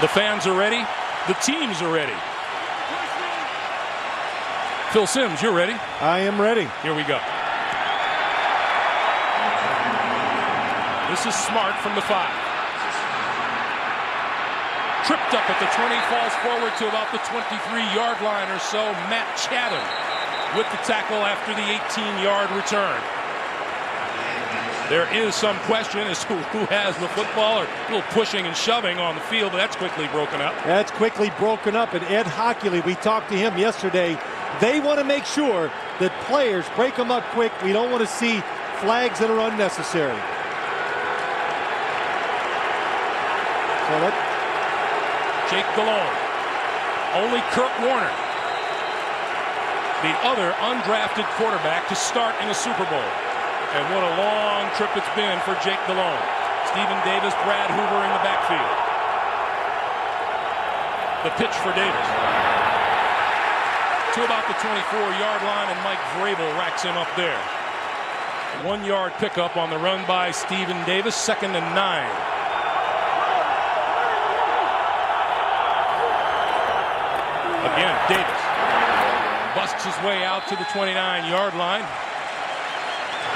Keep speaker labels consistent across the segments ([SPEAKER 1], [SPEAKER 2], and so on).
[SPEAKER 1] The fans are ready. The teams are ready. Phil Simms, you're ready?
[SPEAKER 2] I am ready.
[SPEAKER 1] Here we go. This is Smart from the 5. Tripped up at the 20, falls forward to about the 23-yard line or so. Matt Chatham with the tackle after the 18-yard return. There is some question as to who has the football, or a little pushing and shoving on the field, but that's quickly broken up.
[SPEAKER 2] That's quickly broken up, and Ed Hockley, we talked to him yesterday. They want to make sure that players break them up quick. We don't want to see flags that are unnecessary. So
[SPEAKER 1] Jake Delhomme, only Kurt Warner, the other undrafted quarterback to start in a Super Bowl. And what a long trip it's been for Jake Delhomme. Stephen Davis, Brad Hoover in the backfield. The pitch for Davis. To about the 24-yard line, and Mike Vrabel racks him up there. 1-yard pickup on the run by Stephen Davis, 2nd and 9. Again, Davis busts his way out to the 29-yard line.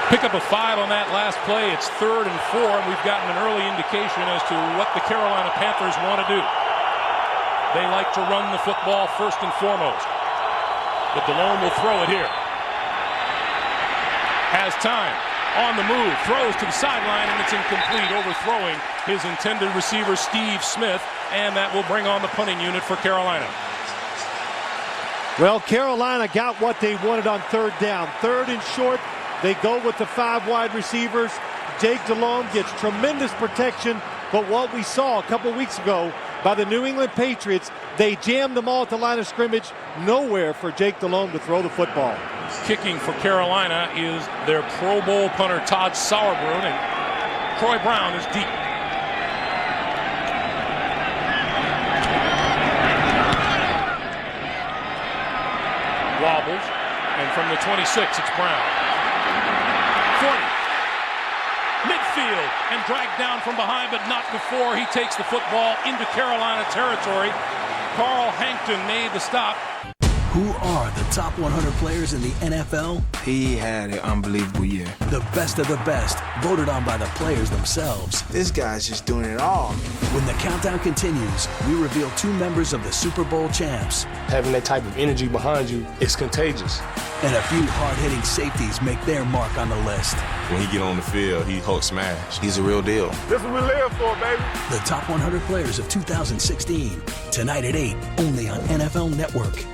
[SPEAKER 1] Pick up a 5 on that last play. It's 3rd and 4, and we've gotten an early indication as to what the Carolina Panthers want to do. They like to run the football first and foremost. But Delhomme will throw it here. Has time. On the move. Throws to the sideline, and it's incomplete, overthrowing his intended receiver, Steve Smith, and that will bring on the punting unit for Carolina.
[SPEAKER 2] Well, Carolina got what they wanted on 3rd down. 3rd and short. They go with the 5 wide receivers. Jake Delhomme gets tremendous protection, but what we saw a couple weeks ago by the New England Patriots, they jammed them all at the line of scrimmage. Nowhere for Jake Delhomme to throw the football.
[SPEAKER 1] Kicking for Carolina is their Pro Bowl punter Todd Sauerbrunn, and Troy Brown is deep. Wobbles, and from the 26, it's Brown. 40. Midfield, and dragged down from behind, but not before he takes the football into Carolina territory. Carl Hankton made the stop.
[SPEAKER 3] Who are the top 100 players in the NFL?
[SPEAKER 4] He had an unbelievable year.
[SPEAKER 3] The best of the best, voted on by the players themselves.
[SPEAKER 4] This guy's just doing it all.
[SPEAKER 3] When the countdown continues, we reveal 2 members of the Super Bowl champs.
[SPEAKER 5] Having that type of energy behind you, it's contagious.
[SPEAKER 3] And a few hard-hitting safeties make their mark on the list.
[SPEAKER 6] When he get on the field, he Hulk smash.
[SPEAKER 4] He's a real deal.
[SPEAKER 5] This is what we live for, baby.
[SPEAKER 3] The top 100 players of 2016. Tonight at 8, only on NFL Network.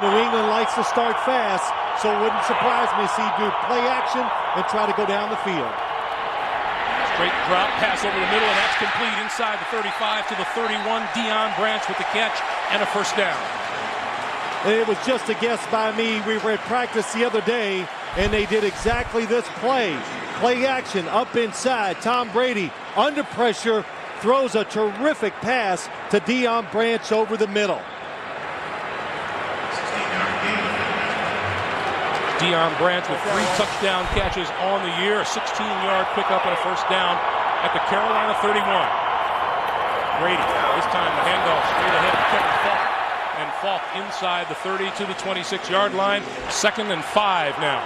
[SPEAKER 2] New England likes to start fast, so it wouldn't surprise me to see do play action and try to go down the field.
[SPEAKER 1] Straight drop pass over the middle, and that's complete inside the 35 to the 31. Deion Branch with the catch and a first down.
[SPEAKER 2] And it was just a guess by me. We were at practice the other day, and they did exactly this play. Play action up inside. Tom Brady under pressure throws a terrific pass to Deion Branch over the middle.
[SPEAKER 1] Deion Branch with 3 touchdown catches on the year, a 16-yard pickup and a first down at the Carolina 31. Brady, this time the handoff straight ahead to Kevin Falk. And Falk inside the 30 to the 26-yard line. 2nd and 5 now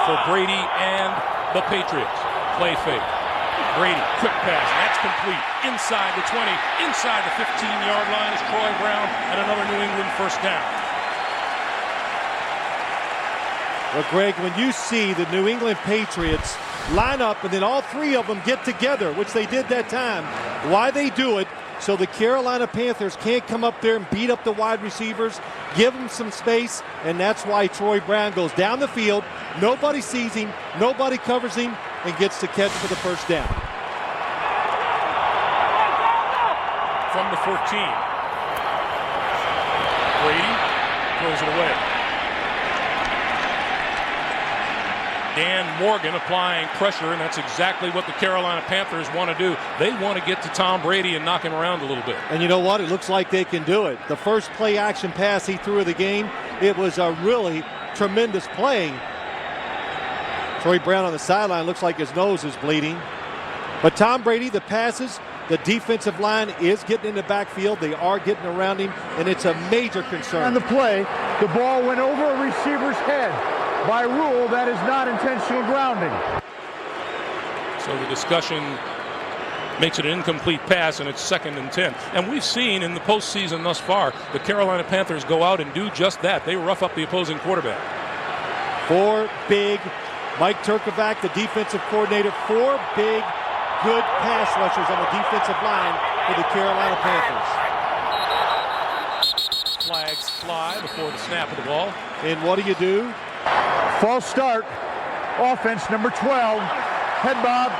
[SPEAKER 1] for Brady and the Patriots. Play fake. Brady, quick pass, that's complete. Inside the 20, inside the 15-yard line is Troy Brown, and another New England first down.
[SPEAKER 2] Well, Greg, when you see the New England Patriots line up and then all 3 of them get together, which they did that time, why they do it, so the Carolina Panthers can't come up there and beat up the wide receivers, give them some space, and that's why Troy Brown goes down the field. Nobody sees him, nobody covers him, and gets the catch for the first down.
[SPEAKER 1] From the 14. Brady throws it away. Dan Morgan applying pressure, and that's exactly what the Carolina Panthers want to do. They want to get to Tom Brady and knock him around a little bit.
[SPEAKER 2] And you know what? It looks like they can do it. The first play action pass he threw of the game, it was a really tremendous play. Troy Brown on the sideline looks like his nose is bleeding. But Tom Brady, the passes, the defensive line is getting in the backfield. They are getting around him, and it's a major concern.
[SPEAKER 7] On the play, the ball went over a receiver's head. By rule, that is not intentional grounding.
[SPEAKER 1] So the discussion makes it an incomplete pass, and it's 2nd and 10. And we've seen in the postseason thus far, the Carolina Panthers go out and do just that. They rough up the opposing quarterback.
[SPEAKER 2] 4 big, Mike Turkovac, the defensive coordinator, 4 big, good pass rushers on the defensive line for the Carolina Panthers.
[SPEAKER 1] Flags fly before the snap of the ball.
[SPEAKER 2] And what do?
[SPEAKER 7] False start. Offense number 12. Head bob.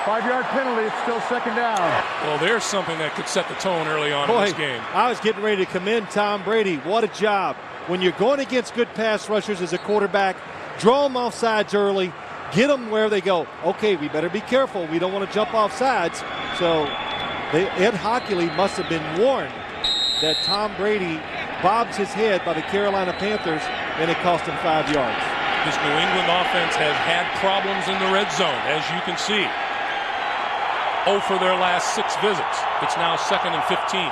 [SPEAKER 7] 5-yard penalty. It's still 2nd down.
[SPEAKER 1] Well, there's something that could set the tone early on in this game.
[SPEAKER 2] I was getting ready to commend Tom Brady. What a job. When you're going against good pass rushers as a quarterback, draw them off sides early, get them where they go. Okay, we better be careful. We don't want to jump off sides. So Ed Hockley must have been warned that Tom Brady bobs his head by the Carolina Panthers, and it cost him 5 yards.
[SPEAKER 1] This New England offense has had problems in the red zone, as you can see. 0 for their last 6 visits. It's now 2nd and 15.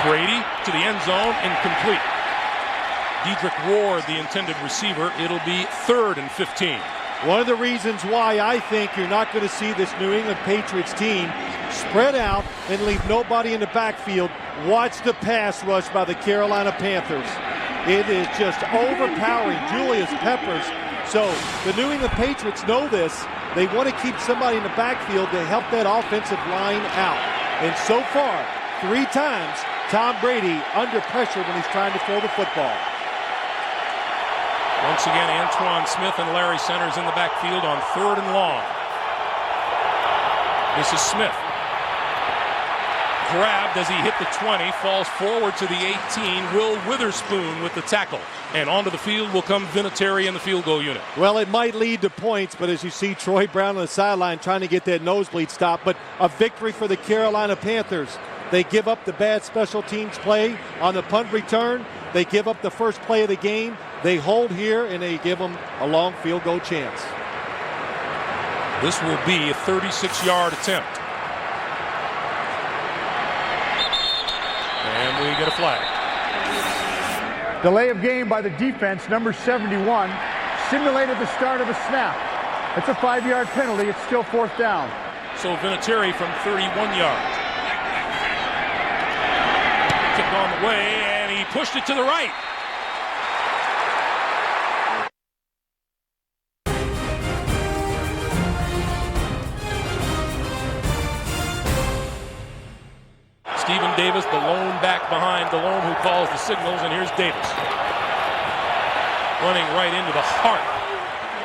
[SPEAKER 1] Brady to the end zone, incomplete. Dedrick Ward, the intended receiver. It'll be 3rd and 15.
[SPEAKER 2] One of the reasons why I think you're not going to see this New England Patriots team spread out and leave nobody in the backfield. Watch the pass rush by the Carolina Panthers. It is just overpowering. Julius Peppers. So the New England Patriots know this. They want to keep somebody in the backfield to help that offensive line out. And so far, 3 times, Tom Brady under pressure when he's trying to throw the football.
[SPEAKER 1] Once again, Antoine Smith and Larry Centers in the backfield on 3rd and long. This is Smith. Grabbed as he hit the 20, falls forward to the 18. Will Witherspoon with the tackle. And onto the field will come Vinatieri in the field goal unit.
[SPEAKER 2] Well, it might lead to points, but as you see Troy Brown on the sideline trying to get that nosebleed stop. But a victory for the Carolina Panthers. They give up the bad special teams play on the punt return. They give up the first play of the game. They hold here, and they give them a long field goal chance.
[SPEAKER 1] This will be a 36-yard attempt. And we get a flag.
[SPEAKER 7] Delay of game by the defense, number 71. Simulated the start of a snap. It's a 5-yard penalty. It's still 4th down.
[SPEAKER 1] So Vinatieri from 31 yards. Kick on the way, and he pushed it to the right. Stephen Davis, the lone back behind Delhomme, who calls the signals, and here's Davis. Running right into the heart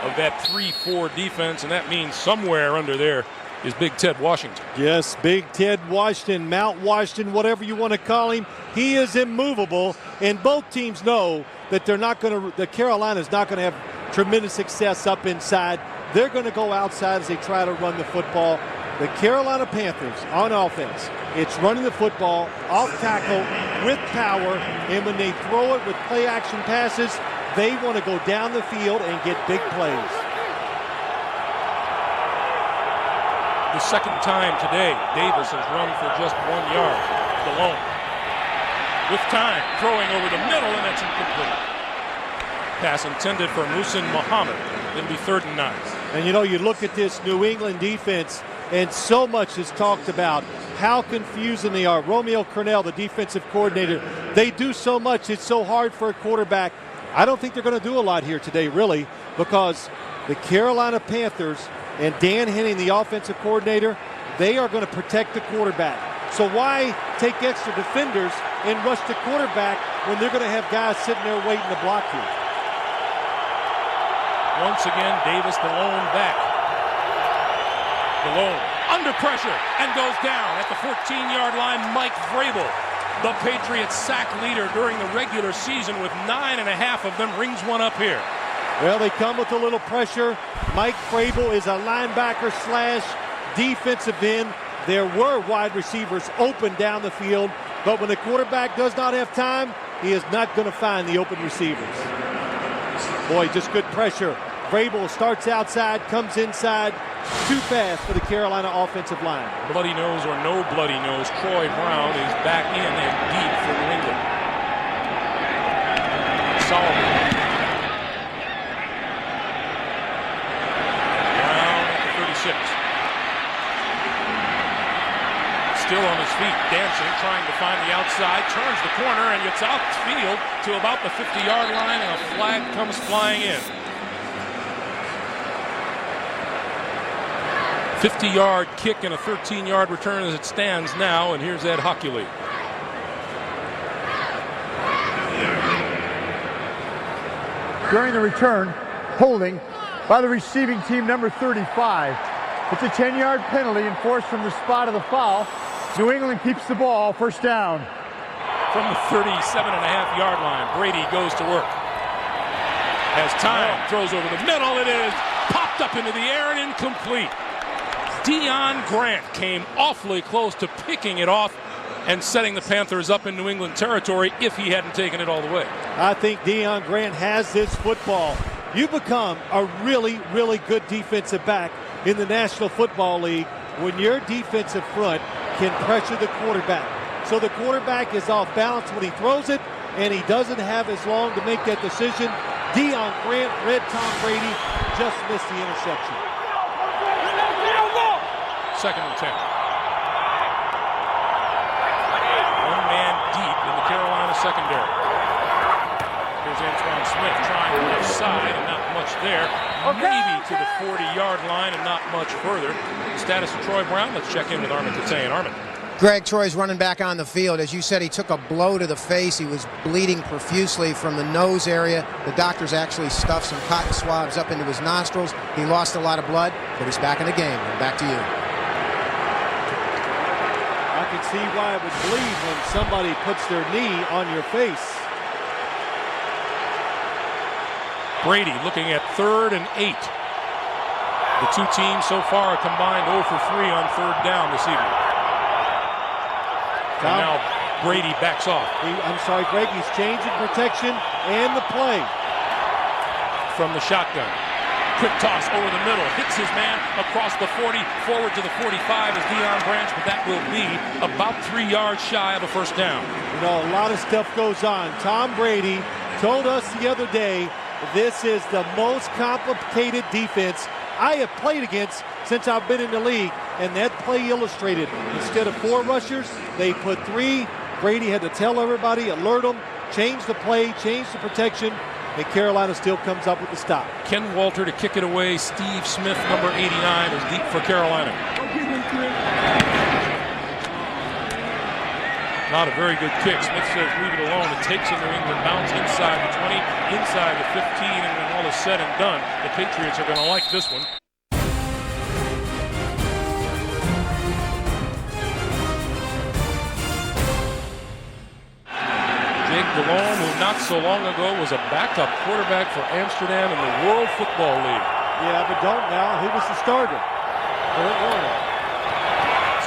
[SPEAKER 1] of that 3-4 defense, and that means somewhere under there is Big Ted Washington.
[SPEAKER 2] Yes, Big Ted Washington, Mount Washington, whatever you want to call him. He is immovable, and both teams know that the Carolina's not going to have tremendous success up inside. They're going to go outside as they try to run the football. The Carolina Panthers on offense, it's running the football off tackle with power, and when they throw it with play action passes, they want to go down the field and get big plays.
[SPEAKER 1] The second time today, Davis has run for just 1 yard. Delhomme with time, throwing over the middle, and that's incomplete. Pass intended for Muhsin Muhammad. It'll be 3rd and 9.
[SPEAKER 2] And you look at this New England defense, and so much is talked about how confusing they are. Romeo Crennel, the defensive coordinator, they do so much. It's so hard for a quarterback. I don't think they're going to do a lot here today, really, because the Carolina Panthers and Dan Henning, the offensive coordinator, they are going to protect the quarterback. So why take extra defenders and rush the quarterback when they're going to have guys sitting there waiting to block you?
[SPEAKER 1] Once again, Davis, the lone back. Delhomme under pressure and goes down at the 14-yard line. Mike Vrabel, the Patriots sack leader during the regular season with 9.5 of them, rings one up here.
[SPEAKER 2] Well, they come with a little pressure. Mike Vrabel is a linebacker slash defensive end. there were wide receivers open down the field, but when the quarterback does not have time, he is not going to find the open receivers. Boy, just good pressure. Vrabel starts outside, comes inside. Too fast for the Carolina offensive line.
[SPEAKER 1] Bloody nose or no bloody nose, Troy Brown is back in and deep for New England. Solomon. Brown at the 36. Still on his feet, dancing, trying to find the outside, turns the corner and gets outfield to about the 50-yard line, and a flag comes flying in. 50-yard kick and a 13-yard return as it stands now, and here's Ed Hockley.
[SPEAKER 7] During the return, holding by the receiving team, number 35. It's a 10-yard penalty enforced from the spot of the foul. New England keeps the ball, first down.
[SPEAKER 1] From the 37.5-yard line, Brady goes to work. Has time, throws over the middle, it is popped up into the air and incomplete. Deion Grant came awfully close to picking it off and setting the Panthers up in New England territory if he hadn't taken it all the way.
[SPEAKER 2] I think Deion Grant has this football. You become a really, really good defensive back in the National Football League when your defensive front can pressure the quarterback. So the quarterback is off balance when he throws it, and he doesn't have as long to make that decision. Deion Grant read Tom Brady, just missed the interception.
[SPEAKER 1] 2nd and 10. One man deep in the Carolina secondary. Here's Antoine Smith trying the left side, and not much there. Maybe to the 40-yard line and not much further. Status of Troy Brown. Let's check in with Armin Katayan. Armin.
[SPEAKER 8] Greg, Troy's running back on the field. As you said, he took a blow to the face. He was bleeding profusely from the nose area. The doctors actually stuffed some cotton swabs up into his nostrils. He lost a lot of blood, but he's back in the game. And back to you.
[SPEAKER 2] I can see why it would bleed when somebody puts their knee on your face.
[SPEAKER 1] Brady looking at 3rd and 8. The two teams so far are combined 0 for 3 on 3rd down this evening. And now Brady backs off.
[SPEAKER 2] I'm sorry, Greg, he's changing protection and the play.
[SPEAKER 1] From the shotgun. Quick toss over the middle, hits his man across the 40, forward to the 45 as Deion Branch, but that will be about 3 yards shy of a first down.
[SPEAKER 2] You know, a lot of stuff goes on. Tom Brady told us the other day, this is the most complicated defense I have played against since I've been in the league, and that play illustrated. Instead of 4 rushers, they put 3. Brady had to tell everybody, alert them, change the play, change the protection, and Carolina still comes up with the stop.
[SPEAKER 1] Ken Walter to kick it away. Steve Smith, number 89, is deep for Carolina. Not a very good kick. Smith says leave it alone. It takes a New England bounce inside the 20, inside the 15, and when all is said and done, the Patriots are going to like this one. Jake Delhomme, who not so long ago was a backup quarterback for Amsterdam in the World Football League.
[SPEAKER 2] Yeah, but don't now. He was the starter.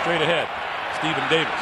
[SPEAKER 1] Straight ahead, Stephen Davis.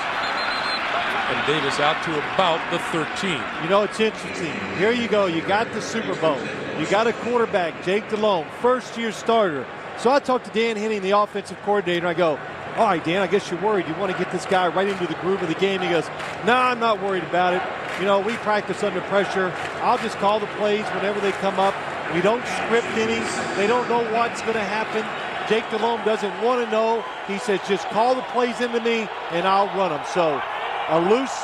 [SPEAKER 1] And Davis out to about the 13.
[SPEAKER 2] You know, it's interesting. Here you go. You got the Super Bowl. You got a quarterback, Jake Delhomme, first-year starter. So I talked to Dan Henning, the offensive coordinator. I go, all right, Dan, I guess you're worried. You want to get this guy right into the groove of the game. He goes, no, I'm not worried about it. You know, we practice under pressure. I'll just call the plays whenever they come up. We don't script any. They don't know what's going to happen. Jake Delhomme doesn't want to know. He says, just call the plays into me, and I'll run them. So a loose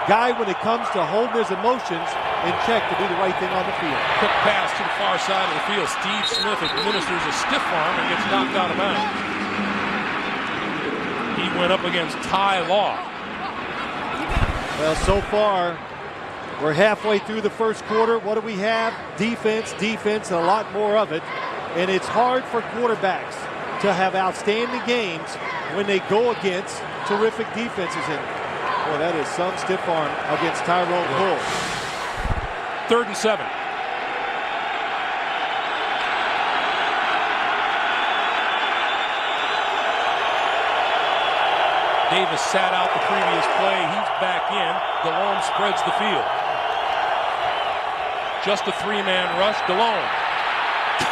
[SPEAKER 2] guy when it comes to holding his emotions in check to do the right thing on the field.
[SPEAKER 1] Quick pass to the far side of the field. Steve Smith administers a stiff arm and gets knocked out of bounds. He went up against Ty Law.
[SPEAKER 2] Well, so far, we're halfway through the first quarter. What do we have? Defense, and a lot more of it. And it's hard for quarterbacks to have outstanding games when they go against terrific defenses. And boy, that is some stiff arm against Tyrone Poole.
[SPEAKER 1] 3rd and 7. Davis sat out the previous play. He's back in. Delhomme spreads the field. Just a three-man rush. Delhomme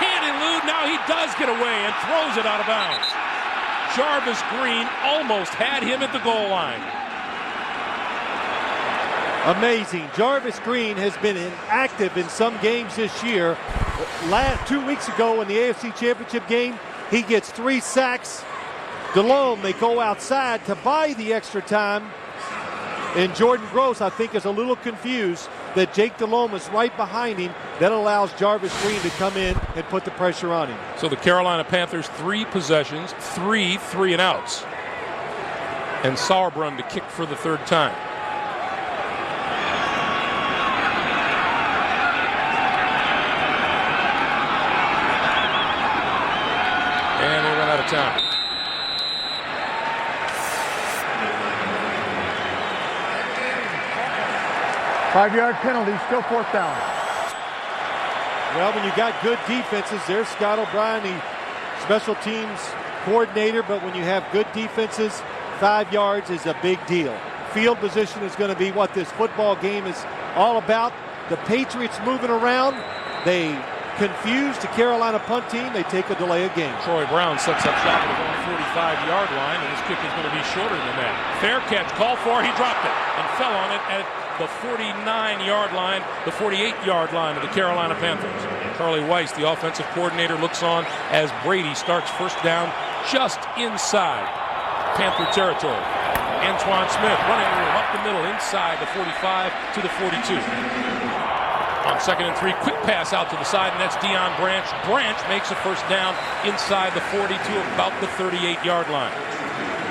[SPEAKER 1] can't elude. Now he does get away and throws it out of bounds. Jarvis Green almost had him at the goal line.
[SPEAKER 2] Amazing. Jarvis Green has been inactive in some games this year. 2 weeks ago in the AFC Championship game, he gets 3 sacks. Delhomme, they go outside to buy the extra time. And Jordan Gross, I think, is a little confused that Jake Delhomme is right behind him. That allows Jarvis Green to come in and put the pressure on him.
[SPEAKER 1] So the Carolina Panthers, 3 possessions, 3 3-and-outs. And Sauerbrunn to kick for the 3rd time. And they run out of time.
[SPEAKER 7] Five-yard penalty, still 4th down.
[SPEAKER 2] Well, when you got good defenses, there's Scott O'Brien, the special teams coordinator, but when you have good defenses, 5 yards is a big deal. Field position is going to be what this football game is all about. The Patriots moving around. They confuse the Carolina punt team. They take a delay of game.
[SPEAKER 1] Troy Brown sets up shop at his own 45-yard line, and his kick is going to be shorter than that. Fair catch, called for. He dropped it and fell on it at the 49-yard line, the 48-yard line of the Carolina Panthers. Charlie Weiss, the offensive coordinator, looks on as Brady starts first down just inside Panther territory. Antoine Smith running up the middle inside the 45 to the 42. On 2nd and 3, quick pass out to the side, and that's Deion Branch. Branch makes a first down inside the 42, about the 38-yard line.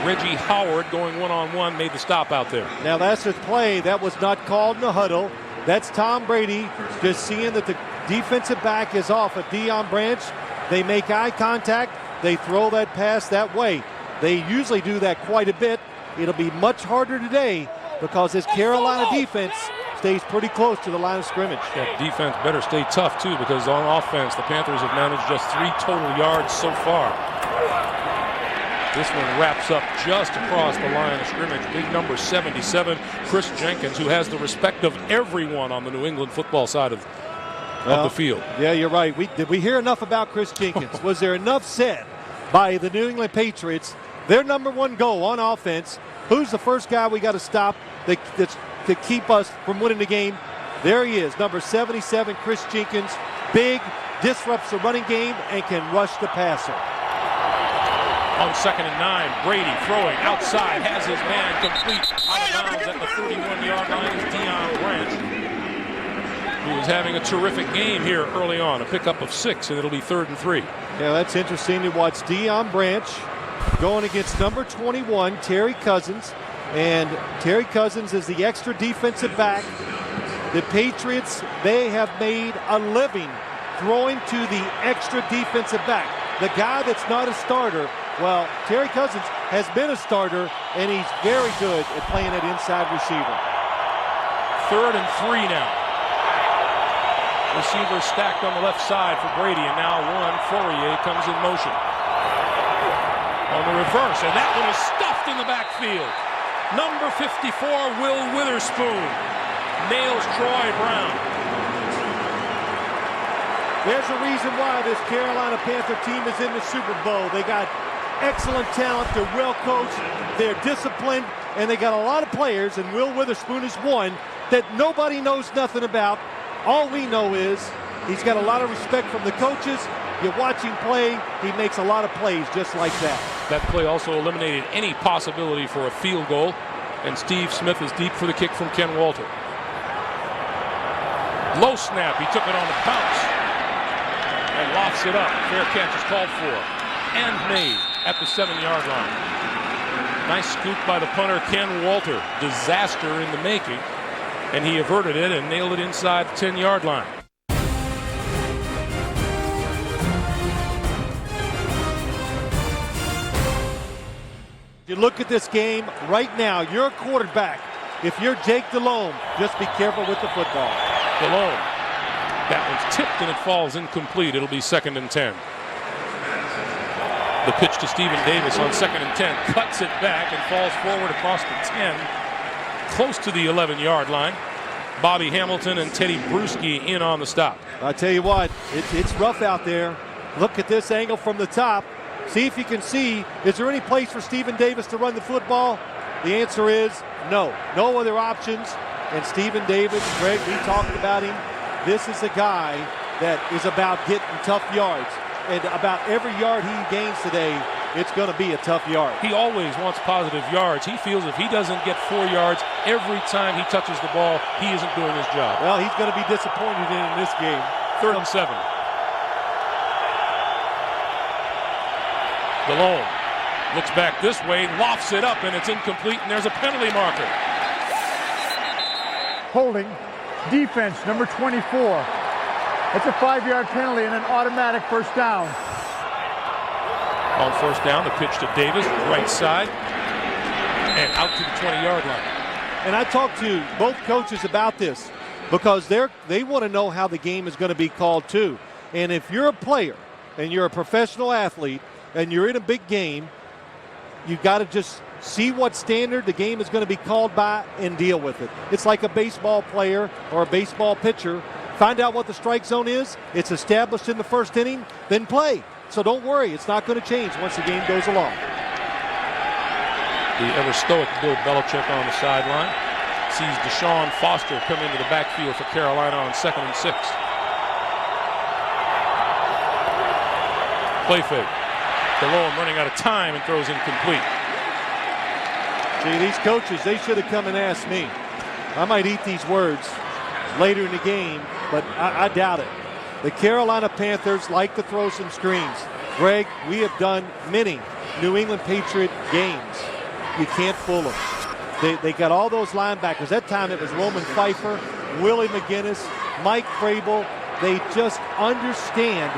[SPEAKER 1] Reggie Howard going one-on-one made the stop out there.
[SPEAKER 2] Now that's a play that was not called in the huddle. That's Tom Brady just seeing that the defensive back is off of Deion Branch. They make eye contact. They throw that pass that way. They usually do that quite a bit. It'll be much harder today because this Carolina defense stays pretty close to the line of scrimmage.
[SPEAKER 1] That defense better stay tough, too, because on offense, the Panthers have managed just 3 total yards so far. This one wraps up just across the line of scrimmage. Big number 77, Chris Jenkins, who has the respect of everyone on the New England football side of the field.
[SPEAKER 2] Yeah, you're right. Did we hear enough about Chris Jenkins? Was there enough said by the New England Patriots? Their number 1 goal on offense. Who's the first guy we got to stop that's to keep us from winning the game? There he is, number 77, Chris Jenkins. Big, disrupts the running game, and can rush the passer.
[SPEAKER 1] On 2nd and 9, Brady throwing outside, has his man complete out of bounds at the 31-yard line is Deion Branch, who is having a terrific game here early on. A pickup of 6, and it'll be 3rd and 3.
[SPEAKER 2] Yeah, that's interesting to watch Deion Branch going against number 21, Terry Cousins. And Terry Cousins is the extra defensive back. The Patriots, they have made a living throwing to the extra defensive back. The guy that's not a starter. Well, Terry Cousins has been a starter, and he's very good at playing at inside receiver.
[SPEAKER 1] 3rd and 3 now. Receiver stacked on the left side for Brady, and now Fourier comes in motion. On the reverse, and that one is stuffed in the backfield. Number 54, Will Witherspoon, nails Troy Brown.
[SPEAKER 2] There's a reason why this Carolina Panther team is in the Super Bowl. They got excellent talent, they're well coached, they're disciplined, and they got a lot of players, and Will Witherspoon is one that nobody knows nothing about. All we know is he's got a lot of respect from the coaches. You watch him play, he makes a lot of plays just like that.
[SPEAKER 1] That play also eliminated any possibility for a field goal, and Steve Smith is deep for the kick from Ken Walter. Low snap, he took it on the bounce and lofts it up. Fair catch is called for and made at the 7-yard line. Nice scoop by the punter, Ken Walter. Disaster in the making, and he averted it and nailed it inside the 10-yard line.
[SPEAKER 2] You look at this game right now, you're a quarterback. If you're Jake Delhomme, just be careful with the football.
[SPEAKER 1] Delhomme. That one's tipped and it falls incomplete. It'll be 2nd and 10. The pitch to Stephen Davis on 2nd and 10. Cuts it back and falls forward across the 10. Close to the 11-yard line. Bobby Hamilton and Teddy Bruschi in on the stop.
[SPEAKER 2] I tell you what, it's rough out there. Look at this angle from the top. See if you can see, is there any place for Stephen Davis to run the football? The answer is no. No other options. And Stephen Davis, Greg, we talked about him. This is a guy that is about getting tough yards. And about every yard he gains today, it's going to be a tough yard.
[SPEAKER 1] He always wants positive yards. He feels if he doesn't get 4 yards every time he touches the ball, he isn't doing his job.
[SPEAKER 2] Well, he's going to be disappointed in this game.
[SPEAKER 1] 3rd and 7. Delhomme looks back this way, lofts it up, and it's incomplete, and there's a penalty marker.
[SPEAKER 7] Holding, defense, number 24. That's a 5-yard penalty and an automatic first down.
[SPEAKER 1] On first down, the pitch to Davis, right side, and out to the 20-yard line.
[SPEAKER 2] And I talked to both coaches about this because they want to know how the game is going to be called too. And if you're a player and you're a professional athlete and you're in a big game, you got to just see what standard the game is going to be called by and deal with it. It's like a baseball player or a baseball pitcher. Find out what the strike zone is. It's established in the first inning, then play. So don't worry, it's not going to change once the game goes along.
[SPEAKER 1] The ever stoic Bill Belichick on the sideline sees Deshaun Foster come into the backfield for Carolina on 2nd and 6. Play fake. Delhomme running out of time and throws incomplete.
[SPEAKER 2] See, these coaches, they should have come and asked me. I might eat these words later in the game, but I doubt it. The Carolina Panthers like to throw some screens. Greg, we have done many New England Patriot games. You can't fool them. They got all those linebackers. That time it was Roman Pfeiffer, Willie McGinnis, Mike Vrabel. They just understand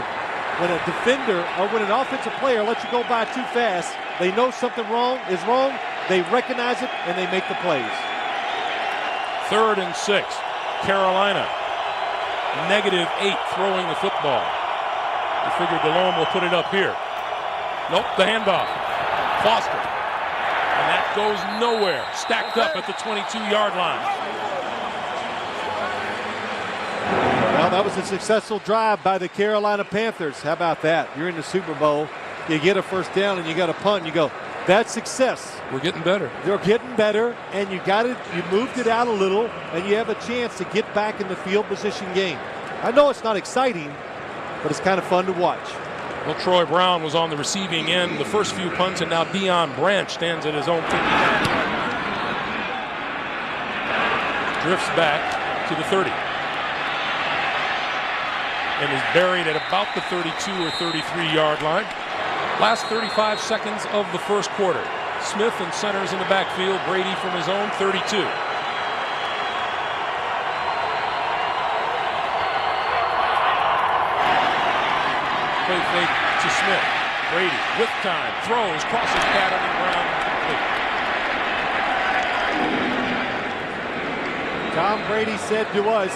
[SPEAKER 2] when a defender or when an offensive player lets you go by too fast, they know something is wrong, they recognize it, and they make the plays.
[SPEAKER 1] 3rd and 6. Carolina, -8 throwing the football. You figure Delhomme will put it up here. Nope, the handoff. Foster. And that goes nowhere. Stacked up at the 22-yard line.
[SPEAKER 2] Well, that was a successful drive by the Carolina Panthers. How about that? You're in the Super Bowl. You get a first down and you got a punt and you go, that's success.
[SPEAKER 1] We're getting better.
[SPEAKER 2] They're getting better, and you moved it out a little, and you have a chance to get back in the field position game. I know it's not exciting, but it's kind of fun to watch.
[SPEAKER 1] Well, Troy Brown was on the receiving end the first few punts, and now Deion Branch stands at his own 50. Drifts back to the 30. And is buried at about the 32 or 33-yard line. Last 35 seconds of the first quarter. Smith and centers in the backfield. Brady from his own 32. Play fake to Smith. Brady with time. Throws. Crosses pad on the ground.
[SPEAKER 2] Tom Brady said to us,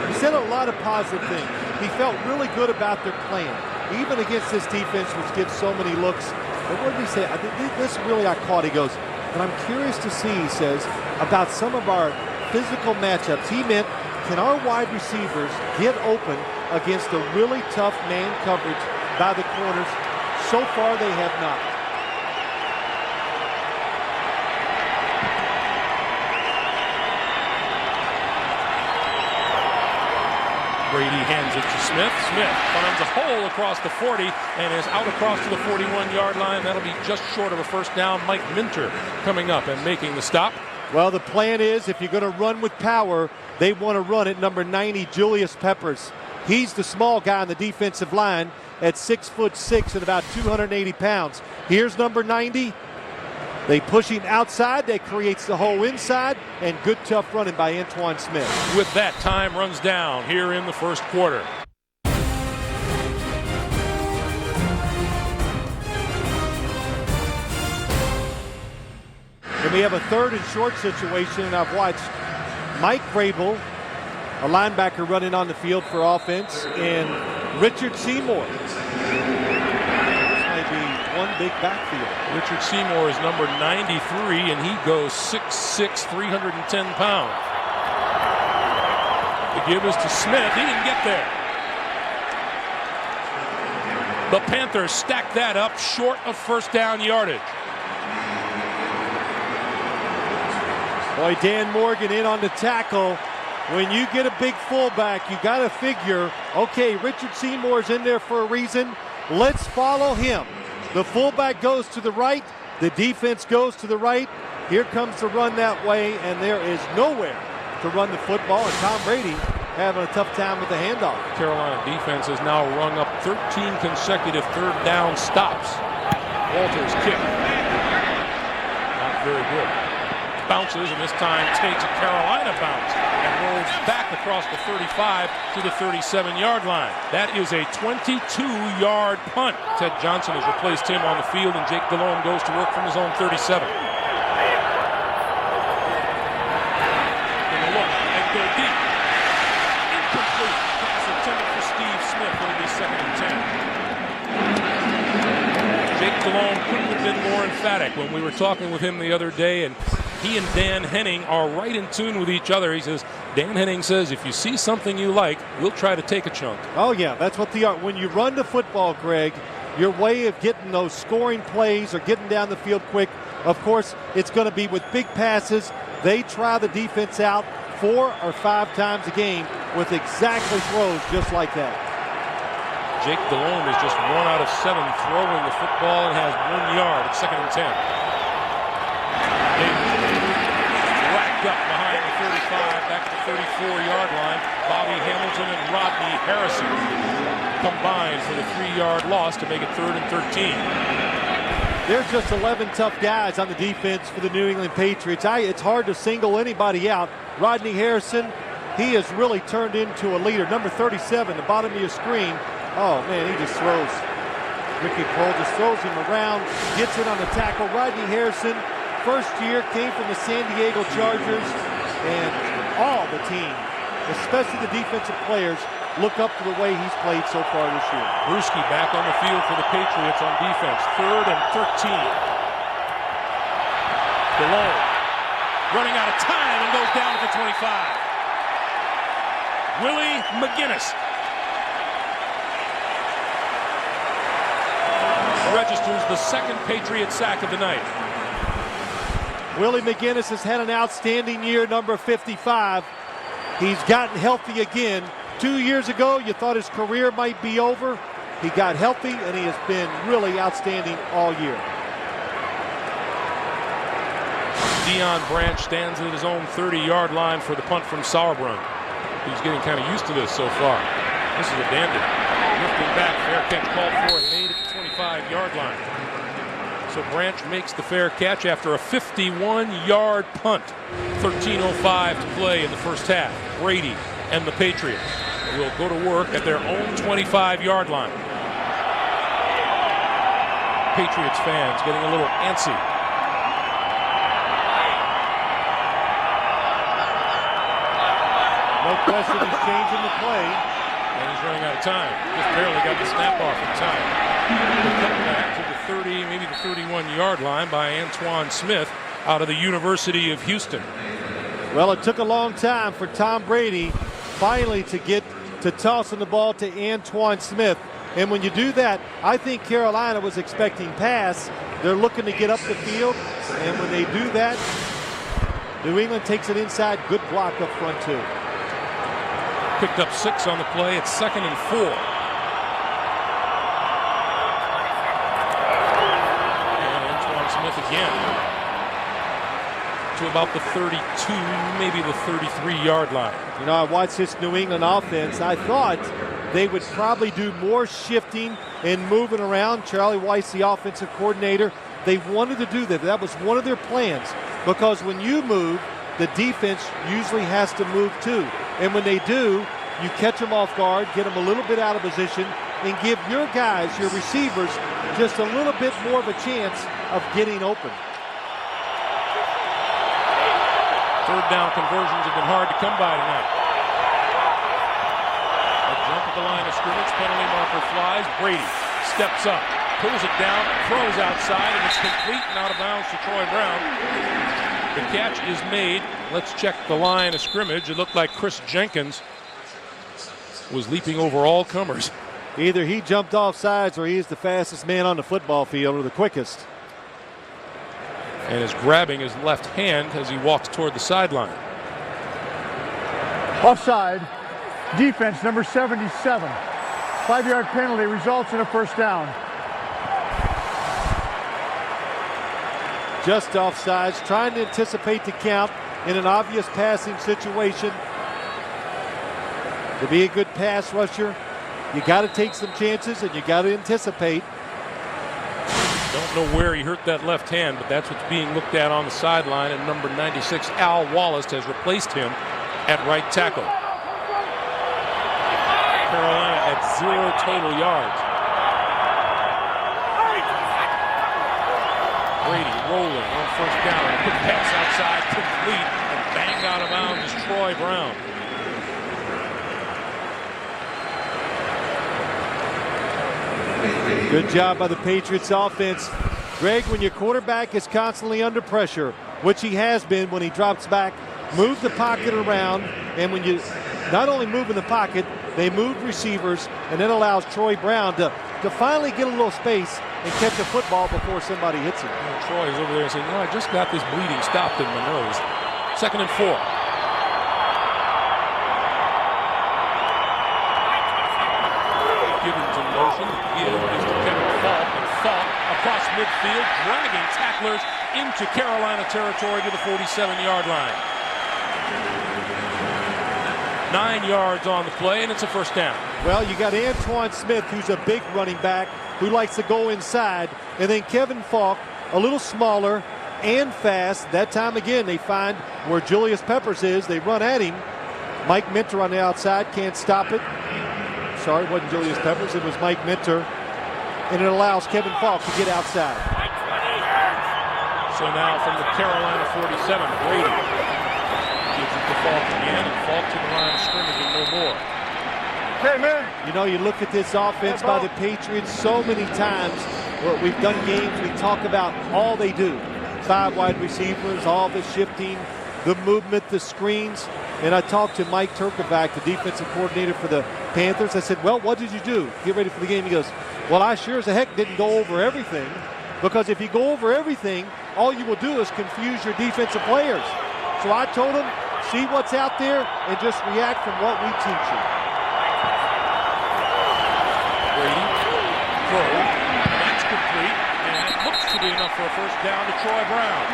[SPEAKER 2] he said a lot of positive things. He felt really good about their plan, even against this defense, which gives so many looks. But what did he say? This really I caught. He goes, and I'm curious to see, he says, about some of our physical matchups. He meant, can our wide receivers get open against a really tough man coverage by the corners? So far, they have not.
[SPEAKER 1] Brady hands it to Smith. Smith finds a hole across the 40 and is out across to the 41-yard line. That'll be just short of a first down. Mike Minter coming up and making the stop.
[SPEAKER 2] Well, the plan is if you're going to run with power, they want to run at number 90, Julius Peppers. He's the small guy on the defensive line at 6'6" and about 280 pounds. Here's number 90. They push him outside. That creates the hole inside, and good tough running by Antoine Smith.
[SPEAKER 1] With that, time runs down here in the first quarter.
[SPEAKER 2] And we have a 3rd and short situation, and I've watched Mike Vrabel, a linebacker, running on the field for offense, and Richard Seymour. This might be one big backfield.
[SPEAKER 1] Richard Seymour is number 93, and he goes 6'6", 310 pounds. The give is to Smith. He didn't get there. The Panthers stack that up short of first down yardage.
[SPEAKER 2] Boy, Dan Morgan in on the tackle. When you get a big fullback, you got to figure, okay, Richard Seymour's in there for a reason. Let's follow him. The fullback goes to the right. The defense goes to the right. Here comes the run that way, and there is nowhere to run the football. And Tom Brady having a tough time with the handoff.
[SPEAKER 1] Carolina defense has now rung up 13 consecutive third down stops. Walters kick. Not very good. Bounces, and this time takes a Carolina bounce and rolls back across the 35 to the 37-yard line. That is a 22-yard punt. Ted Johnson has replaced him on the field, and Jake Delhomme goes to work from his own 37. And a look and go deep. Incomplete. Pass intended for Steve Smith. It'll be 2nd and 10. Jake Delhomme couldn't have been more emphatic when we were talking with him the other day, and he and Dan Henning are right in tune with each other. He says, Dan Henning says, if you see something you like, we'll try to take a chunk.
[SPEAKER 2] Oh, yeah, that's what they are. When you run the football, Greg, your way of getting those scoring plays or getting down the field quick, of course, it's going to be with big passes. They try the defense out 4 or 5 times a game with exactly throws just like that.
[SPEAKER 1] Jake Delhomme is just 1 out of 7 throwing the football and has 1 yard at 2nd and 10. Racked up behind the 35, back to the 34-yard line. Bobby Hamilton and Rodney Harrison combined for the 3-yard loss to make it 3rd and 13.
[SPEAKER 2] There's just 11 tough guys on the defense for the New England Patriots. It's hard to single anybody out. Rodney Harrison, he has really turned into a leader. Number 37, the bottom of your screen. Oh, man, he just throws. Ricky Kroll just throws him around, gets it on the tackle. Rodney Harrison, first year, came from the San Diego Chargers, and all the team, especially the defensive players, look up to the way he's played so far this year.
[SPEAKER 1] Bruschi back on the field for the Patriots on defense. 3rd and 13. Delhomme running out of time and goes down to the 25. Willie McGinnis registers the 2nd Patriot sack of the night.
[SPEAKER 2] Willie McGinnis has had an outstanding year, number 55. He's gotten healthy again. 2 years ago, you thought his career might be over. He got healthy, and he has been really outstanding all year.
[SPEAKER 1] Deion Branch stands at his own 30-yard line for the punt from Sauerbrunn. He's getting kind of used to this so far. This is a dandy. Lifting back, fair catch called for, and made at the 25-yard line. So Branch makes the fair catch after a 51-yard punt. 13:05 to play in the first half. Brady and the Patriots will go to work at their own 25-yard line. Patriots fans getting a little antsy.
[SPEAKER 2] No question he's changing the play.
[SPEAKER 1] And he's running out of time. Just barely got the snap off in time. Cut back to the 30, maybe the 31-yard line by Antoine Smith out of the University of Houston.
[SPEAKER 2] Well, it took a long time for Tom Brady finally to get to tossing the ball to Antoine Smith. And when you do that, I think Carolina was expecting pass. They're looking to get up the field. And when they do that, New England takes it inside. Good block up front, too.
[SPEAKER 1] Picked up 6 on the play. It's 2nd and 4. And Antoine Smith again to about the 32, maybe the 33-yard line.
[SPEAKER 2] You know, I watched this New England offense. I thought they would probably do more shifting and moving around. Charlie Weiss, the offensive coordinator, they wanted to do that. That was one of their plans, because when you move, the defense usually has to move too. And when they do, you catch them off guard, get them a little bit out of position, and give your guys, your receivers, just a little bit more of a chance of getting open.
[SPEAKER 1] Third down conversions have been hard to come by tonight. A jump at the line of scrimmage, penalty marker flies. Brady steps up, pulls it down, throws outside, and it's complete and out of bounds to Troy Brown. The catch is made. Let's check the line of scrimmage. It looked like Chris Jenkins was leaping over all comers.
[SPEAKER 2] Either he jumped off sides or he's the fastest man on the football field, or the quickest.
[SPEAKER 1] And is grabbing his left hand as he walks toward the sideline.
[SPEAKER 7] Offside. Defense number 77. 5-yard penalty results in a first down.
[SPEAKER 2] Just offsides, trying to anticipate the count in an obvious passing situation. To be a good pass rusher, you got to take some chances and you got to anticipate.
[SPEAKER 1] Don't know where he hurt that left hand, but that's what's being looked at on the sideline. And number 96, Al Wallace, has replaced him at right tackle. Carolina at 0 total yards. Brady rolling on first down. Quick pass outside, complete, and banged out of bounds is Troy Brown.
[SPEAKER 2] Good job by the Patriots offense. Greg, when your quarterback is constantly under pressure, which he has been when he drops back, move the pocket around, and when you not only move in the pocket, they move receivers, and that allows Troy Brown to finally get a little space and catch a football before somebody hits him.
[SPEAKER 1] And Troy is over there saying, I just got this bleeding stopped in my nose. 2nd and 4. Gibbons in motion. Give is to Kevin Falk, and Falk across midfield, dragging tacklers into Carolina territory to the 47-yard line. 9 yards on the play, and it's a first down.
[SPEAKER 2] Well, you got Antoine Smith, who's a big running back who likes to go inside, and then Kevin Falk, a little smaller and fast. That time again, they find where Julius Peppers is. They run at him. Mike Minter on the outside can't stop it. Sorry, it wasn't Julius Peppers. It was Mike Minter, and it allows Kevin Falk to get outside.
[SPEAKER 1] So now from the Carolina 47, Brady gives it to Falk again, and Falk to the line of scrimmage and no more.
[SPEAKER 5] Hey, man.
[SPEAKER 2] You know, you look at this offense by the Patriots so many times. Well, we've done games, we talk about all they do. 5 wide receivers, all the shifting, the movement, the screens. And I talked to Mike Turkovac, the defensive coordinator for the Panthers. I said, well, what did you do? Get ready for the game. He goes, well, I sure as a heck didn't go over everything, because if you go over everything, all you will do is confuse your defensive players. So I told him, see what's out there and just react from what we teach you.
[SPEAKER 1] Brady, throw, that's complete, and it looks to be enough for a first down to Troy Brown.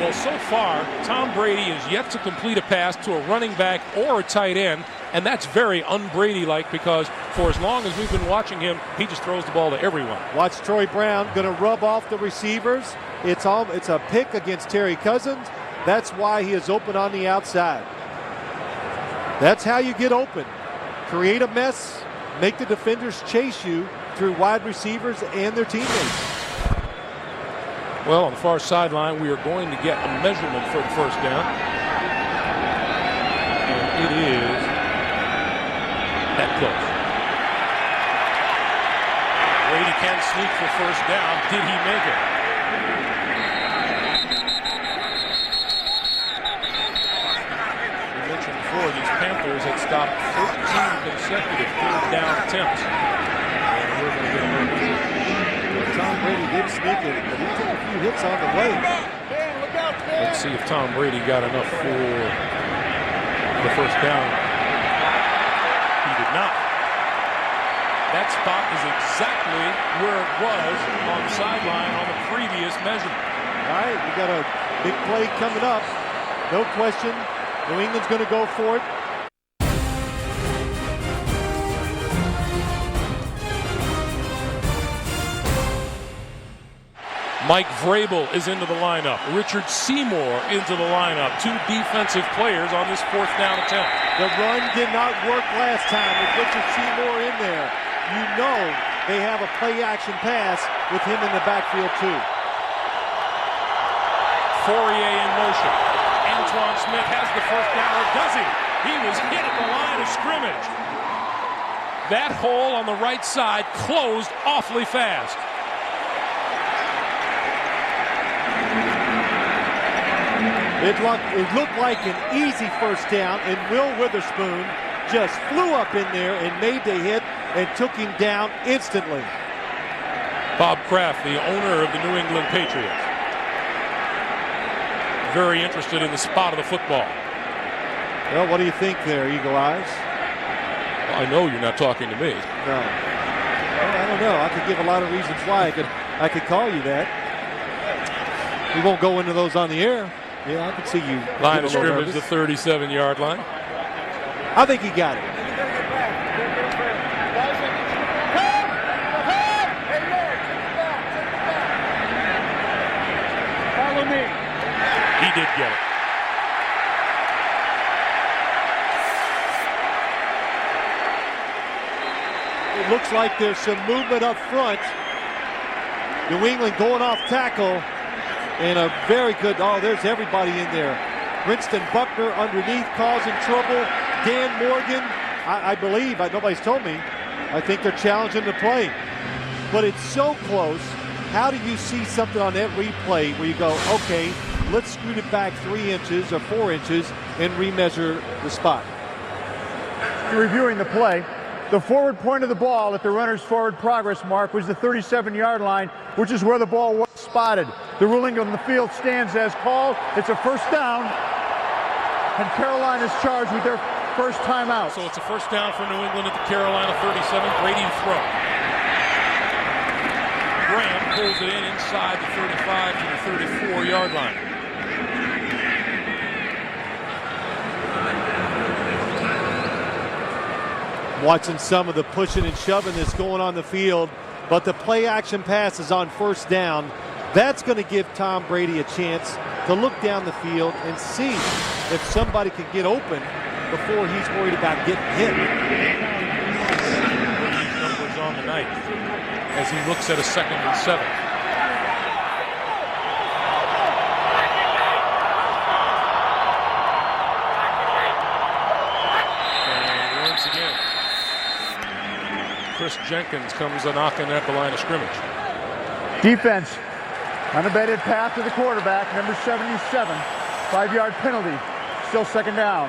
[SPEAKER 1] Well, so far, Tom Brady is yet to complete a pass to a running back or a tight end, and that's very un-Brady-like, because for as long as we've been watching him, he just throws the ball to everyone.
[SPEAKER 2] Watch Troy Brown going to rub off the receivers. It's a pick against Terry Cousins. That's why he is open on the outside. That's how you get open. Create a mess, make the defenders chase you through wide receivers and their teammates.
[SPEAKER 1] Well, on the far sideline, we are going to get a measurement for the first down. And it is that close. Brady can sneak for first down. Did he make it? We mentioned before, these Panthers had stopped 13 consecutive third down attempts. And we're going to get a little
[SPEAKER 2] Tom Brady did sneak it, but he took a few hits on the way.
[SPEAKER 1] Let's see if Tom Brady got enough for the first down. He did not. That spot is exactly where it was on the sideline on the previous measurement.
[SPEAKER 2] All right, we got a big play coming up. No question. New England's going to go for it.
[SPEAKER 1] Mike Vrabel is into the lineup. Richard Seymour into the lineup. 2 defensive players on this fourth down attempt.
[SPEAKER 2] The run did not work last time with Richard Seymour in there. You know they have a play-action pass with him in the backfield too.
[SPEAKER 1] Fourier in motion. Antoine Smith has the first down, or does he? He was hit at the line of scrimmage. That hole on the right side closed awfully fast.
[SPEAKER 2] It looked like an easy first down, and Will Witherspoon just flew up in there and made the hit and took him down instantly.
[SPEAKER 1] Bob Kraft, the owner of the New England Patriots, very interested in the spot of the football.
[SPEAKER 2] Well, what do you think there, Eagle Eyes?
[SPEAKER 1] Well, I know you're not talking to me.
[SPEAKER 2] No. Well, I don't know. I could give a lot of reasons why I could call you that. We won't go into those on the air. Yeah, I can see you.
[SPEAKER 1] Line of scrimmage, the 37-yard line.
[SPEAKER 2] I think he got it.
[SPEAKER 5] Follow me.
[SPEAKER 1] He did get it.
[SPEAKER 2] It looks like there's some movement up front. New England going off tackle. And a very good, there's everybody in there. Princeton Buckner underneath causing trouble. Dan Morgan, I believe, nobody's told me, I think they're challenging the play. But it's so close. How do you see something on that replay where you go, okay, let's scoot it back 3 inches or 4 inches and remeasure the spot?
[SPEAKER 7] Reviewing the play, the forward point of the ball at the runner's forward progress mark was the 37-yard line, which is where the ball was spotted. The ruling on the field stands as called. It's a first down, and Carolina is charged with their first timeout.
[SPEAKER 1] So it's a first down for New England at the Carolina 37. Brady to throw. Graham pulls it in inside the 35 to the 34-yard line.
[SPEAKER 2] Watching some of the pushing and shoving that's going on the field, but the play action pass is on first down. That's going to give Tom Brady a chance to look down the field and see if somebody can get open before he's worried about getting hit.
[SPEAKER 1] These numbers on the night as he looks at a 2nd and 7. And once again, Chris Jenkins comes a knocking at the line of scrimmage.
[SPEAKER 7] Defense, unabated pass to the quarterback, number 77, 5-yard penalty, still second down.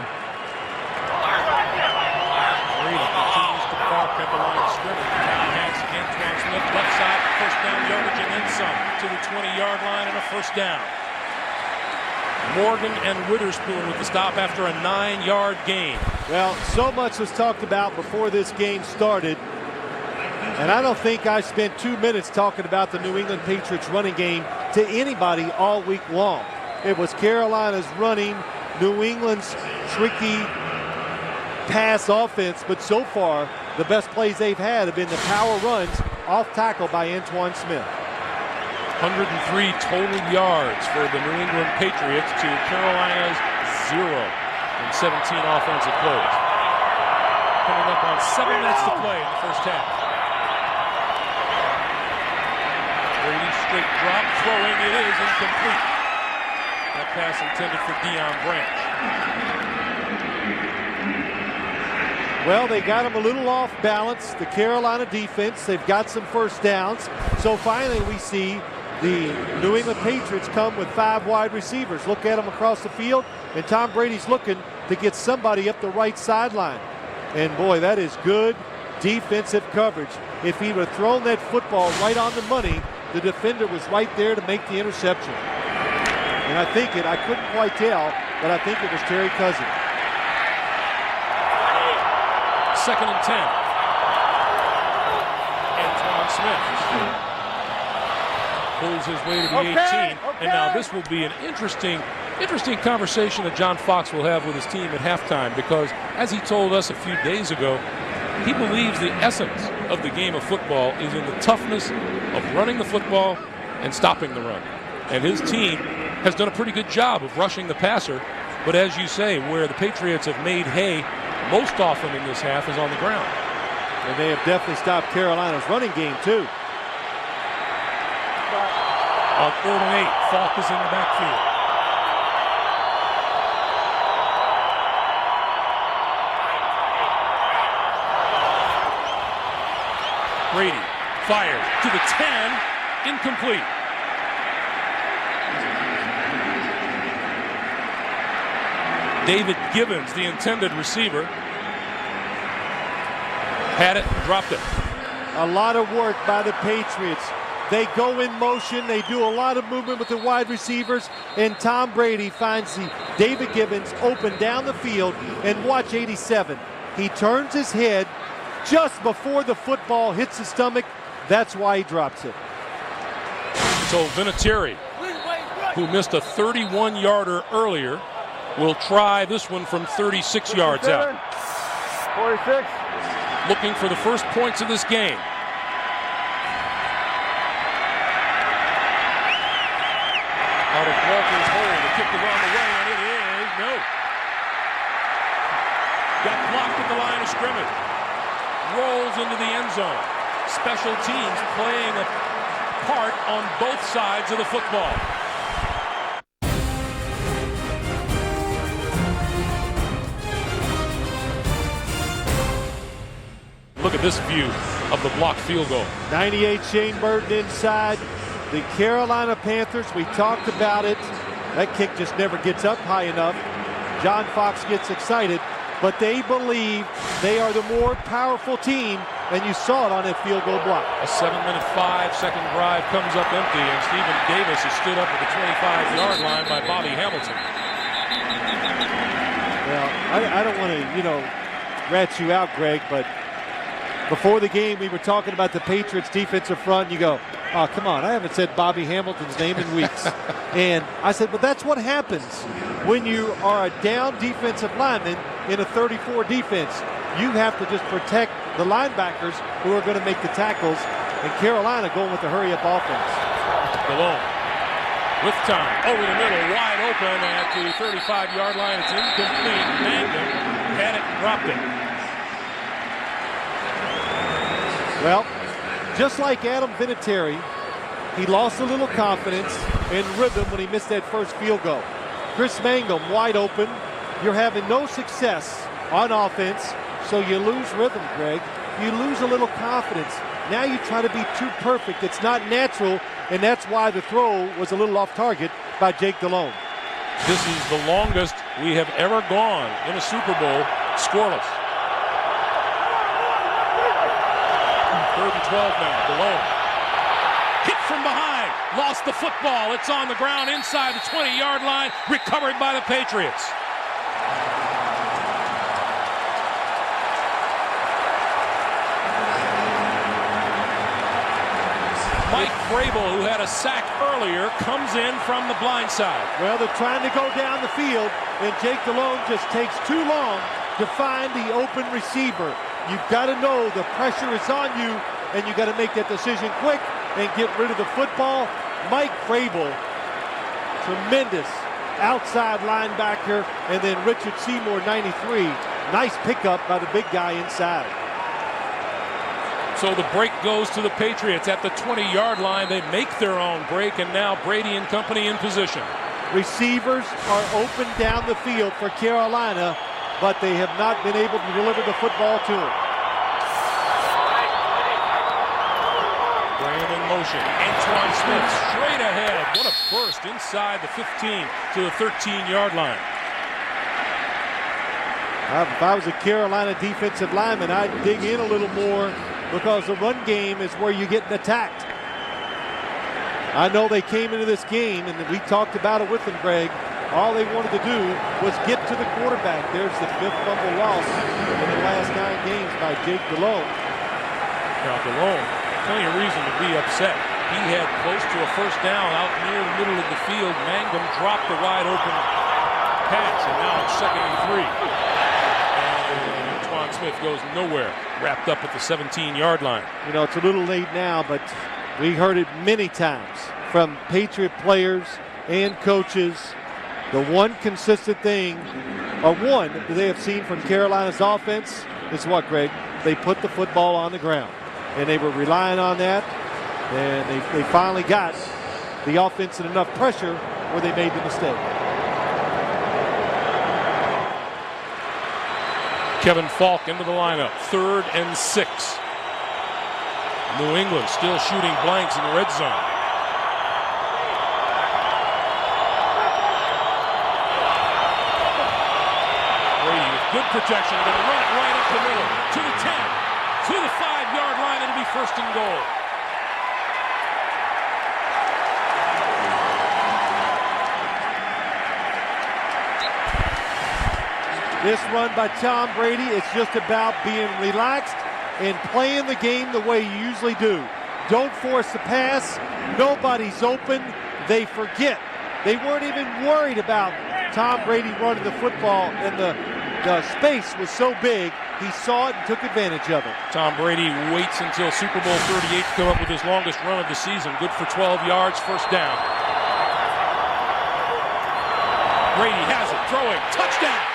[SPEAKER 1] Brady continues to bark at the line of scrimmage. Pass Antoine Smith, left side, first down yardage and then some to the 20-yard line and a first down. Morgan and Witherspoon with the stop after a 9-yard gain.
[SPEAKER 2] Well, so much was talked about before this game started. And I don't think I spent 2 minutes talking about the New England Patriots running game to anybody all week long. It was Carolina's running, New England's tricky pass offense, but so far the best plays they've had have been the power runs off tackle by Antoine Smith.
[SPEAKER 1] 103 total yards for the New England Patriots to Carolina's 0 in 17 offensive plays. Coming up on 7 minutes to play in the first half. Brady straight drop, throwing, it is incomplete. That pass intended for Deion Branch.
[SPEAKER 2] Well, they got him a little off balance, the Carolina defense. They've got some first downs. So finally we see the New England Patriots come with 5 wide receivers. Look at them across the field, and Tom Brady's looking to get somebody up the right sideline. And boy, that is good defensive coverage. If he would have thrown that football right on the money, the defender was right there to make the interception. And I couldn't quite tell, but I think it was Terry Cousins.
[SPEAKER 1] 2nd and 10. Antoine Smith pulls his way to the 18. And now this will be an interesting conversation that John Fox will have with his team at halftime, because as he told us a few days ago, he believes the essence of the game of football is in the toughness of running the football and stopping the run. And his team has done a pretty good job of rushing the passer. But as you say, where the Patriots have made hay most often in this half is on the ground.
[SPEAKER 2] And they have definitely stopped Carolina's running game, too.
[SPEAKER 1] On 3rd and 8, Falk is in the backfield. Brady fires to the 10, incomplete. David Gibbons, the intended receiver, had it and dropped it.
[SPEAKER 2] A lot of work by the Patriots. They go in motion. They do a lot of movement with the wide receivers. And Tom Brady finds David Gibbons open down the field. And watch 87. He turns his head just before the football hits his stomach. That's why he drops it.
[SPEAKER 1] So Vinatieri, who missed a 31-yarder earlier, will try this one from 36 yards out.
[SPEAKER 5] 46.
[SPEAKER 1] Looking for the first points of this game. Out of Walker's hole, the kick is on the way, and it is no. Got blocked at the line of scrimmage. Rolls into the end zone. Special teams playing a part on both sides of the football. Look at this view of the blocked field goal.
[SPEAKER 2] 98 Shane Burton inside. The Carolina Panthers, we talked about it. That kick just never gets up high enough. John Fox gets excited, but they believe they are the more powerful team, and you saw it on that field goal block.
[SPEAKER 1] A 7-minute, 5-second drive comes up empty, and Stephen Davis is stood up at the 25-yard line by Bobby Hamilton.
[SPEAKER 2] Well, I don't want to, rat you out, Greg, but before the game, we were talking about the Patriots' defensive front. And you go, oh, come on. I haven't said Bobby Hamilton's name in weeks. And I said, but that's what happens when you are a down defensive lineman in a 34 defense. You have to just protect the linebackers who are going to make the tackles. And Carolina going with the hurry-up offense.
[SPEAKER 1] Malone with time. Over the middle, wide open at the 35-yard line. It's incomplete. Mangum had it, dropped it.
[SPEAKER 2] Well, just like Adam Vinatieri, he lost a little confidence and rhythm when he missed that first field goal. Chris Mangum wide open. You're having no success on offense, so you lose rhythm, Greg. You lose a little confidence. Now you try to be too perfect. It's not natural, and that's why the throw was a little off target by Jake Delhomme.
[SPEAKER 1] This is the longest we have ever gone in a Super Bowl scoreless. 3rd and 12 now. Delhomme hit from behind. Lost the football. It's on the ground inside the 20-yard line. Recovered by the Patriots. Mike Vrabel, who had a sack earlier, comes in from the blind side.
[SPEAKER 2] Well, they're trying to go down the field, and Jake Delhomme just takes too long to find the open receiver. You've got to know the pressure is on you, and you got to make that decision quick and get rid of the football. Mike Vrabel, tremendous outside linebacker, and then Richard Seymour, 93. Nice pickup by the big guy inside.
[SPEAKER 1] So the break goes to the Patriots at the 20-yard line. They make their own break, and now Brady and company in position. Receivers
[SPEAKER 2] are open down the field for Carolina, but they have not been able to deliver the football to him.
[SPEAKER 1] Graham in motion. Antoine Smith straight ahead. What a burst inside the 15 to the 13-yard line.
[SPEAKER 2] If I was a Carolina defensive lineman, I'd dig in a little more, because the run game is where you're getting attacked. I know they came into this game, and we talked about it with them, Greg. All they wanted to do was get to the quarterback. There's the 5th fumble loss in the last 9 games by Jake Delhomme.
[SPEAKER 1] Now Delhomme, plenty of reason to be upset. He had close to a first down out near the middle of the field. Mangum dropped the wide open pass, and now it's 2nd and 3. Antoine Smith goes nowhere, wrapped up at the 17-yard line.
[SPEAKER 2] You know, it's a little late now, but we heard it many times from Patriot players and coaches. The one consistent thing, or one that they have seen from Carolina's offense is what, Greg? They put the football on the ground, and they were relying on that, and they finally got the offense in enough pressure where they made the mistake.
[SPEAKER 1] Kevin Falk into the lineup, 3rd and 6. New England still shooting blanks in the red zone. Brady with good protection, going to run it right up the middle, to the 10, to the 5-yard line. It'll be first and goal.
[SPEAKER 2] This run by Tom Brady is just about being relaxed and playing the game the way you usually do. Don't force the pass. Nobody's open. They forget. They weren't even worried about Tom Brady running the football, and the space was so big, he saw it and took advantage of it.
[SPEAKER 1] Tom Brady waits until Super Bowl 38 to come up with his longest run of the season. Good for 12 yards, first down. Brady has it, throwing, touchdown!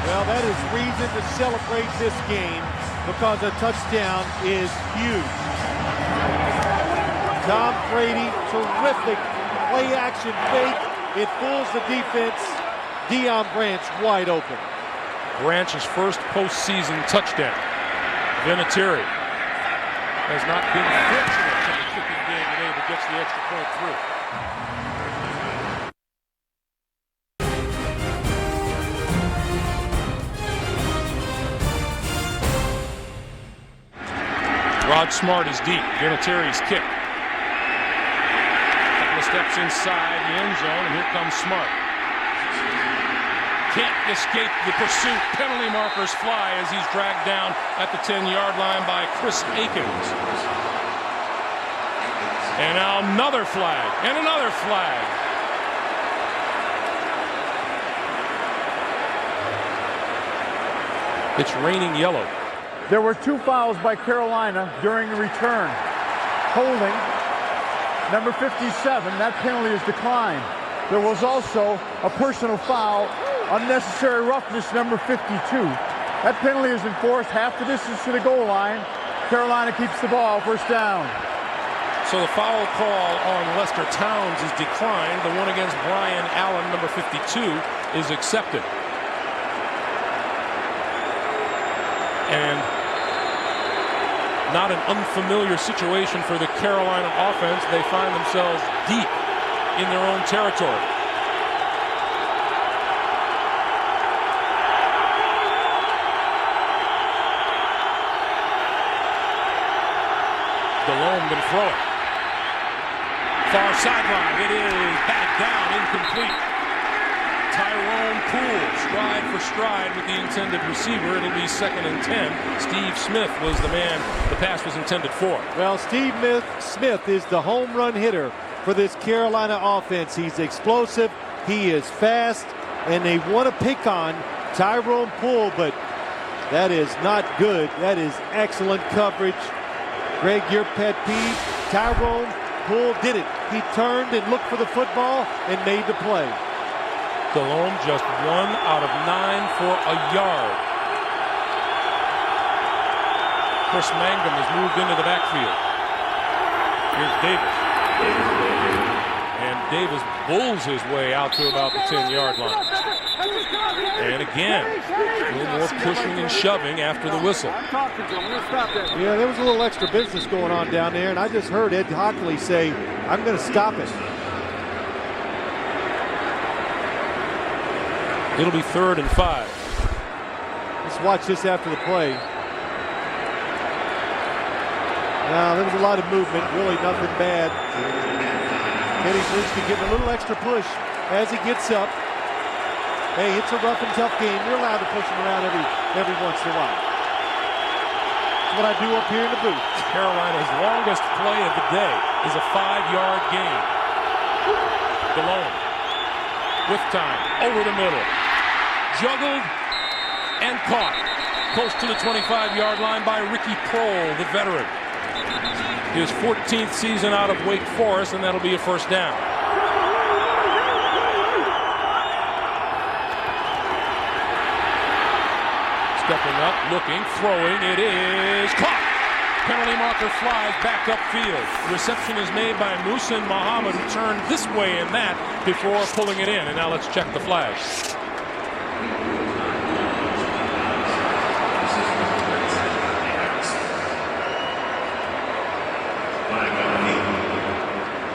[SPEAKER 2] Well, that is reason to celebrate this game because a touchdown is huge. Tom Brady, terrific play-action fake. It fools the defense. Deion Branch wide open.
[SPEAKER 1] Branch's first postseason touchdown. Vinatieri has not been fortunate in the kicking game today, but gets the extra point through. Rod Smart is deep. Vinatieri's kick. Couple of steps inside the end zone, and here comes Smart. Can't escape the pursuit. Penalty markers fly as he's dragged down at the 10-yard line by Chris Akins. And now another flag, and another flag. It's raining yellow.
[SPEAKER 7] There were 2 fouls by Carolina during the return. Holding, number 57, that penalty is declined. There was also a personal foul, unnecessary roughness, number 52. That penalty is enforced half the distance to the goal line. Carolina keeps the ball, first down.
[SPEAKER 1] So the foul call on Lester Towns is declined. The one against Brian Allen, number 52, is accepted. And not an unfamiliar situation for the Carolina offense. They find themselves deep in their own territory. DeLome can throw it. Far sideline. It is batted down, incomplete. Tyrone Poole, stride for stride with the intended receiver. It'll be 2nd and 10. Steve Smith was the man the pass was intended for.
[SPEAKER 2] Well, Steve Smith is the home run hitter for this Carolina offense. He's explosive, he is fast, and they want to pick on Tyrone Poole, but that is not good. That is excellent coverage. Greg, your pet peeve, Tyrone Poole did it. He turned and looked for the football and made the play.
[SPEAKER 1] DeLome just 1 out of 9 for a yard. Chris Mangum has moved into the backfield. Here's Davis. And Davis bulls his way out to about the 10-yard line. And again, a little more pushing and shoving after the whistle.
[SPEAKER 2] Yeah, there was a little extra business going on down there, and I just heard Ed Hockley say, I'm going to stop it.
[SPEAKER 1] It'll be 3rd and 5.
[SPEAKER 2] Let's watch this after the play. Now, there was a lot of movement, really nothing bad. Kenny Brewski getting a little extra push as he gets up. Hey, it's a rough and tough game. You're allowed to push him around every once in a while. That's what I do up here in the booth.
[SPEAKER 1] Carolina's longest play of the day is a 5-yard gain. DeLone with time, over the middle. Juggled and caught. Close to the 25-yard line by Ricky Prohl, the veteran. His 14th season out of Wake Forest, and that'll be a first down. Stepping up, looking, throwing, it is caught. Penalty marker flies back upfield. Reception is made by Muhsin Muhammad, who turned this way and that before pulling it in. And now let's check the flag.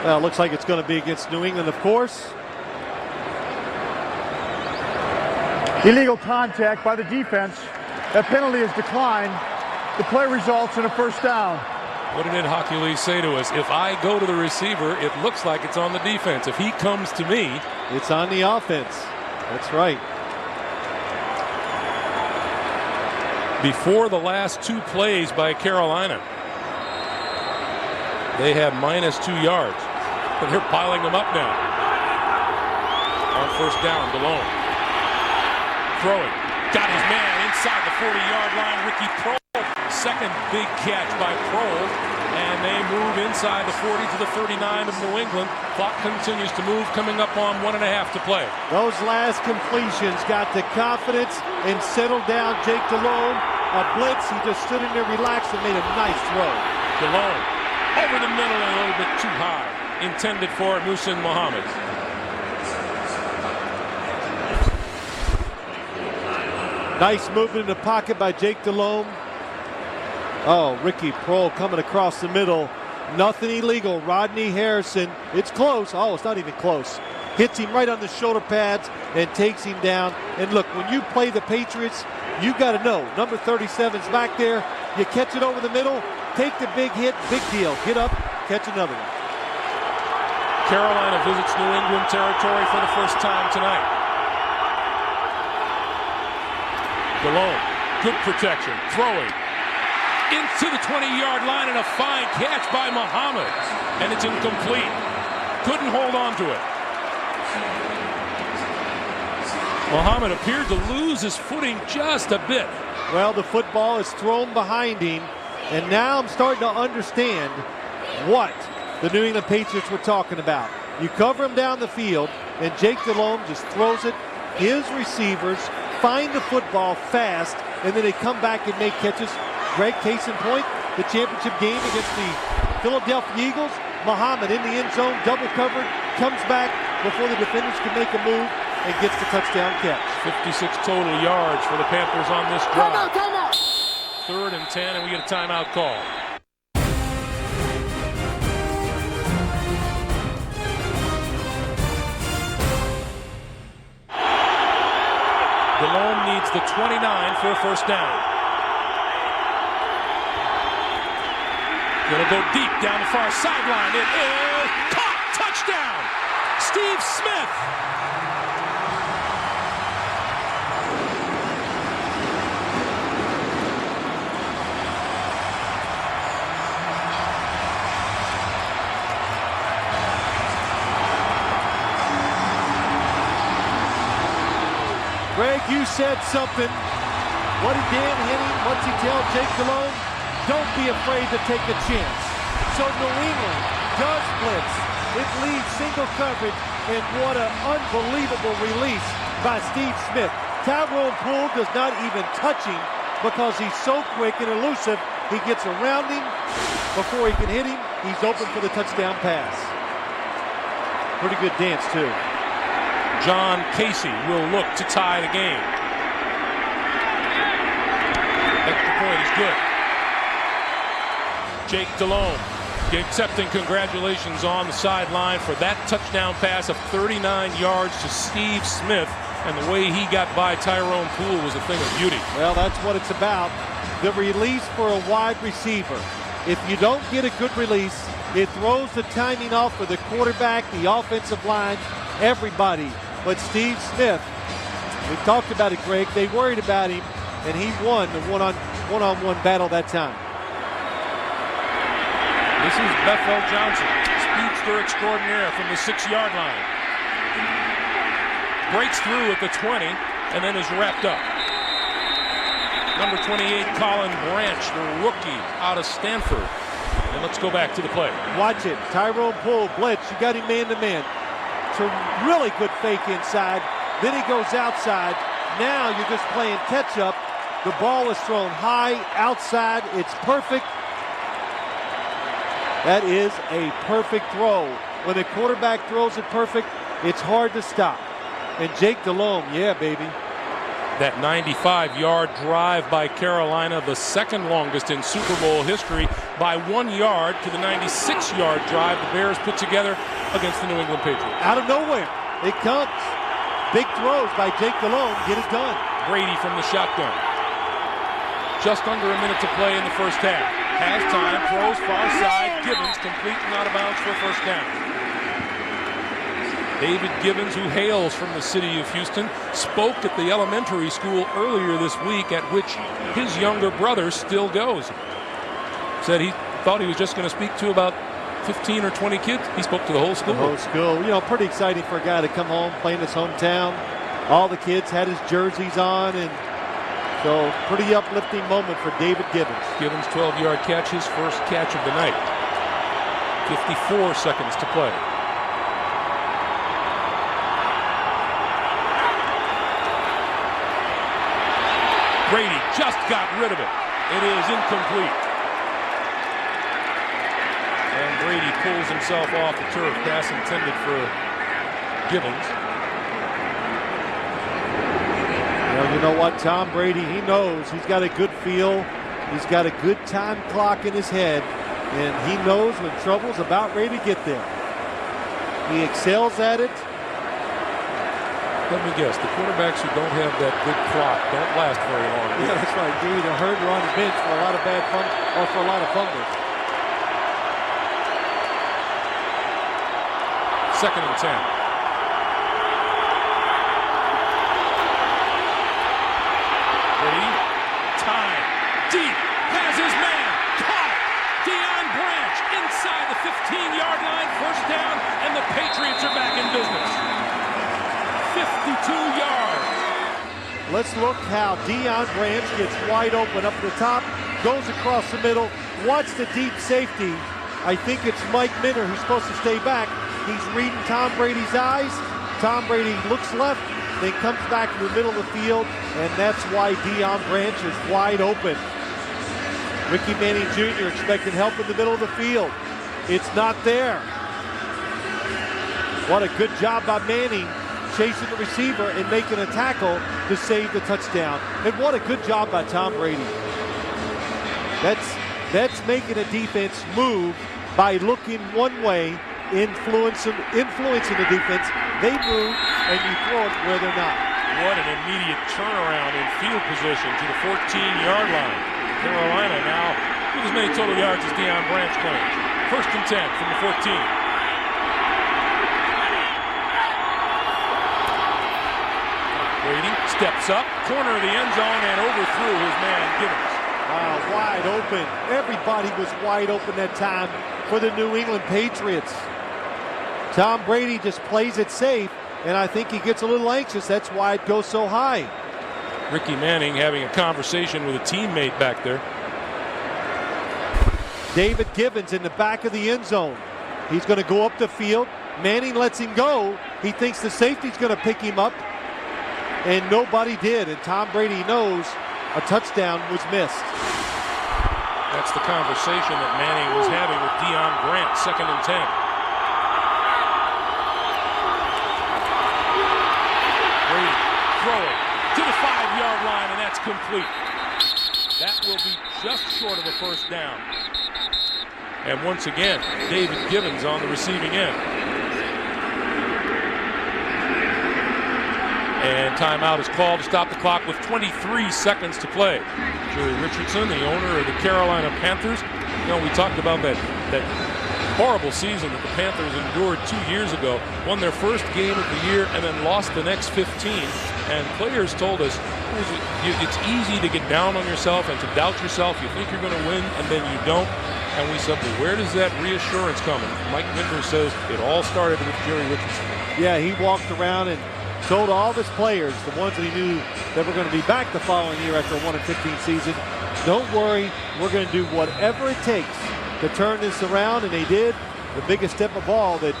[SPEAKER 2] Well, it looks like it's going to be against New England, of course.
[SPEAKER 7] Illegal contact by the defense. That penalty is declined. The play results in a first down.
[SPEAKER 1] What did Ed Hockley say to us? If I go to the receiver, it looks like it's on the defense. If he comes to me,
[SPEAKER 2] it's on the offense. That's right.
[SPEAKER 1] Before the last two plays by Carolina, they have -2 yards. But they're piling them up now. On first down, DeLone. Throwing. Got his man inside the 40-yard line. Ricky Prohl. Second big catch by Prohl. And they move inside the 40 to the 39 of New England. Clock continues to move, coming up on 1.5 to play.
[SPEAKER 2] Those last completions got the confidence and settled down Jake DeLone. A blitz, he just stood in there, relaxed, and made a nice throw.
[SPEAKER 1] DeLone over the middle and a little bit too high. Intended for Muhsin Muhammad.
[SPEAKER 2] Nice movement in the pocket by Jake DeLone. Oh, Ricky Prohl coming across the middle. Nothing illegal. Rodney Harrison. It's close. Oh, it's not even close. Hits him right on the shoulder pads and takes him down. And look, when you play the Patriots, you got to know. Number 37's back there. You catch it over the middle. Take the big hit. Big deal. Get up. Catch another one.
[SPEAKER 1] Carolina visits New England territory for the first time tonight. DeLone, good protection, throwing into the 20-yard line, and a fine catch by Muhammad, and it's incomplete. Couldn't hold on to it. Muhammad appeared to lose his footing just a bit.
[SPEAKER 2] Well, the football is thrown behind him, and now I'm starting to understand what the New England Patriots were talking about. You cover him down the field, and Jake DeLone just throws it. His receivers find the football fast, and then they come back and make catches. Greg, case in point, the championship game against the Philadelphia Eagles. Muhammad in the end zone, double covered, comes back before the defenders can make a move and gets the touchdown catch.
[SPEAKER 1] 56 total yards for the Panthers on this drive. Timeout. 3rd and 10, and we get a timeout call. DeLone needs the 29 for a first down. Gonna go deep down the far sideline. It is caught. Touchdown. Steve Smith.
[SPEAKER 2] Greg, you said something. What did Dan Henning, what's he tell Jake DeLone? Don't be afraid to take a chance. So New England does blitz. It leads single coverage, and what an unbelievable release by Steve Smith. Tyrone Poole does not even touch him because he's so quick and elusive. He gets around him before he can hit him. He's open for the touchdown pass. Pretty good dance, too.
[SPEAKER 1] John Casey will look to tie the game. Extra point is good. Jake DeLone accepting congratulations on the sideline for that touchdown pass of 39 yards to Steve Smith. And the way he got by Tyrone Poole was a thing of beauty.
[SPEAKER 2] Well, that's what it's about. The release for a wide receiver. If you don't get a good release, it throws the timing off for the quarterback, the offensive line, everybody. But Steve Smith, we talked about it, Greg. They worried about him, and he won the one-on-one battle that time.
[SPEAKER 1] This is Bethel Johnson, speedster extraordinaire from the 6-yard line. Breaks through at the 20 and then is wrapped up. Number 28, Colin Branch, the rookie out of Stanford. And let's go back to the play.
[SPEAKER 2] Watch it. Tyrone Poole, blitz. You got him man-to-man. It's a really good fake inside. Then he goes outside. Now you're just playing catch-up. The ball is thrown high, outside. It's perfect. That is a perfect throw. When the quarterback throws it perfect, it's hard to stop. And Jake Delhomme, yeah, baby.
[SPEAKER 1] That 95-yard drive by Carolina, the second longest in Super Bowl history, by 1 yard to the 96-yard drive the Bears put together against the New England Patriots.
[SPEAKER 2] Out of nowhere, it comes. Big throws by Jake Delhomme get it done.
[SPEAKER 1] Brady from the shotgun. Just under a minute to play in the first half. Has time, throws far side. Gibbons complete and out of bounds for a first down. David Gibbons, who hails from the city of Houston, spoke at the elementary school earlier this week at which his younger brother still goes. Said he thought he was just going to speak to about 15 or 20 kids. He spoke to the whole school.
[SPEAKER 2] The whole school. You know, pretty exciting for a guy to come home, play in his hometown. All the kids had his jerseys on, and so pretty uplifting moment for David Gibbons.
[SPEAKER 1] Gibbons' 12-yard catch, his first catch of the night. 54 seconds to play. Brady just got rid of it. It is incomplete. And Brady pulls himself off the turf. Pass intended for Gibbons.
[SPEAKER 2] Well, you know what? Tom Brady, he knows he's got a good feel. He's got a good time clock in his head. And he knows when trouble's about ready to get there. He excels at it.
[SPEAKER 1] Let me guess, the quarterbacks who don't have that good clock don't last very long.
[SPEAKER 2] Yeah, that's right. You're either hurt or on the bench for a lot of bad fun or for a lot of fumbles.
[SPEAKER 1] 2nd and 10. Brady, time, deep, has his man, caught. Deion Branch inside the 15-yard line, first down, and the Patriots are back in business. 52 yards.
[SPEAKER 2] Let's look how Deion Branch gets wide open up the top, goes across the middle. Watch the deep safety. I think it's Mike Minter who's supposed to stay back. He's reading Tom Brady's eyes. Tom Brady looks left, then comes back to the middle of the field, and that's why Deion Branch is wide open. Ricky Manning Jr. expected help in the middle of the field. It's not there. What a good job by Manning, chasing the receiver and making a tackle to save the touchdown. And what a good job by Tom Brady. That's making a defense move by looking one way, influencing the defense. They move and you throw it where they're not.
[SPEAKER 1] What an immediate turnaround in field position to the 14-yard line. Carolina now with as many total yards as Deion Branch claims. 1st and 10 from the 14. Brady steps up, corner of the end zone, and overthrew his man Gibbons.
[SPEAKER 2] Wow, wide open. Everybody was wide open that time for the New England Patriots. Tom Brady just plays it safe, and I think he gets a little anxious. That's why it goes so high.
[SPEAKER 1] Ricky Manning having a conversation with a teammate back there.
[SPEAKER 2] David Gibbons in the back of the end zone. He's going to go up the field. Manning lets him go. He thinks the safety's going to pick him up, and nobody did. And Tom Brady knows a touchdown was missed.
[SPEAKER 1] That's the conversation that Manning was having with Deion Branch. 2nd and 10. Brady throwing to the 5-yard line, and that's complete. That will be just short of a first down. And once again, David Gibbons on the receiving end. And timeout is called to stop the clock with 23 seconds to play. Jerry Richardson, the owner of the Carolina Panthers. You know, we talked about that horrible season that the Panthers endured 2 years ago. Won their first game of the year and then lost the next 15. And players told us it's easy to get down on yourself and to doubt yourself. You think you're going to win and then you don't. And we said, well, where does that reassurance come in? Mike Minter says it all started with Jerry Richardson.
[SPEAKER 2] Yeah, he walked around and told all of his players, the ones that he knew that were going to be back the following year after a 1-15 season, don't worry, we're going to do whatever it takes to turn this around, and they did. The biggest step of all that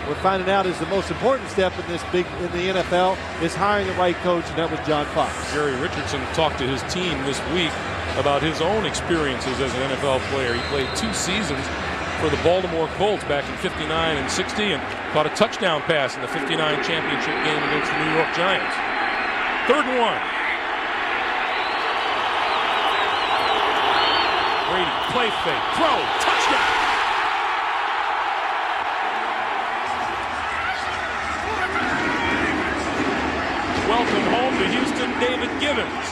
[SPEAKER 2] we're finding out is the most important step in the NFL is hiring the right coach, and that was John Fox.
[SPEAKER 1] Jerry Richardson talked to his team this week about his own experiences as an NFL player. He played 2 seasons for the Baltimore Colts back in '59 and '60 and caught a touchdown pass in the '59 championship game against the New York Giants. 3rd and 1. Brady, play fake, throw, touchdown. Welcome home to Houston, David Gibbons.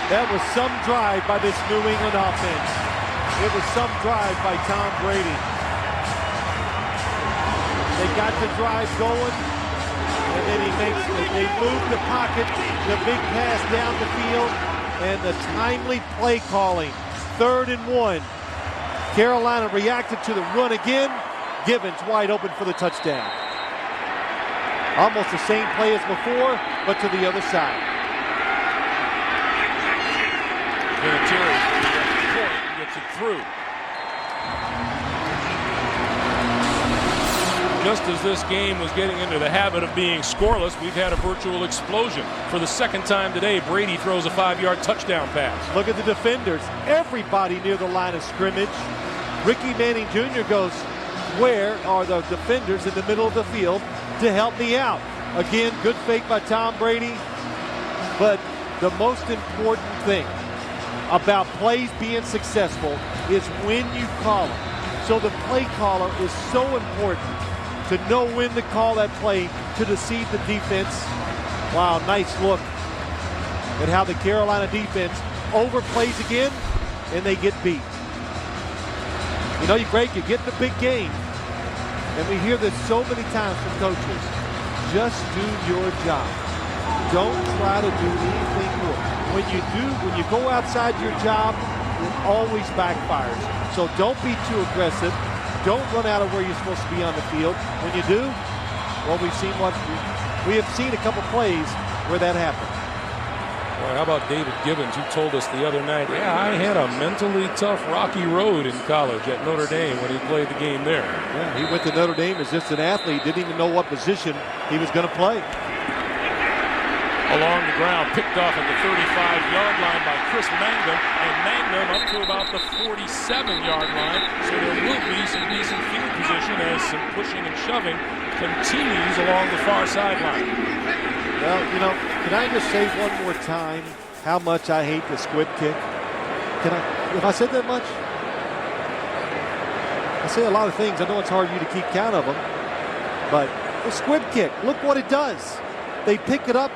[SPEAKER 2] That was some drive by this New England offense. It was some drive by Tom Brady. They got the drive going, and then they moved the pocket, the big pass down the field, and the timely play calling. 3rd and 1. Carolina reacted to the run again. Gibbons wide open for the touchdown. Almost the same play as before, but to the other side.
[SPEAKER 1] Vinatieri gets it through. Just as this game was getting into the habit of being scoreless, we've had a virtual explosion. For the 2nd time today, Brady throws a 5-yard touchdown pass.
[SPEAKER 2] Look at the defenders. Everybody near the line of scrimmage. Ricky Manning Jr. goes, where are the defenders in the middle of the field to help me out? Again, good fake by Tom Brady. But the most important thing about plays being successful is when you call them. So the play caller is so important to know when to call that play to deceive the defense. Wow, nice look at how the Carolina defense overplays again, and they get beat. You know, Greg, you get in a big game, and we hear this so many times from coaches. Just do your job. Don't try to do anything more. When you go outside your job, it always backfires. So don't be too aggressive. Don't run out of where you're supposed to be on the field. When you do, well, we have seen a couple plays where that happened.
[SPEAKER 1] Well, how about David Gibbons, who told us the other night, yeah, I had a mentally tough, rocky road in college at Notre Dame when he played the game there.
[SPEAKER 2] Yeah, he went to Notre Dame as just an athlete, didn't even know what position he was going to play.
[SPEAKER 1] Along the ground, picked off at the 35-yard line by Chris Mangum, and Mangum up to about the 47-yard line, so there will be some decent field position as some pushing and shoving continues along the far sideline.
[SPEAKER 2] Well, you know, can I just say one more time how much I hate the squib kick? Have I said that much? I say a lot of things. I know it's hard for you to keep count of them, but the squib kick, look what it does. They pick it up.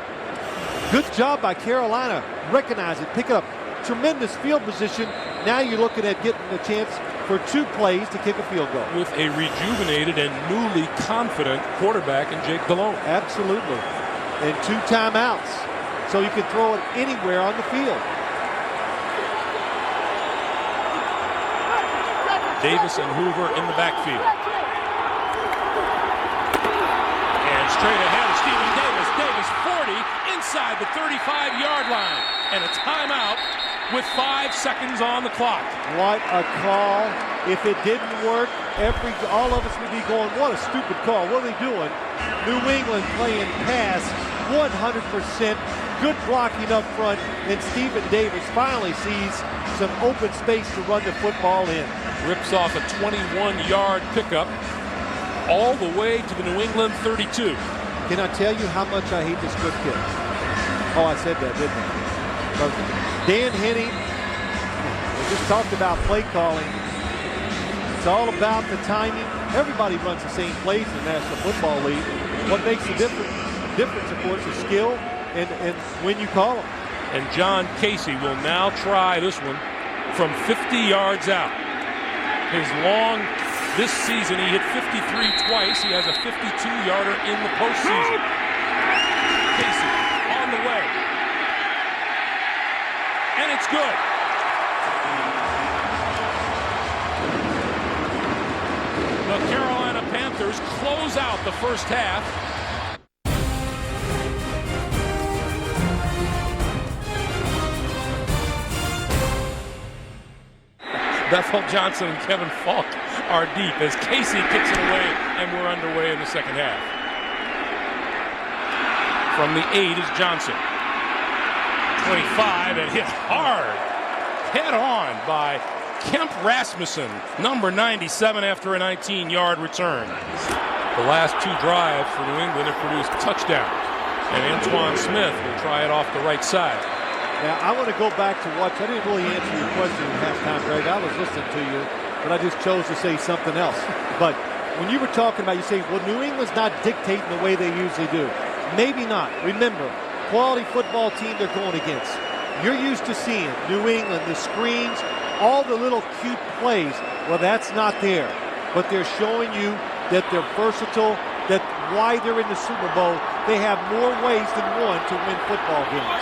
[SPEAKER 2] Good job by Carolina. Recognize it, pick it up. Tremendous field position. Now you're looking at getting a chance for 2 plays to kick a field goal.
[SPEAKER 1] With a rejuvenated and newly confident quarterback in Jake Delhomme.
[SPEAKER 2] Absolutely. And 2 timeouts. So you can throw it anywhere on the field.
[SPEAKER 1] Davis and Hoover in the backfield. And straight ahead is Stephen Davis. Davis 40 inside the 35-yard line. And a timeout with 5 seconds on the clock.
[SPEAKER 2] What a call. If it didn't work, all of us would be going, what a stupid call. What are they doing? New England playing pass 100%. Good blocking up front. And Stephen Davis finally sees some open space to run the football in.
[SPEAKER 1] Rips off a 21-yard pickup all the way to the New England 32.
[SPEAKER 2] Can I tell you how much I hate this squib kick? Oh, I said that, didn't I? Dan Henne, we just talked about play calling. It's all about the timing. Everybody runs the same plays in the National Football League. What makes the difference, of course, is skill and when you call them.
[SPEAKER 1] And John Casey will now try this one from 50 yards out. This season, he hit 53 twice. He has a 52-yarder in the postseason. Casey on the way. And it's good. The Carolina Panthers close out the first half. Bethel Johnson and Kevin Falk are deep as Casey kicks it away, and we're underway in the second half. From the 8 is Johnson. 25 and hit hard, head on by Kemp Rasmussen, number 97, after a 19-yard return. The last 2 drives for New England have produced touchdowns, and Antoine Smith will try it off the right side.
[SPEAKER 2] Now, I want to go back to watch. I didn't really answer your question at halftime, Greg. I was listening to you, but I just chose to say something else. But when you were talking about, you say, well, New England's not dictating the way they usually do. Maybe not. Remember, quality football team they're going against. You're used to seeing New England, the screens, all the little cute plays. Well, that's not there. But they're showing you that they're versatile, that why they're in the Super Bowl, they have more ways than one to win football games.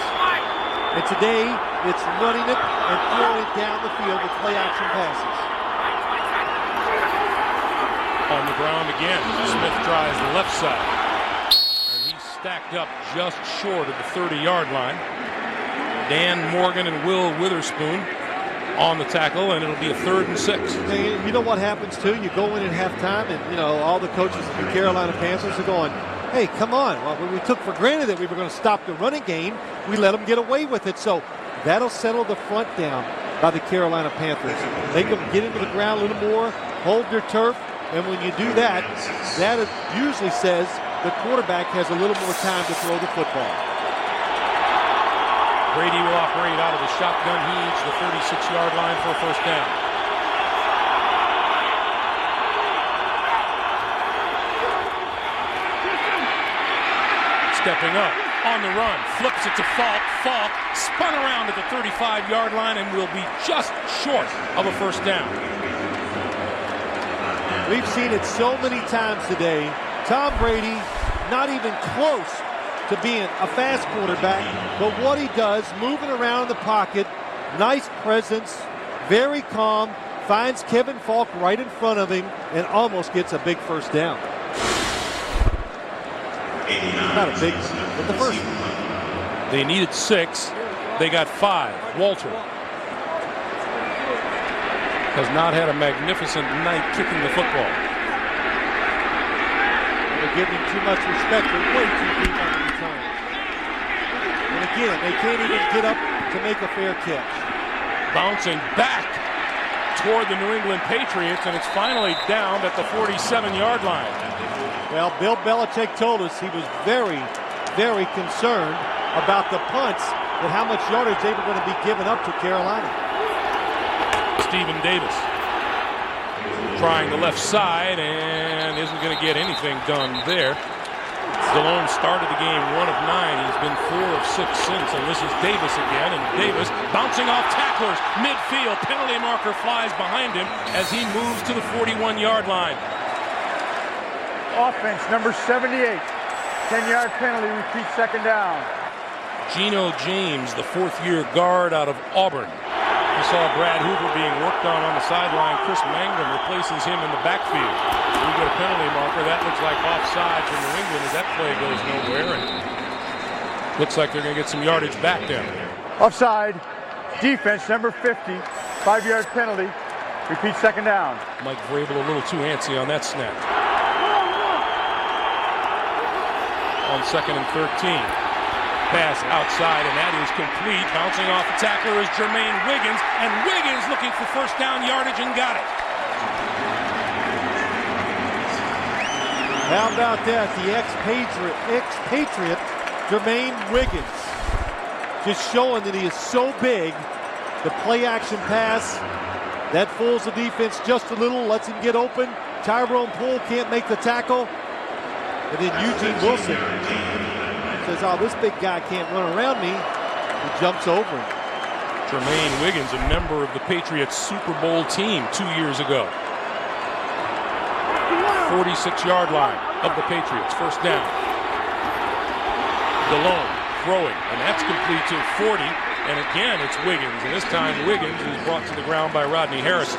[SPEAKER 2] And today, it's running it and throwing it down the field with play-action passes.
[SPEAKER 1] On the ground again, Smith tries the left side. And he's stacked up just short of the 30-yard line. Dan Morgan and Will Witherspoon on the tackle, and it'll be a 3rd and 6.
[SPEAKER 2] You know what happens, too? You go in at halftime, and, you know, all the coaches of the Carolina Panthers are going, hey, come on. Well, we took for granted that we were going to stop the running game. We let them get away with it. So that'll settle the front down by the Carolina Panthers. Make them get into the ground a little more, hold their turf. And when you do that, that usually says the quarterback has a little more time to throw the football.
[SPEAKER 1] Brady will operate out of the shotgun. He needs the 36-yard line for a first down. Stepping up on the run, flips it to Falk. Falk spun around at the 35-yard line and will be just short of a first down.
[SPEAKER 2] We've seen it so many times today. Tom Brady not even close to being a fast quarterback, but what he does, moving around the pocket, nice presence, very calm, finds Kevin Falk right in front of him and almost gets a big first down. Not a big, but the first one.
[SPEAKER 1] They needed 6. They got 5. Walter has not had a magnificent night kicking the football.
[SPEAKER 2] They're giving too much respect. They're way too deep on the return. And again, they can't even get up to make a fair catch.
[SPEAKER 1] Bouncing back toward the New England Patriots, and it's finally down at the 47-yard line.
[SPEAKER 2] Well, Bill Belichick told us he was very, very concerned about the punts and how much yardage they were going to be giving up to Carolina.
[SPEAKER 1] Stephen Davis trying the left side and isn't going to get anything done there. Stallone started the game 1 of 9. He's been 4 of 6 since, and this is Davis again, and Davis bouncing off tacklers midfield. Penalty marker flies behind him as he moves to the 41-yard line.
[SPEAKER 7] Offense, number 78. 10-yard penalty, repeat second down.
[SPEAKER 1] Geno James, the 4th-year guard out of Auburn. We saw Brad Hoover being worked on the sideline. Chris Mangum replaces him in the backfield. We get a penalty marker. That looks like offside for New England as that play goes nowhere. And looks like they're going to get some yardage back down.
[SPEAKER 7] Offside. Defense, number 50. 5-yard penalty. Repeat second down.
[SPEAKER 1] Mike Vrabel a little too antsy on that snap. On 2nd and 13. Pass outside, and that is complete. Bouncing off the tackler is Jermaine Wiggins, and Wiggins looking for first down yardage and got it.
[SPEAKER 2] How about that? The ex-Patriot Jermaine Wiggins. Just showing that he is so big. The play-action pass, that fools the defense just a little, lets him get open. Tyrone Poole can't make the tackle. And then Eugene Wilson says, oh, this big guy can't run around me. He jumps over him.
[SPEAKER 1] Jermaine Wiggins, a member of the Patriots Super Bowl team 2 years ago. 46-yard line of the Patriots, first down. DeLone throwing, and that's complete to 40. And again, it's Wiggins, and this time Wiggins is brought to the ground by Rodney Harrison.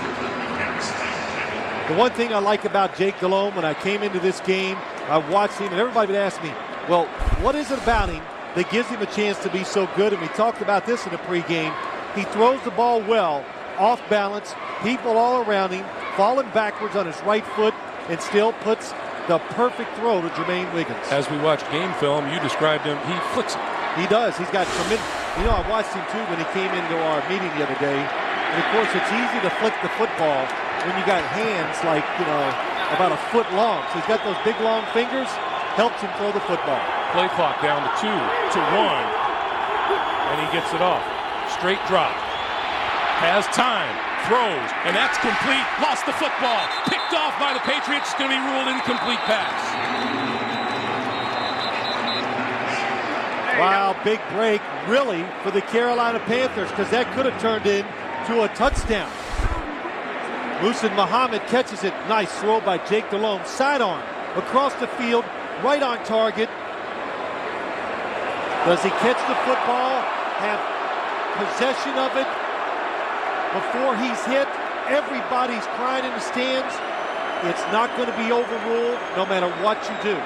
[SPEAKER 2] The one thing I like about Jake Delhomme, when I came into this game, I watched him, and everybody would ask me, well, what is it about him that gives him a chance to be so good? And we talked about this in the pregame. He throws the ball well. off balance, people all around him, falling backwards on his right foot, and still puts the perfect throw to Jermaine Wiggins.
[SPEAKER 1] As we watch game film, you described him, he flicks it.
[SPEAKER 2] He does. He's got tremendous. You know, I watched him too when he came into our meeting the other day. And of course, it's easy to flick the football when you got hands like, about a foot long. So he's got those big long fingers, helps him throw the football.
[SPEAKER 1] Play clock down to 2 to 1. And he gets it off. Straight drop. Has time. Throws. And that's complete. Lost the football. Picked off by the Patriots. It's going to be ruled incomplete pass.
[SPEAKER 2] Wow, big break, really, for the Carolina Panthers, because that could have turned into a touchdown. Muhsin Muhammad catches it. Nice throw by Jake Delhomme. Sidearm across the field, right on target. Does he catch the football, have possession of it before he's hit? Everybody's crying in the stands. It's not going to be overruled no matter what you do.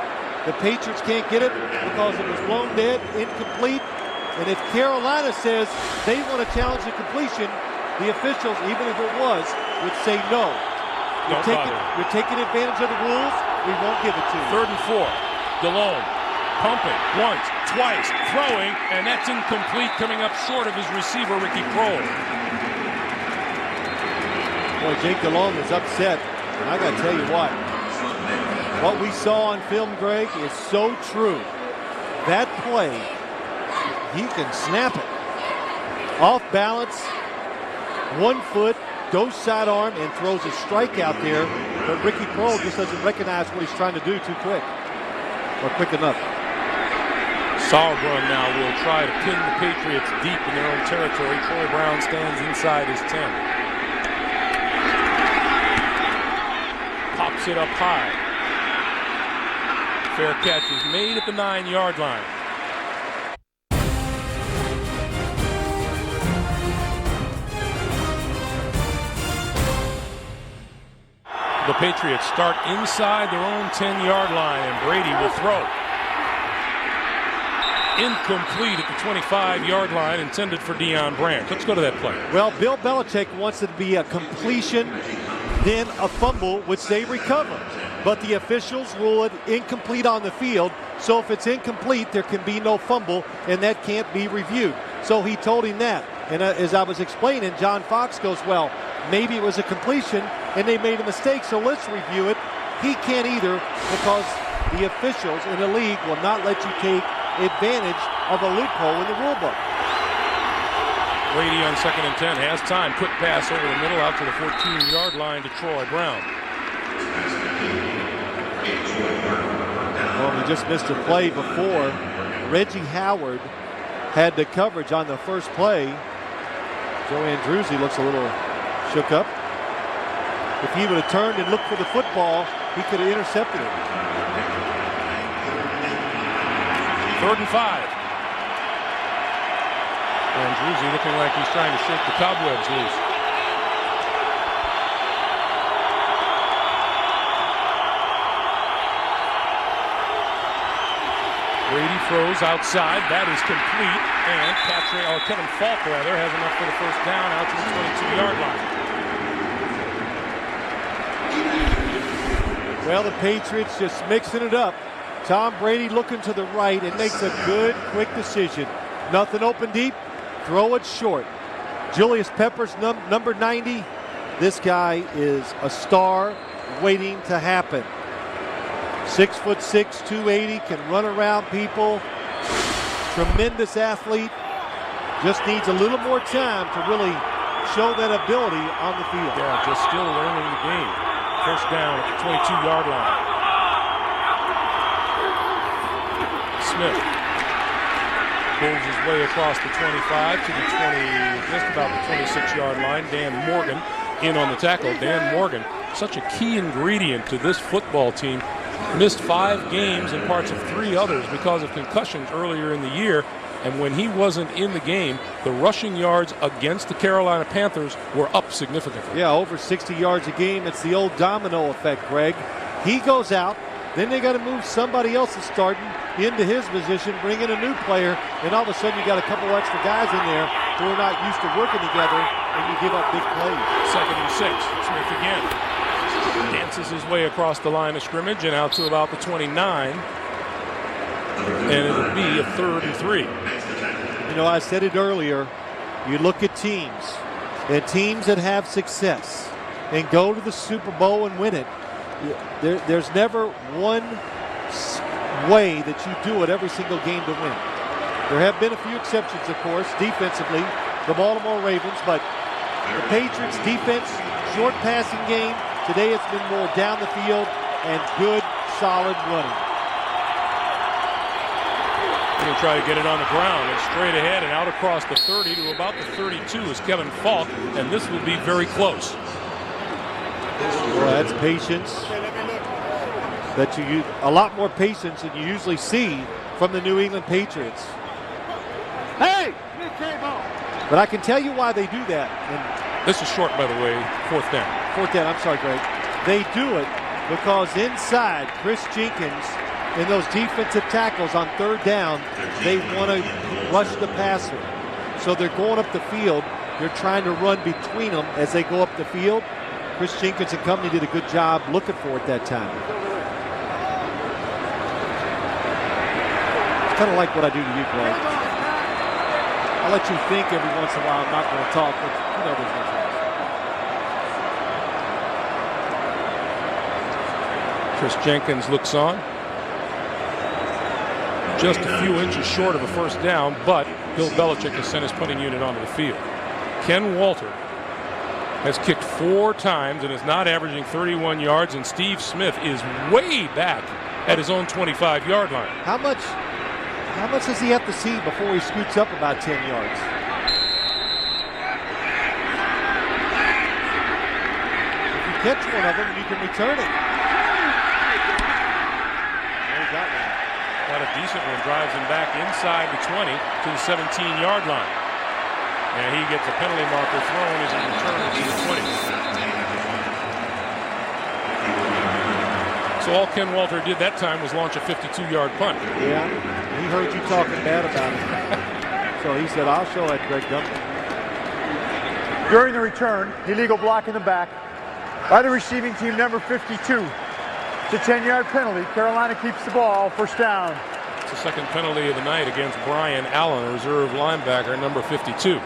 [SPEAKER 2] The Patriots can't get it because it was blown dead, incomplete. And if Carolina says they want to challenge the completion, the officials, even if it was, would say no. You're taking advantage of the rules. We won't give it to you.
[SPEAKER 1] 3rd and 4. Delhomme pumping once, twice, throwing, and that's incomplete, coming up short of his receiver, Ricky Prohl.
[SPEAKER 2] Boy, Jake Delhomme is upset. And I got to tell you what we saw on film, Greg, is so true. That play, he can snap it. Off balance, 1 foot, goes sidearm and throws a strike out there. But Ricky Prohl just doesn't recognize what he's trying to do too quick. Or quick enough.
[SPEAKER 1] Sauerbrunn now will try to pin the Patriots deep in their own territory. Troy Brown stands inside his 10. Pops it up high. Fair catch is made at the 9-yard line. The Patriots start inside their own 10-yard line, and Brady will throw. Incomplete at the 25-yard line, intended for Deion Branch. Let's go to that play.
[SPEAKER 2] Well, Bill Belichick wants it to be a completion, then a fumble, which they recover. But the officials rule it incomplete on the field. So if it's incomplete, there can be no fumble, and that can't be reviewed. So he told him that. And as I was explaining, John Fox goes, well, maybe it was a completion, and they made a mistake, so let's review it. He can't either, because the officials in the league will not let you take advantage of a loophole in the rule book.
[SPEAKER 1] Brady on 2nd and 10 has time. Quick pass over the middle out to the 14-yard line to Troy Brown.
[SPEAKER 2] Well, we just missed a play before. Reggie Howard had the coverage on the first play. Joe Andruzzi looks a little shook up. If he would have turned and looked for the football, he could have intercepted it.
[SPEAKER 1] 3rd and 5. Andruzzi looking like he's trying to shake the cobwebs loose. Brady throws outside. That is complete. And Kevin Falk, has enough for the first down out to the 22-yard line.
[SPEAKER 2] Well, the Patriots just mixing it up. Tom Brady looking to the right and makes a good, quick decision. Nothing open deep. Throw it short. Julius Peppers, number 90. This guy is a star waiting to happen. 6'6", 280, can run around people. Tremendous athlete. Just needs a little more time to really show that ability on the field.
[SPEAKER 1] Yeah, just still learning the game. First down at the 22-yard line. Smith pulls his way across the 25 to the 20, just about the 26-yard line. Dan Morgan in on the tackle. Dan Morgan, such a key ingredient to this football team. Missed 5 games and parts of 3 others because of concussions earlier in the year. And when he wasn't in the game, the rushing yards against the Carolina Panthers were up significantly.
[SPEAKER 2] Yeah, over 60 yards a game. It's the old domino effect, Greg. He goes out, then they got to move somebody else that's starting into his position, bring in a new player, and all of a sudden you got a couple extra guys in there who are not used to working together. and you give up big plays.
[SPEAKER 1] 2nd and 6. Smith again dances his way across the line of scrimmage and out to about the 29. And it'll be a 3rd and 3.
[SPEAKER 2] You know, I said it earlier. You look at teams, and teams that have success and go to the Super Bowl and win it. There's never one way that you do it every single game to win. There have been a few exceptions, of course, defensively, the Baltimore Ravens, but the Patriots' defense, short passing game, today it's been more down the field and good, solid running.
[SPEAKER 1] Going to try to get it on the ground and straight ahead and out across the 30 to about the 32 is Kevin Falk, and this will be very close.
[SPEAKER 2] Well, that's patience. That you use a lot more patience than you usually see from the New England Patriots.
[SPEAKER 7] Hey!
[SPEAKER 2] But I can tell you why they do that. And
[SPEAKER 1] this is short, by the way, 4th down.
[SPEAKER 2] 4th down, I'm sorry, Greg. They do it because inside, Chris Jenkins and those defensive tackles on 3rd down, they want to rush the passer. So they're going up the field. They're trying to run between them as they go up the field. Chris Jenkins and company did a good job looking for it that time. It's kind of like what I do to you, Greg. I'll let you think every once in a while. I'm not going to talk, but you know there's no chance.
[SPEAKER 1] Chris Jenkins looks on. Just a few inches short of a 1st down, but Bill Belichick has sent his punting unit onto the field. Ken Walter has kicked 4 times and is not averaging 31 yards, and Steve Smith is way back at his own 25-yard line.
[SPEAKER 2] How much does he have to see before he scoots up about 10 yards? If you catch one of them, you can return it. He got one.
[SPEAKER 1] Got a decent one, drives him back inside the 20 to the 17-yard line. And he gets a penalty marker thrown as he returns to the 20. So all Ken Walter did that time was launch a 52-yard punt.
[SPEAKER 2] Yeah, he heard you talking bad about him. So he said, I'll show that Greg Duncan.
[SPEAKER 7] During the return, illegal block in the back by the receiving team, number 52. It's a 10-yard penalty. Carolina keeps the ball, 1st down.
[SPEAKER 1] It's the 2nd penalty of the night against Brian Allen, reserve linebacker, number 52.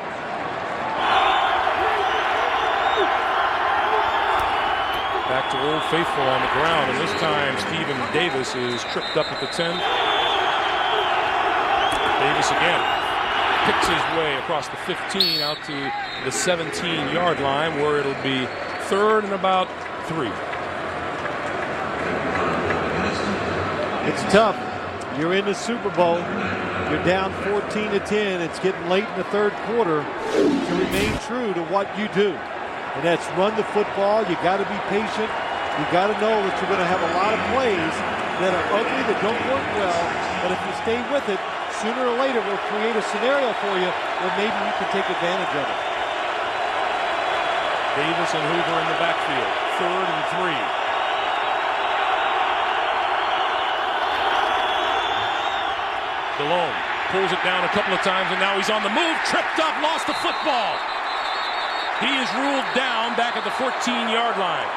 [SPEAKER 1] Back to Old Faithful on the ground, and this time Stephen Davis is tripped up at the 10. Davis again picks his way across the 15 out to the 17-yard line, where it'll be 3rd and about 3.
[SPEAKER 2] It's tough. You're in the Super Bowl. You're down 14-10. It's getting late in the 3rd quarter to remain true to what you do. And that's run the football. You got to be patient. You got to know that you're going to have a lot of plays that are ugly, that don't work well. But if you stay with it, sooner or later we'll create a scenario for you where maybe you can take advantage of it.
[SPEAKER 1] Davis and Hoover in the backfield. 3rd and 3. DeLone pulls it down a couple of times, and now he's on the move. Tripped up, lost the football. He is ruled down back at the 14-yard line.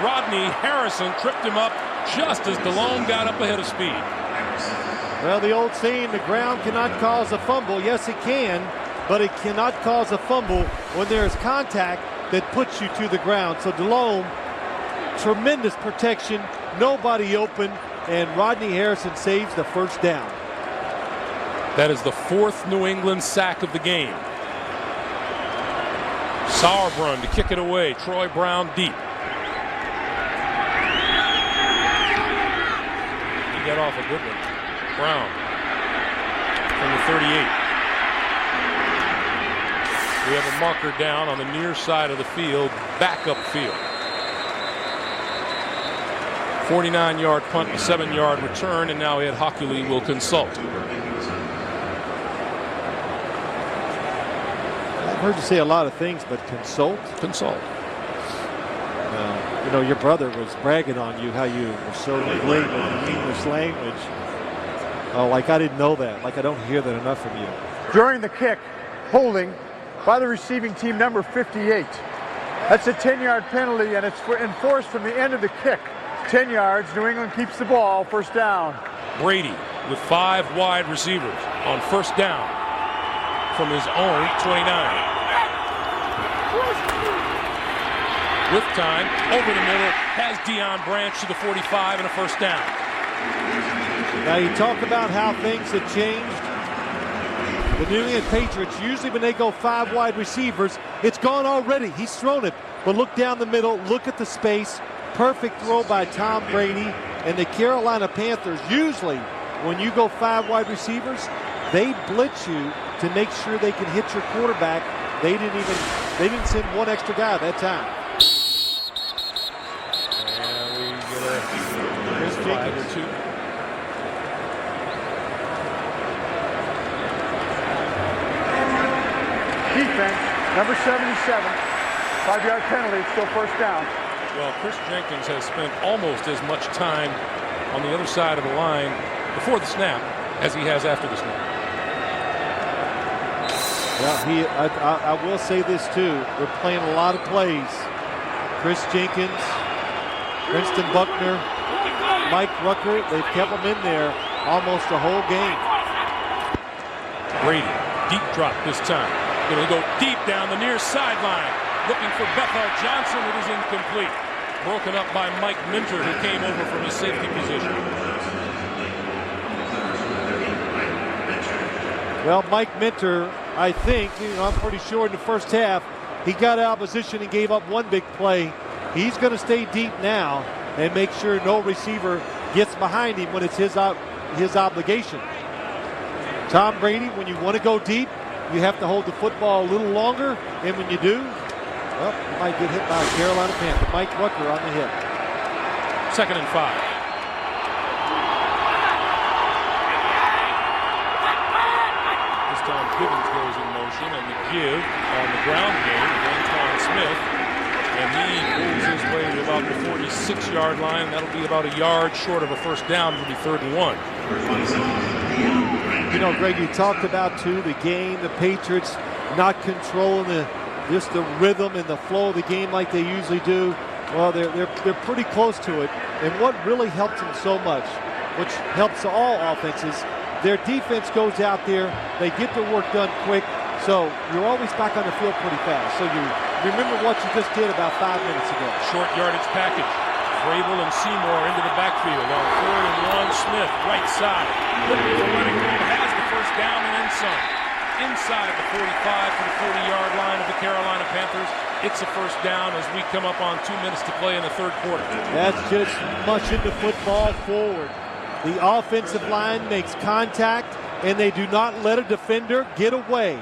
[SPEAKER 1] Rodney Harrison tripped him up just as DeLone got up ahead of speed.
[SPEAKER 2] Well, the old saying, the ground cannot cause a fumble. Yes, it can, but it cannot cause a fumble when there is contact that puts you to the ground. So DeLone, tremendous protection, nobody open, and Rodney Harrison saves the 1st down.
[SPEAKER 1] That is the 4th New England sack of the game. Sauerbrunn to kick it away. Troy Brown deep. He got off a good one. Brown from the 38. We have a marker down on the near side of the field, back up field. 49-yard punt, a 7-yard return, and now Ed Hockley will consult.
[SPEAKER 2] I've heard you say a lot of things, but consult?
[SPEAKER 1] Consult.
[SPEAKER 2] You know, your brother was bragging on you how you were so great with the English language. Oh, like I didn't know that. Like I don't hear that enough from you.
[SPEAKER 7] During the kick, holding by the receiving team number 58. That's a 10-yard penalty, and it's enforced from the end of the kick. 10 yards, New England keeps the ball, first down.
[SPEAKER 1] Brady with 5 wide receivers on first down from his own 29. With time, over the middle, has Deion Branch to the 45 and a first down.
[SPEAKER 2] Now you talk about how things have changed. The New England Patriots, usually when they go 5 wide receivers, it's gone already. He's thrown it. But look down the middle, look at the space. Perfect throw by Tom Brady. And the Carolina Panthers, usually when you go 5 wide receivers, they blitz you to make sure they can hit your quarterback. They didn't send one extra guy that time.
[SPEAKER 1] And we get a flag or 2.
[SPEAKER 7] Defense, number 77. 5-yard penalty, it's still first down.
[SPEAKER 1] Well, Chris Jenkins has spent almost as much time on the other side of the line before the snap as he has after the snap.
[SPEAKER 2] Well, I will say this too. We're playing a lot of plays. Chris Jenkins, Princeton Buckner, Mike Rucker, they've kept them in there almost the whole game.
[SPEAKER 1] Brady, deep drop this time. Going to go deep down the near sideline. Looking for Bethel Johnson. It is incomplete. Broken up by Mike Minter, who came over from his safety position.
[SPEAKER 2] Well, Mike Minter, I think, I'm pretty sure in the first half, he got out of position and gave up one big play. He's going to stay deep now and make sure no receiver gets behind him when it's his obligation. Tom Brady, when you want to go deep, you have to hold the football a little longer, and when you do, well, you might get hit by a Carolina Panther. Mike Rucker on the hit.
[SPEAKER 1] 2nd and 5. This time Gibbons goes in motion, and the give on the ground game with Antoine Smith. And he moves his way to about the 46-yard line. That'll be about a yard short of a first down. It'll be 3rd and 1.
[SPEAKER 2] You know, Greg, you talked about, too, the game, the Patriots not controlling the rhythm and the flow of the game like they usually do. Well, they're pretty close to it. And what really helps them so much, which helps all offenses, their defense goes out there, they get the work done quick, so you're always back on the field pretty fast. So you remember what you just did about 5 minutes ago.
[SPEAKER 1] Short yardage package. Vrabel and Seymour into the backfield on 3rd and 1. Smith, right side. Looking for running room, has the first down and then some. Inside the 45 to the 40-yard line of the Carolina Panthers. It's a first down as we come up on 2 minutes to play in the 3rd quarter.
[SPEAKER 2] That's just mushing the football forward. The offensive line makes contact, and they do not let a defender get away.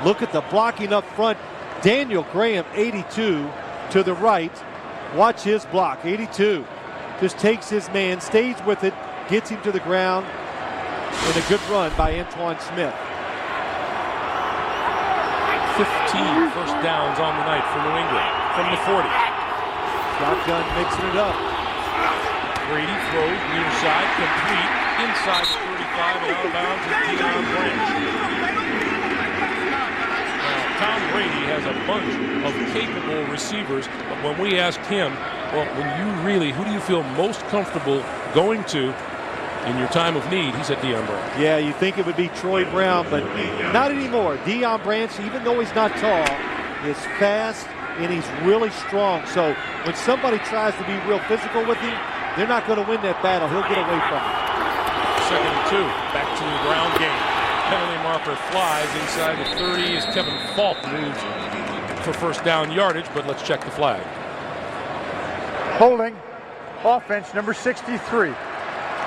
[SPEAKER 2] Look at the blocking up front. Daniel Graham, 82, to the right. Watch his block, 82. Just takes his man, stays with it, gets him to the ground, and a good run by Antoine Smith.
[SPEAKER 1] 15 first downs on the night for New England from the 40.
[SPEAKER 2] Shotgun mixing it up.
[SPEAKER 1] Brady throws near side, complete, inside the 35 and out of bounds is Deion Branch. Now, Tom Brady has a bunch of capable receivers, but when we asked him, well, who do you feel most comfortable going to in your time of need, he said Deion Branch.
[SPEAKER 2] Yeah, you think it would be Troy Brown, but not anymore. Deion Branch, even though he's not tall, is fast and he's really strong. So when somebody tries to be real physical with him, they're not going to win that battle. He'll get away from it.
[SPEAKER 1] 2nd and 2, back to the ground game. Penalty marker flies inside the 30 as Kevin Falk moves for first down yardage, but let's check the flag.
[SPEAKER 7] Holding, offense number 63.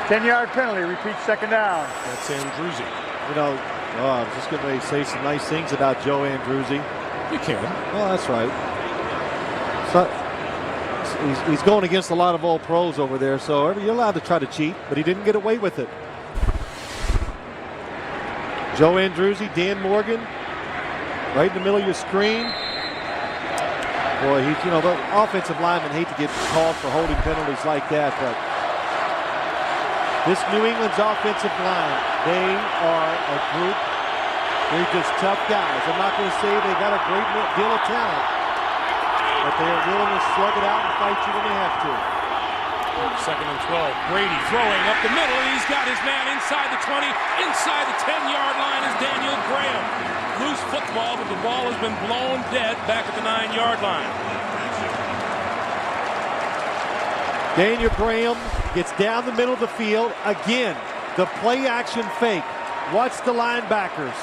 [SPEAKER 7] 10-yard penalty, repeat 2nd down.
[SPEAKER 1] That's Andruzzi.
[SPEAKER 2] You know, I was just going to say some nice things about Joe Andruzzi.
[SPEAKER 1] You can.
[SPEAKER 2] Well, that's right. So, he's going against a lot of old pros over there, so you're allowed to try to cheat, but he didn't get away with it. Joe Andruzzi, Dan Morgan, right in the middle of your screen. Boy, the offensive linemen hate to get called for holding penalties like that, but this New England's offensive line, they are a group. They're just tough guys. I'm not going to say they got a great deal of talent, but they are willing to slug it out and fight you when they have to.
[SPEAKER 1] 2nd and 12. Brady throwing up the middle, and he's got his man inside the 20. Inside the 10-yard line is Daniel Graham. Loose football, but the ball has been blown dead back at the 9-yard line.
[SPEAKER 2] Daniel Graham gets down the middle of the field. Again, the play-action fake. Watch the linebackers.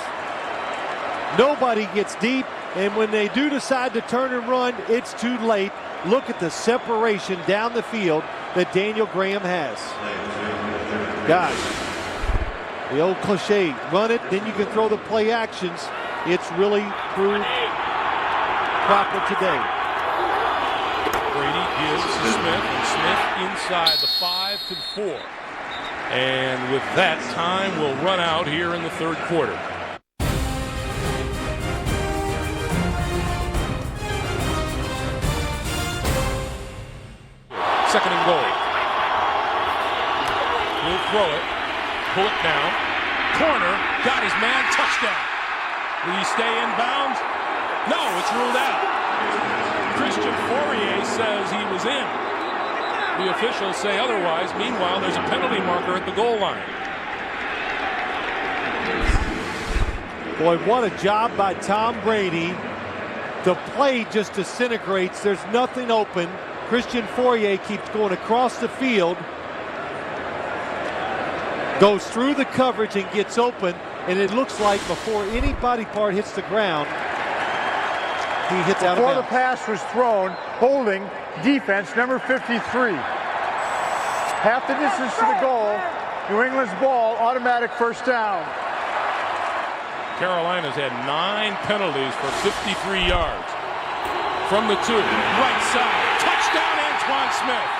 [SPEAKER 2] Nobody gets deep, and when they do decide to turn and run, it's too late. Look at the separation down the field that Daniel Graham has. Guys, the old cliche, run it, then you can throw the play actions. It's really proved proper today.
[SPEAKER 1] Brady gives to Smith, and Smith inside the 5 to the 4. And with that, time will run out here in the 3rd quarter. Second and goal. He'll throw it, pull it down. Corner, got his man, touchdown. Will he stay in bounds? No, it's ruled out. Christian Fourier says he was in. The officials say otherwise. Meanwhile, there's a penalty marker at the goal line.
[SPEAKER 2] Boy, what a job by Tom Brady. The play just disintegrates. There's nothing open. Christian Fourier keeps going across the field, goes through the coverage and gets open, and it looks like before any body part hits the ground, he hits out of bounds.
[SPEAKER 7] Before the pass was thrown, holding defense number 53. Half the distance to the goal, New England's ball, automatic first down.
[SPEAKER 1] Carolina's had 9 penalties for 53 yards. From the 2, right side, touchdown Antoine Smith.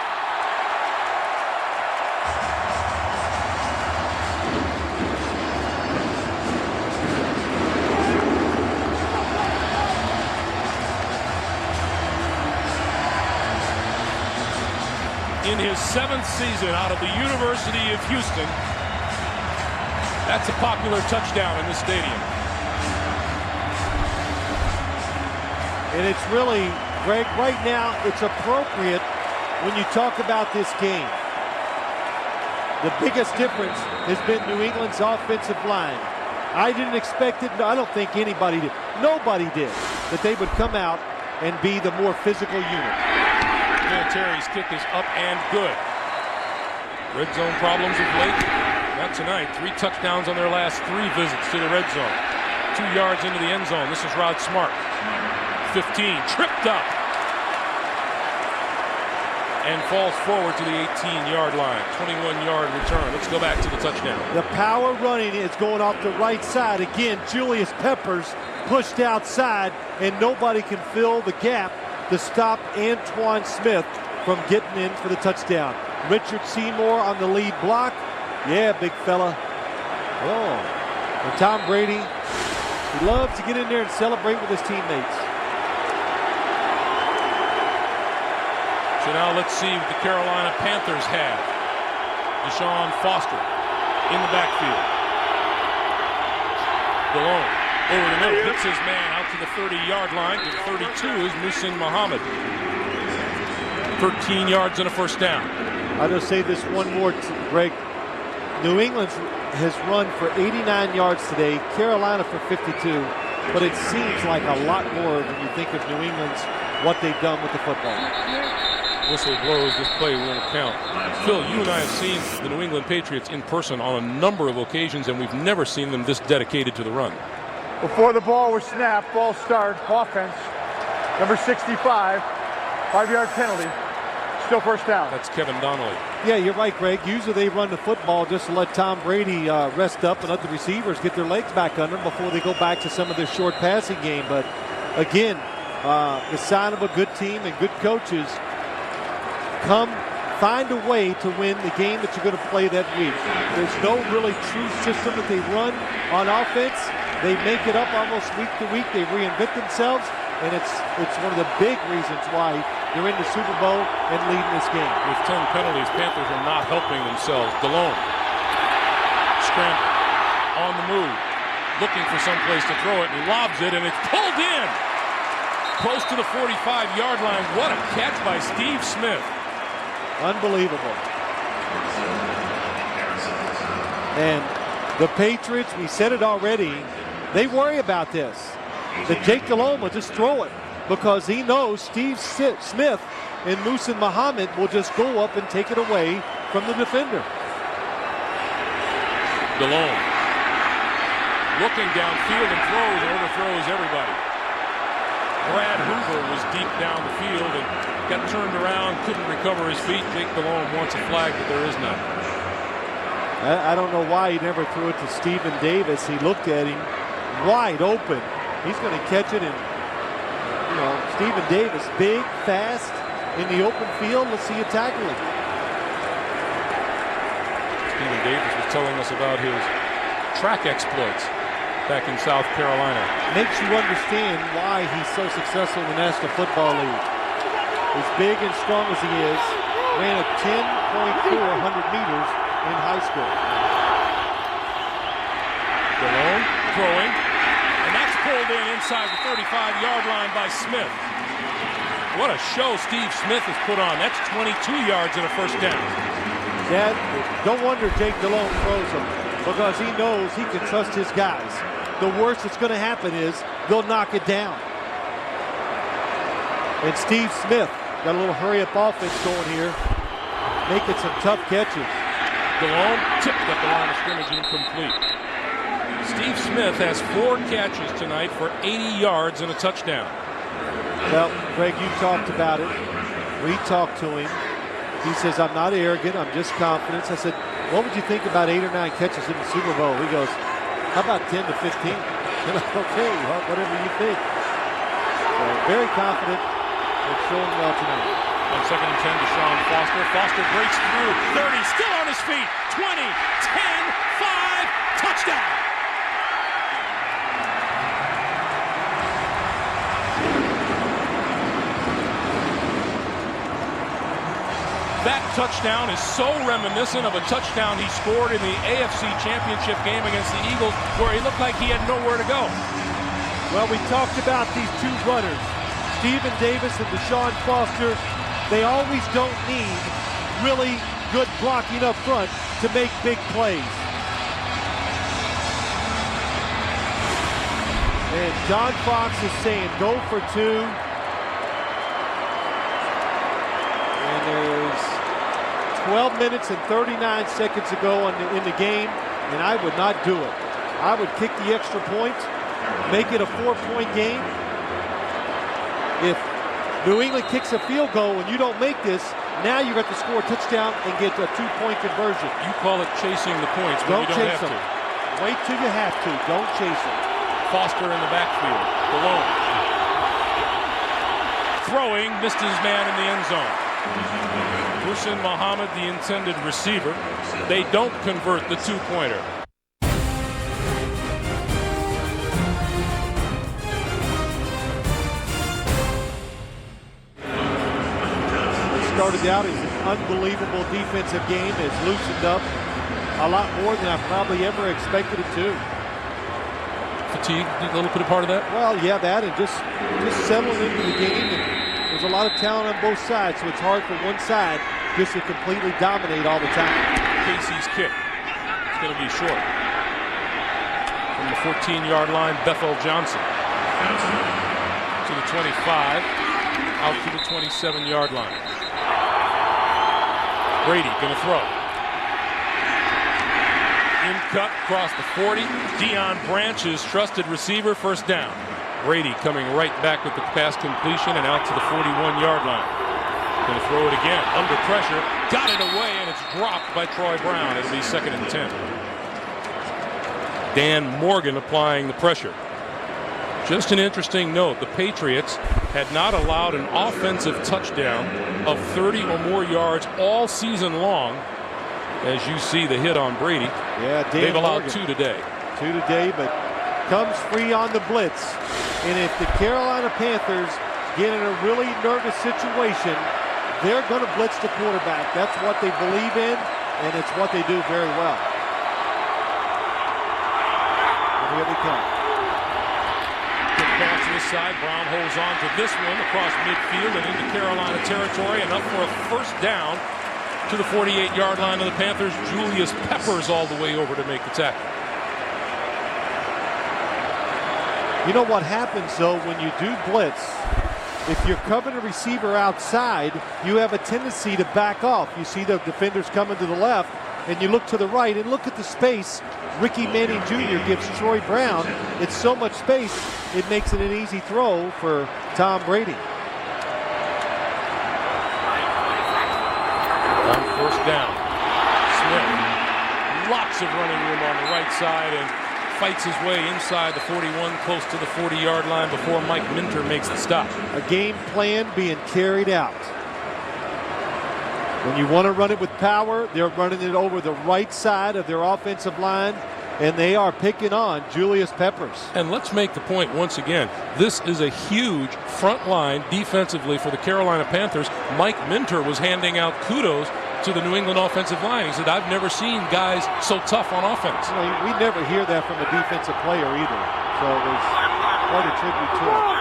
[SPEAKER 1] In his 7th season out of the University of Houston, that's a popular touchdown in this stadium.
[SPEAKER 2] And it's really, Greg, right now, it's appropriate when you talk about this game. The biggest difference has been New England's offensive line. I didn't expect it. I don't think anybody did. Nobody did. That they would come out and be the more physical unit.
[SPEAKER 1] Terry's kick is up and good. Red zone problems of late. Not tonight. 3 touchdowns on their last 3 visits to the red zone. 2 yards into the end zone. This is Rod Smart. 15, tripped up, and falls forward to the 18-yard line. 21-yard return. Let's go back to the touchdown.
[SPEAKER 2] The power running is going off the right side. Again, Julius Peppers pushed outside, and nobody can fill the gap to stop Antoine Smith from getting in for the touchdown. Richard Seymour on the lead block. Yeah, big fella. Oh, and Tom Brady, he loves to get in there and celebrate with his teammates.
[SPEAKER 1] So now let's see what the Carolina Panthers have. Deshaun Foster in the backfield. Delone over the middle, hits his man out to the 30-yard line. To the 32 is Muhsin Muhammad. 13 yards and a first down.
[SPEAKER 2] I'll just say this one more, Greg. New England has run for 89 yards today, Carolina for 52, but it seems like a lot more when you think of New England's, what they've done with the football.
[SPEAKER 1] Whistle blows, this play won't count. Phil, you and I have seen the New England Patriots in person on a number of occasions, and we've never seen them this dedicated to the run.
[SPEAKER 7] Before the ball was snapped, ball start, offense, number 65, 5-yard penalty, still first down.
[SPEAKER 1] That's Kevin Donnelly.
[SPEAKER 2] Yeah, you're right, Greg. Usually they run the football just to let Tom Brady rest up and let the receivers get their legs back under them before they go back to some of their short passing game. But again, the sign of a good team and good coaches. Find a way to win the game that you're going to play that week. There's no really true system that they run on offense. They make it up almost week to week. They reinvent themselves, and it's one of the big reasons why they're in the Super Bowl and leading this game.
[SPEAKER 1] With 10 penalties, Panthers are not helping themselves. Delone, scramble, on the move, looking for some place to throw it, and lobs it, and it's pulled in. Close to the 45-yard line. What a catch by Steve Smith.
[SPEAKER 2] Unbelievable. And the Patriots, we said it already, they worry about this. That Jake Delhomme will just throw it because he knows Steve Smith and Muhsin Muhammad will just go up and take it away from the defender.
[SPEAKER 1] Delhomme looking downfield and throws and overthrows everybody. Brad Hoover was deep down the field and got turned around, couldn't recover his feet. Jake Delhomme wants a flag, but there is none.
[SPEAKER 2] I don't know why he never threw it to Stephen Davis. He looked at him wide open. He's going to catch it, and you know, Stephen Davis, big, fast, in the open field. Let's see you tackle him.
[SPEAKER 1] Stephen Davis was telling us about his track exploits back in South Carolina.
[SPEAKER 2] Makes you understand why he's so successful in the National Football League. As big and strong as he is, ran a 10.4 100 meters in high school.
[SPEAKER 1] Delhomme throwing, and that's pulled in inside the 35-yard line by Smith. What a show Steve Smith has put on. That's 22 yards and a first down.
[SPEAKER 2] Dad, don't wonder Jake Delhomme throws him because he knows he can trust his guys. The worst that's going to happen is they'll knock it down. And Steve Smith got a little hurry-up offense going here, making some tough catches.
[SPEAKER 1] Delhomme tipped at the line of scrimmage, incomplete. Steve Smith has 4 catches tonight for 80 yards and a touchdown.
[SPEAKER 2] Well, Greg, you talked about it. We talked to him. He says, I'm not arrogant, I'm just confident. I said, what would you think about 8 or 9 catches in the Super Bowl? He goes, how about 10 to 15? And I'm okay, whatever you think. So very confident and showing well tonight.
[SPEAKER 1] On 2nd and 10 to Sean Foster. Foster breaks through. 30, still on his feet. 20, 10, 5, touchdown. That touchdown is so reminiscent of a touchdown he scored in the AFC Championship game against the Eagles, where he looked like he had nowhere to go.
[SPEAKER 2] Well, we talked about these two runners, Stephen Davis and Deshaun Foster. They always don't need really good blocking up front to make big plays. And John Fox is saying go for 2. And there's 12 minutes and 39 seconds to go in the game, and I would not do it. I would kick the extra point, make it a 4-point game. If New England kicks a field goal and you don't make this, now you got to score a touchdown and get a 2-point conversion.
[SPEAKER 1] You call it chasing the points, but
[SPEAKER 2] don't
[SPEAKER 1] you don't
[SPEAKER 2] chase
[SPEAKER 1] have
[SPEAKER 2] them.
[SPEAKER 1] to.
[SPEAKER 2] Wait till you have to. Don't chase them.
[SPEAKER 1] Foster in the backfield. Delhomme. Throwing, missed his man in the end zone. Muhsin Muhammad, the intended receiver. They don't convert the 2-pointer.
[SPEAKER 2] Started out as an unbelievable defensive game. It's loosened up a lot more than I probably ever expected it to.
[SPEAKER 1] Fatigue, a little bit of part of that?
[SPEAKER 2] Well, yeah, that and just settling into the game. And there's a lot of talent on both sides, so it's hard for one side just to completely dominate all the time.
[SPEAKER 1] Casey's kick. It's going to be short. From the 14-yard line, Bethel Johnson. To the 25, out to the 27-yard line. Brady going to throw. In cut across the 40. Deion Branch's trusted receiver, first down. Brady coming right back with the pass completion and out to the 41-yard line. Going to throw it again. Under pressure. Got it away, and it's dropped by Troy Brown. It'll be 2nd and 10. Dan Morgan applying the pressure. Just an interesting note, the Patriots had not allowed an offensive touchdown of 30 or more yards all season long. As you see the hit on Brady.
[SPEAKER 2] Yeah,
[SPEAKER 1] they've allowed
[SPEAKER 2] Morgan.
[SPEAKER 1] 2 today.
[SPEAKER 2] 2 today, but comes free on the blitz. And if the Carolina Panthers get in a really nervous situation, they're going to blitz the quarterback. That's what they believe in, and it's what they do very well. And we Here they come.
[SPEAKER 1] Quick pass to this side. Brown holds on to this one across midfield and into Carolina territory. Enough for a first down to the 48-yard line of the Panthers. Julius Peppers all the way over to make the tackle.
[SPEAKER 2] You know what happens, though, when you do blitz? If you're covering a receiver outside, you have a tendency to back off. You see the defenders coming to the left, and you look to the right, and look at the space Ricky Manning Jr. gives Troy Brown. It's so much space, it makes it an easy throw for Tom Brady.
[SPEAKER 1] On first down, Smith, lots of running room on the right side, and fights his way inside the 41, close to the 40-yard line before Mike Minter makes the stop.
[SPEAKER 2] A game plan being carried out. When you want to run it with power, they're running it over the right side of their offensive line, and they are picking on Julius Peppers.
[SPEAKER 1] And let's make the point once again. This is a huge front line defensively for the Carolina Panthers. Mike Minter was handing out kudos to the New England offensive line. He said, I've never seen guys so tough on offense.
[SPEAKER 2] You know, we never hear that from a defensive player either. So there's quite a tribute to it.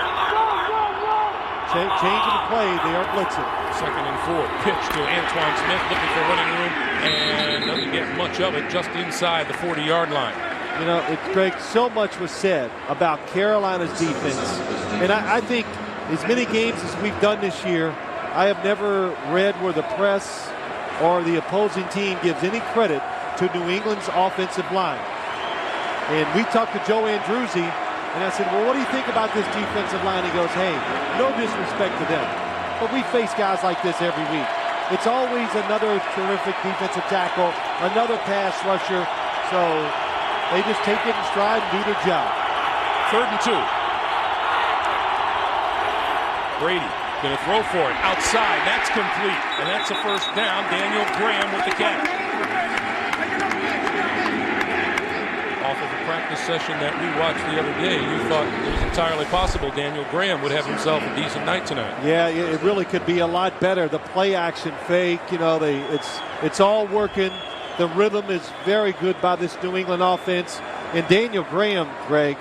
[SPEAKER 2] Changing the play, they are blitzing. 2nd and 4.
[SPEAKER 1] Pitch to Antoine Smith, looking for running room, and doesn't get much of it, just inside the 40-yard line.
[SPEAKER 2] You know, Greg, so much was said about Carolina's defense. And I think as many games as we've done this year, I have never read where the press or the opposing team gives any credit to New England's offensive line. And we talked to Joe Andruzzi, and I said, well, what do you think about this defensive line? He goes, hey, no disrespect to them, but we face guys like this every week. It's always another terrific defensive tackle, another pass rusher, so they just take it in stride and do their job.
[SPEAKER 1] 3rd and 2. Brady going to throw for it outside. That's complete, and that's a first down. Daniel Graham with the catch. Off of a practice session that we watched the other day, you thought it was entirely possible Daniel Graham would have himself a decent night tonight.
[SPEAKER 2] Yeah, it really could be a lot better. The play action fake, you know, it's all working. The rhythm is very good by this New England offense. And Daniel Graham, Greg,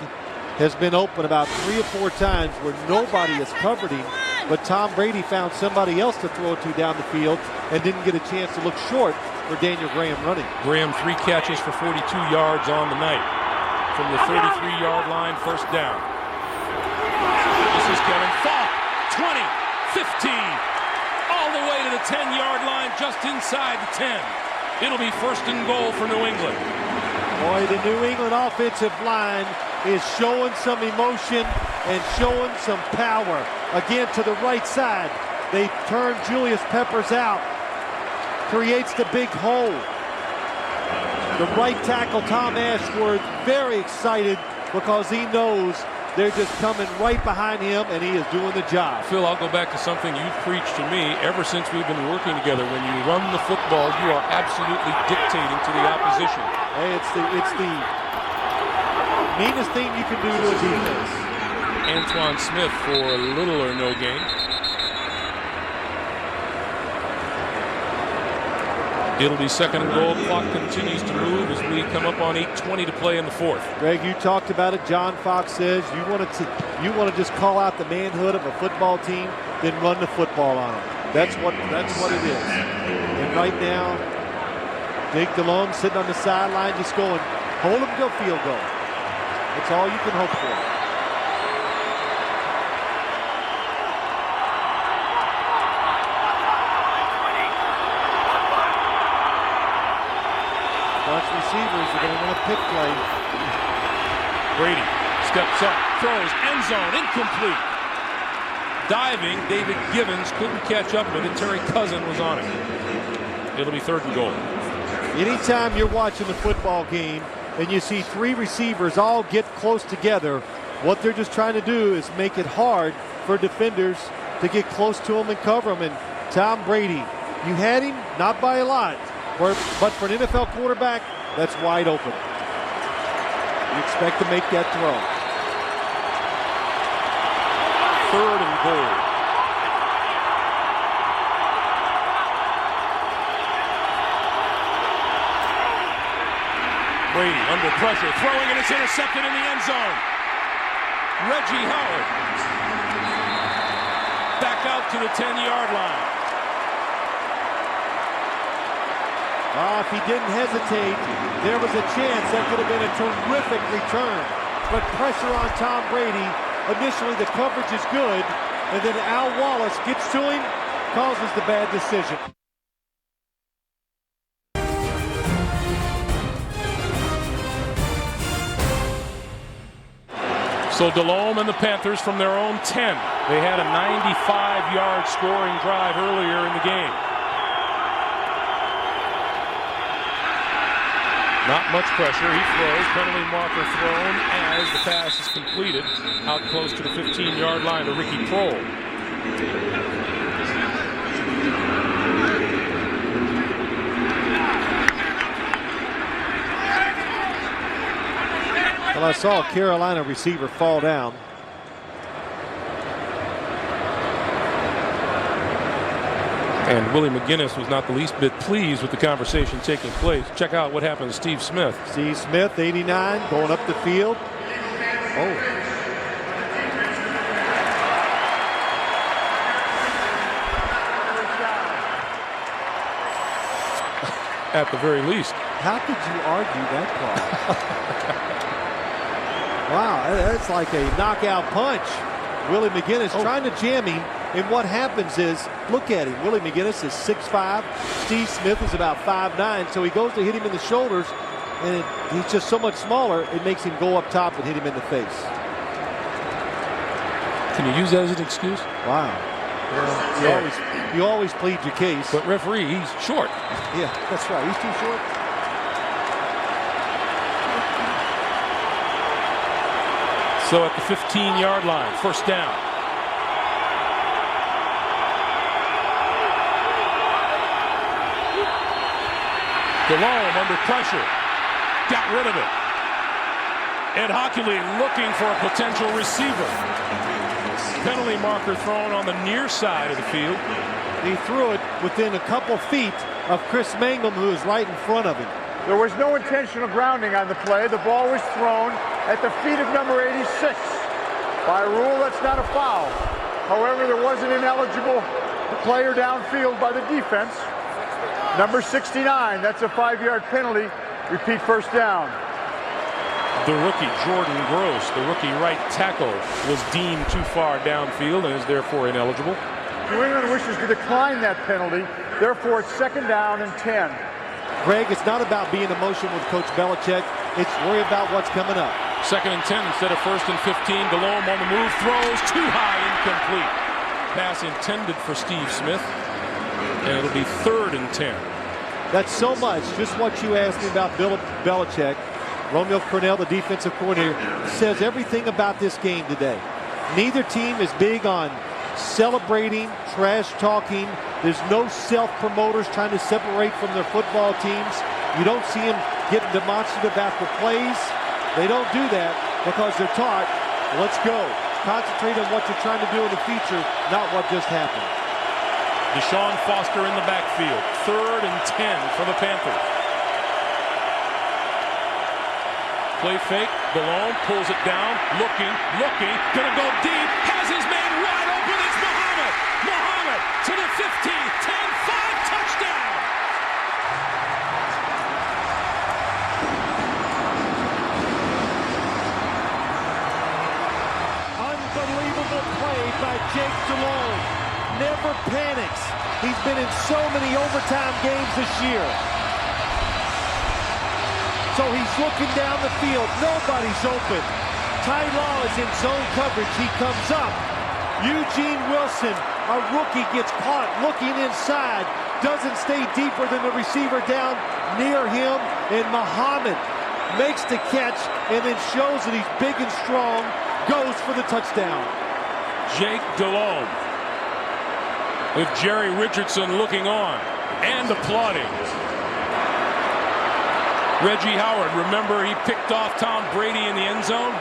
[SPEAKER 2] has been open about 3 or 4 times where nobody has covered him. But Tom Brady found somebody else to throw it to down the field and didn't get a chance to look short for Daniel Graham running.
[SPEAKER 1] Graham 3 catches for 42 yards on the night. From the 33-yard line, first down. This is Kevin Falk. 20, 15, all the way to the 10-yard line, just inside the 10. It'll be 1st and goal for New England.
[SPEAKER 2] Boy, the New England offensive line is showing some emotion and showing some power. Again, to the right side, they turn Julius Peppers out. Creates the big hole. The right tackle, Tom Ashworth, very excited because he knows they're just coming right behind him, and he is doing the job.
[SPEAKER 1] Phil, I'll go back to something you've preached to me ever since we've been working together. When you run the football, you are absolutely dictating to the opposition.
[SPEAKER 2] Hey, it's the meanest thing you can do to a defense.
[SPEAKER 1] Antoine Smith for little or no gain. It'll be 2nd and goal. Clock continues to move as we come up on 8:20 to play in the 4th.
[SPEAKER 2] Greg, you talked about it. John Fox says you want to just call out the manhood of a football team, then run the football on them. That's what it is. And right now, Jake DeLong sitting on the sideline, just going, hold him to a field goal. That's all you can hope for. Receivers are going to run a pick play.
[SPEAKER 1] Brady steps up, throws, end zone, incomplete. Diving, David Givens couldn't catch up with it. Terry Cousin was on it. It'll be 3rd and goal.
[SPEAKER 2] Anytime you're watching the football game and you see 3 receivers all get close together, what they're just trying to do is make it hard for defenders to get close to them and cover them. And Tom Brady, you had him, not by a lot, but for an NFL quarterback, that's wide open. You expect to make that throw.
[SPEAKER 1] 3rd and goal. Brady under pressure, throwing, and it's intercepted in the end zone. Reggie Howard back out to the 10-yard line.
[SPEAKER 2] If he didn't hesitate, there was a chance that could have been a terrific return. But pressure on Tom Brady. Initially, the coverage is good, and then Al Wallace gets to him, causes the bad decision.
[SPEAKER 1] So Delhomme and the Panthers from their own 10. They had a 95-yard scoring drive earlier in the game. Not much pressure. He throws. Penalty marker thrown as the pass is completed out close to the 15-yard line to Ricky Prohl.
[SPEAKER 2] Well, I saw a Carolina receiver fall down.
[SPEAKER 1] And Willie McGinnis was not the least bit pleased with the conversation taking place. Check out what happened to Steve Smith.
[SPEAKER 2] Steve Smith, 89, going up the field. Oh.
[SPEAKER 1] At the very least.
[SPEAKER 2] How could you argue that call? Wow, that's like a knockout punch. Willie McGinnis trying to jam him, and what happens is, look at him. Willie McGinnis is 6'5". Steve Smith is about 5'9", so he goes to hit him in the shoulders, and he's just so much smaller, it makes him go up top and hit him in the face.
[SPEAKER 1] Can you use that as an excuse?
[SPEAKER 2] Wow. Well, you always plead your case.
[SPEAKER 1] But referee, he's short.
[SPEAKER 2] Yeah, that's right. He's too short.
[SPEAKER 1] So at the 15-yard line, first down. Delhomme under pressure. Got rid of it. Ed Hockley looking for a potential receiver. Penalty marker thrown on the near side of the field.
[SPEAKER 2] He threw it within a couple feet of Chris Mangum, who is right in front of him.
[SPEAKER 7] There was no intentional grounding on the play. The ball was thrown at the feet of number 86. By rule, that's not a foul. However, there was an ineligible player downfield by the defense. Number 69, that's a 5-yard penalty. Repeat first down.
[SPEAKER 1] The rookie, Jordan Gross, the rookie right tackle, was deemed too far downfield and is therefore ineligible.
[SPEAKER 7] New England wishes to decline that penalty. Therefore, it's second down and 10.
[SPEAKER 2] Greg, it's not about being emotional with Coach Belichick. It's worry about what's coming up.
[SPEAKER 1] Second and 10 instead of first and 15. Delhomme on the move, throws too high, incomplete. Pass intended for Steve Smith, and it'll be third and 10.
[SPEAKER 2] That's so much. Just what you asked me about Bill Belichick. Romeo Crennel, the defensive coordinator, says everything about this game today. Neither team is big on celebrating, trash talking. There's no self-promoters trying to separate from their football teams. You don't see them getting demonstrative after plays. They don't do that because they're taught, let's go. Concentrate on what you're trying to do in the future, not what just happened.
[SPEAKER 1] Deshaun Foster in the backfield. Third and 10 for the Panthers. Play fake. Delhomme pulls it down. Looking. Gonna go deep. Has his man wide open. It's Muhammad. Muhammad to the 15. 10-5 touchdown.
[SPEAKER 2] Unbelievable play by Jake Delhomme. Never panics. He's been in so many overtime games this year. So he's looking down the field. Nobody's open. Ty Law is in zone coverage. He comes up. Eugene Wilson, a rookie, gets caught looking inside. Doesn't stay deeper than the receiver down near him. And Muhammad makes the catch and then shows that he's big and strong. Goes for the touchdown.
[SPEAKER 1] Jake Delhomme with Jerry Richardson looking on and applauding. Reggie Howard, remember he picked off Tom Brady in the end zone?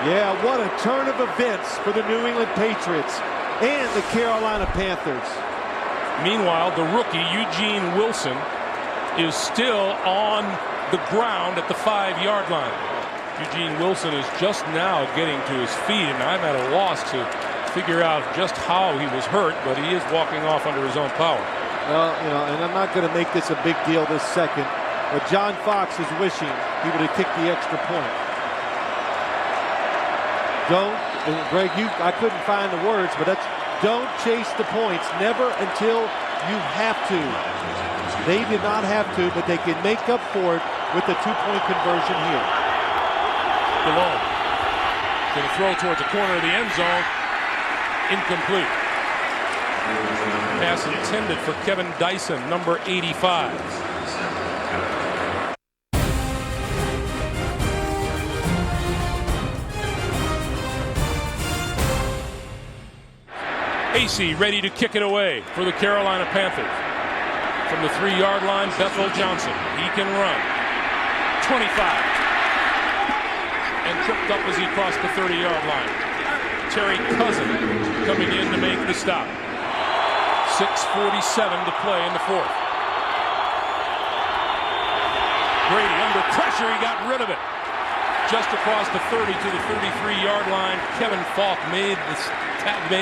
[SPEAKER 2] Yeah, what a turn of events for the New England Patriots and the Carolina Panthers.
[SPEAKER 1] Meanwhile, the rookie Eugene Wilson is still on the ground at the 5-yard line. Eugene Wilson is just now getting to his feet, and I'm at a loss to figure out just how he was hurt, but he is walking off under his own power.
[SPEAKER 2] Well, you know, and I'm not going to make this a big deal this second, but John Fox is wishing he would have kicked the extra point. Don't, and Greg, I couldn't find the words, but that's don't chase the points. Never until you have to. They did not have to, but they can make up for it with the 2-point conversion here.
[SPEAKER 1] Malone going to throw towards the corner of the end zone. Incomplete. Pass intended for Kevin Dyson, number 85. AC ready to kick it away for the Carolina Panthers. From the 3-yard line, Bethel Johnson. He can run. 25. And tripped up as he crossed the 30-yard line. Terry Cousin coming in to make the stop. 6:47 to play in the 4th. Brady under pressure, he got rid of it. Just across the 30 to the 33-yard line, Kevin Falk made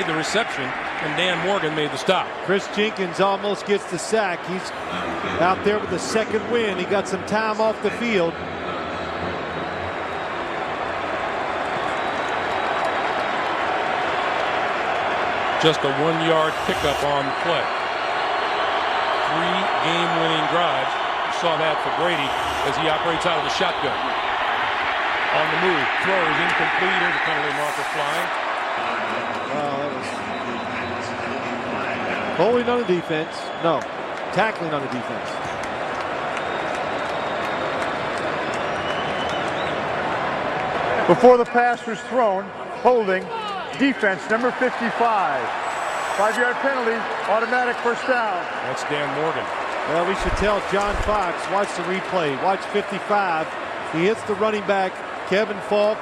[SPEAKER 1] the reception, and Dan Morgan made the stop.
[SPEAKER 2] Chris Jenkins almost gets the sack. He's out there with the second win. He got some time off the field.
[SPEAKER 1] Just a 1-yard pickup on the play. 3 game-winning drives. You saw that for Brady as he operates out of the shotgun. On the move, throws incomplete, and the penalty marker flying.
[SPEAKER 2] That was holding on the defense. No, tackling on the defense.
[SPEAKER 7] Before the pass was thrown, holding, defense, number 55. 5-yard penalty, automatic first down.
[SPEAKER 1] That's Dan Morgan.
[SPEAKER 2] Well, we should tell John Fox, watch the replay. Watch 55. He hits the running back. Kevin Falk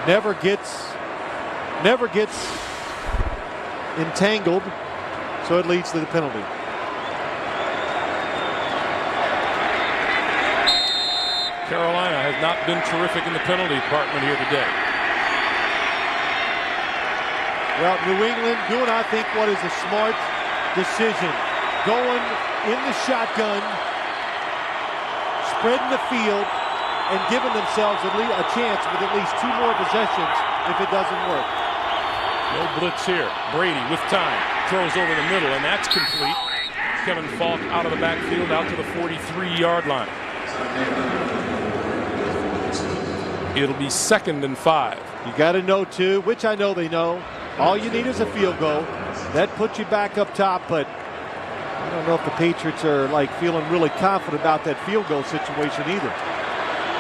[SPEAKER 2] never gets entangled, so it leads to the penalty.
[SPEAKER 1] Carolina has not been terrific in the penalty department here today.
[SPEAKER 2] Well, New England doing, I think, what is a smart decision. Going in the shotgun, spreading the field, and giving themselves at least a chance with at least 2 more possessions if it doesn't work.
[SPEAKER 1] No blitz here. Brady with time. Throws over the middle, and that's complete. Kevin Falk out of the backfield, out to the 43-yard line. It'll be 2nd and 5.
[SPEAKER 2] You got to know, too, which I know they know. All you need is a field goal. That puts you back up top, but I don't know if the Patriots are feeling really confident about that field goal situation either.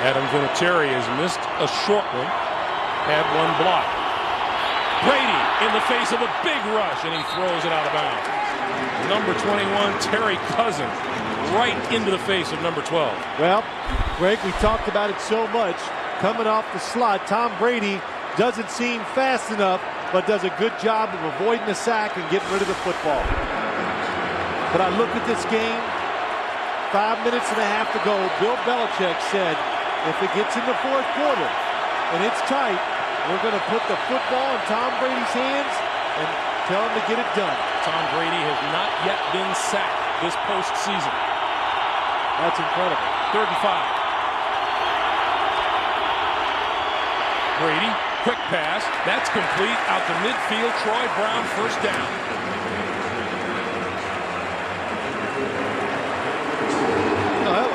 [SPEAKER 1] Adam Vinatieri has missed a short one. Had 1 block. Brady in the face of a big rush, and he throws it out of bounds. Number 21, Terry Cousin, right into the face of number 12.
[SPEAKER 2] Well, Greg, we talked about it so much. Coming off the slot, Tom Brady doesn't seem fast enough, but does a good job of avoiding the sack and getting rid of the football. But I look at this game, 5 minutes and a half to go. Bill Belichick said, if it gets in the 4th quarter and it's tight, we're going to put the football in Tom Brady's hands and tell him to get it done.
[SPEAKER 1] Tom Brady has not yet been sacked this postseason.
[SPEAKER 2] That's incredible.
[SPEAKER 1] 3rd and 5. Brady, quick pass. That's complete. Out to midfield. Troy Brown, first down.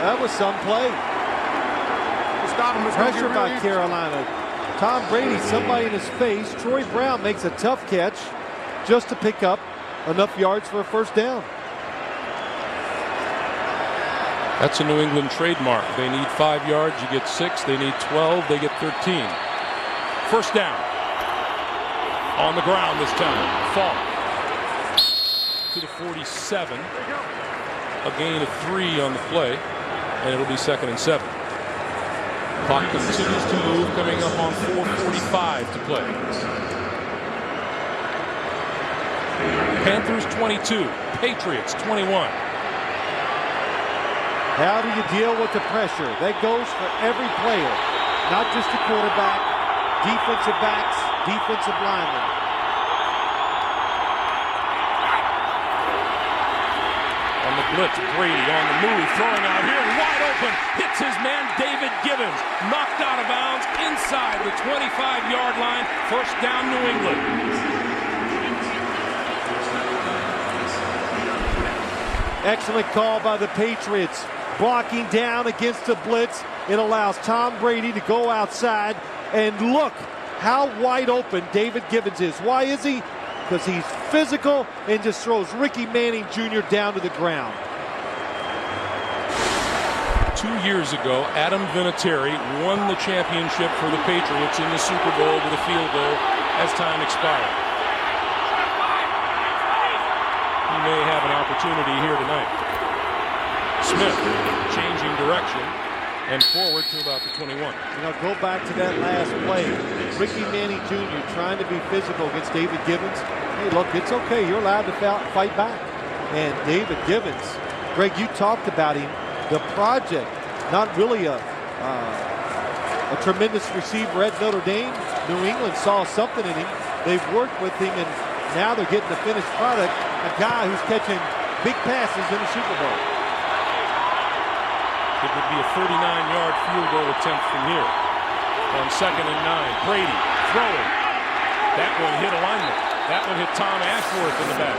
[SPEAKER 2] That was some play. Pressure by Carolina. Tom Brady, somebody in his face. Troy Brown makes a tough catch just to pick up enough yards for a first down.
[SPEAKER 1] That's a New England trademark. They need 5 yards, you get 6. They need 12, they get 13. First down. On the ground this time. Falk to the 47. A gain of 3 on the play, and it'll be 2nd and 7. Clock continues to move, coming up on 4:45 to play. Panthers 22, Patriots 21.
[SPEAKER 2] How do you deal with the pressure? That goes for every player, not just the quarterback, defensive backs, defensive linemen.
[SPEAKER 1] On the blitz, Brady on the move, throwing out here, wide open, hits his man David Gibbons, knocked out of bounds inside the 25-yard line, first down New England.
[SPEAKER 2] Excellent call by the Patriots. Blocking down against the blitz. It allows Tom Brady to go outside. And look how wide open David Gibbons is. Why is he? Because he's physical and just throws Ricky Manning Jr. down to the ground.
[SPEAKER 1] 2 years ago, Adam Vinatieri won the championship for the Patriots in the Super Bowl with a field goal as time expired. He may have an opportunity here tonight. Smith changing direction and forward to about the 21.
[SPEAKER 2] You know, go back to that last play. Ricky Manning Jr. trying to be physical against David Gibbons. Hey, look, it's okay. You're allowed to fight back. And David Gibbons, Greg, you talked about him. The project, not really a tremendous receiver at Notre Dame. New England saw something in him. They've worked with him, and now they're getting the finished product. A guy who's catching big passes in the Super Bowl.
[SPEAKER 1] It would be a 39-yard field goal attempt from here. On 2nd and 9, Brady throwing. That one hit a lineman. That one hit Tom Ashworth in the back.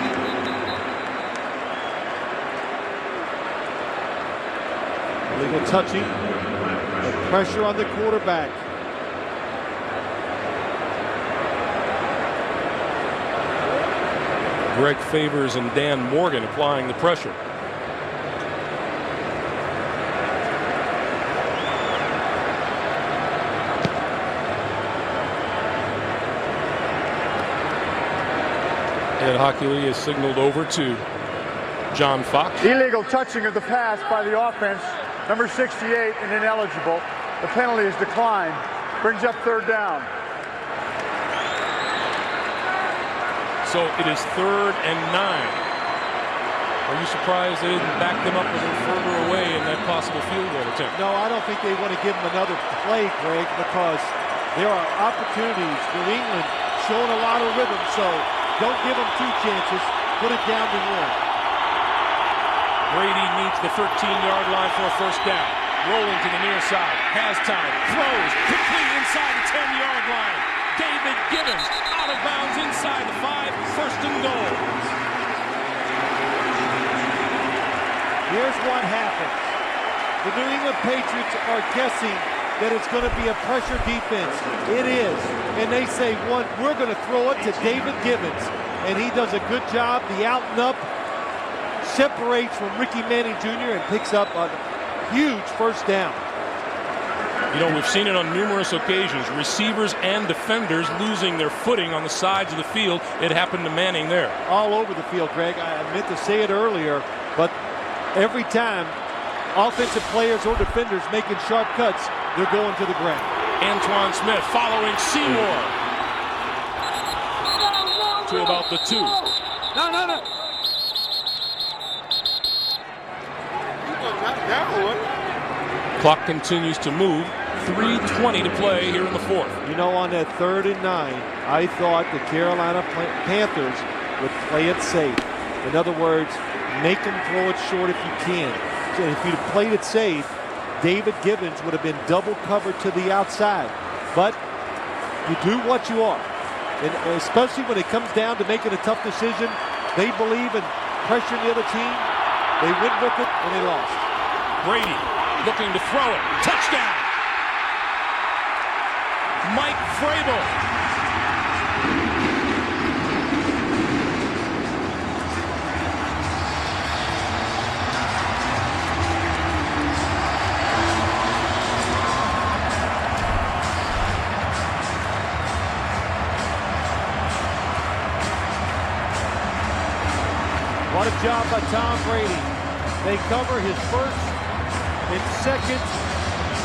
[SPEAKER 2] Illegal touching. The pressure on the quarterback.
[SPEAKER 1] Greg Favors and Dan Morgan applying the pressure. Ed Hockley is signaled over to John Fox.
[SPEAKER 7] Illegal touching of the pass by the offense. Number 68 and ineligible. The penalty is declined. Brings up 3rd down.
[SPEAKER 1] So it is 3rd and 9. Are you surprised they didn't back them up a little further away in that possible field goal attempt?
[SPEAKER 2] No, I don't think they want to give them another play, Greg, because there are opportunities. New England showing a lot of rhythm, so don't give them 2 chances. Put it down to 1.
[SPEAKER 1] Brady needs the 13-yard line for a first down. Rolling to the near side. Has time. Throws. Complete inside the 10-yard line. David Gibbons out of bounds inside the 5. First and goal.
[SPEAKER 2] Here's what happens. The New England Patriots are guessing that it's going to be a pressure defense. It is. And they say, we're going to throw it to David Gibbons. And he does a good job. The out and up separates from Ricky Manning Jr. and picks up a huge first down.
[SPEAKER 1] You know, we've seen it on numerous occasions. Receivers and defenders losing their footing on the sides of the field. It happened to Manning there.
[SPEAKER 2] All over the field, Greg. I meant to say it earlier, but every time offensive players or defenders making sharp cuts, they're going to the ground.
[SPEAKER 1] Antoine Smith following Seymour to about the 2.
[SPEAKER 5] No.
[SPEAKER 1] Clock continues to move. 3:20 to play here in the 4th.
[SPEAKER 2] You know, on that 3rd and 9, I thought the Carolina Panthers would play it safe. In other words, make them throw it short if you can. So if you'd played it safe, David Gibbons would have been double covered to the outside. But you do what you are. And especially when it comes down to making a tough decision, they believe in pressuring the other team. They went with it and they lost.
[SPEAKER 1] Brady looking to throw it. Touchdown! Mike Vrabel.
[SPEAKER 2] What a job by Tom Brady. They cover his first and second,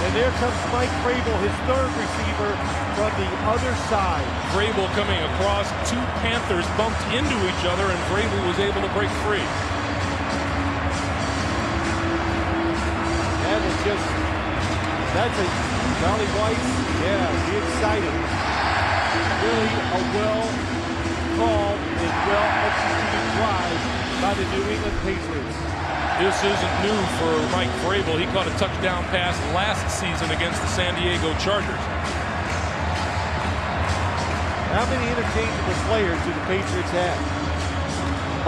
[SPEAKER 2] and there comes Mike Vrabel, his 3rd receiver, from the other side.
[SPEAKER 1] Vrabel coming across. 2 Panthers bumped into each other, and Vrabel was able to break free.
[SPEAKER 2] that's a Charlie Weiss. Yeah, be excited. Really a well-called and well-executed drive by the New England Patriots.
[SPEAKER 1] This isn't new for Mike Vrabel. He caught a touchdown pass last season against the San Diego Chargers.
[SPEAKER 2] How many interchangeable players do the Patriots have?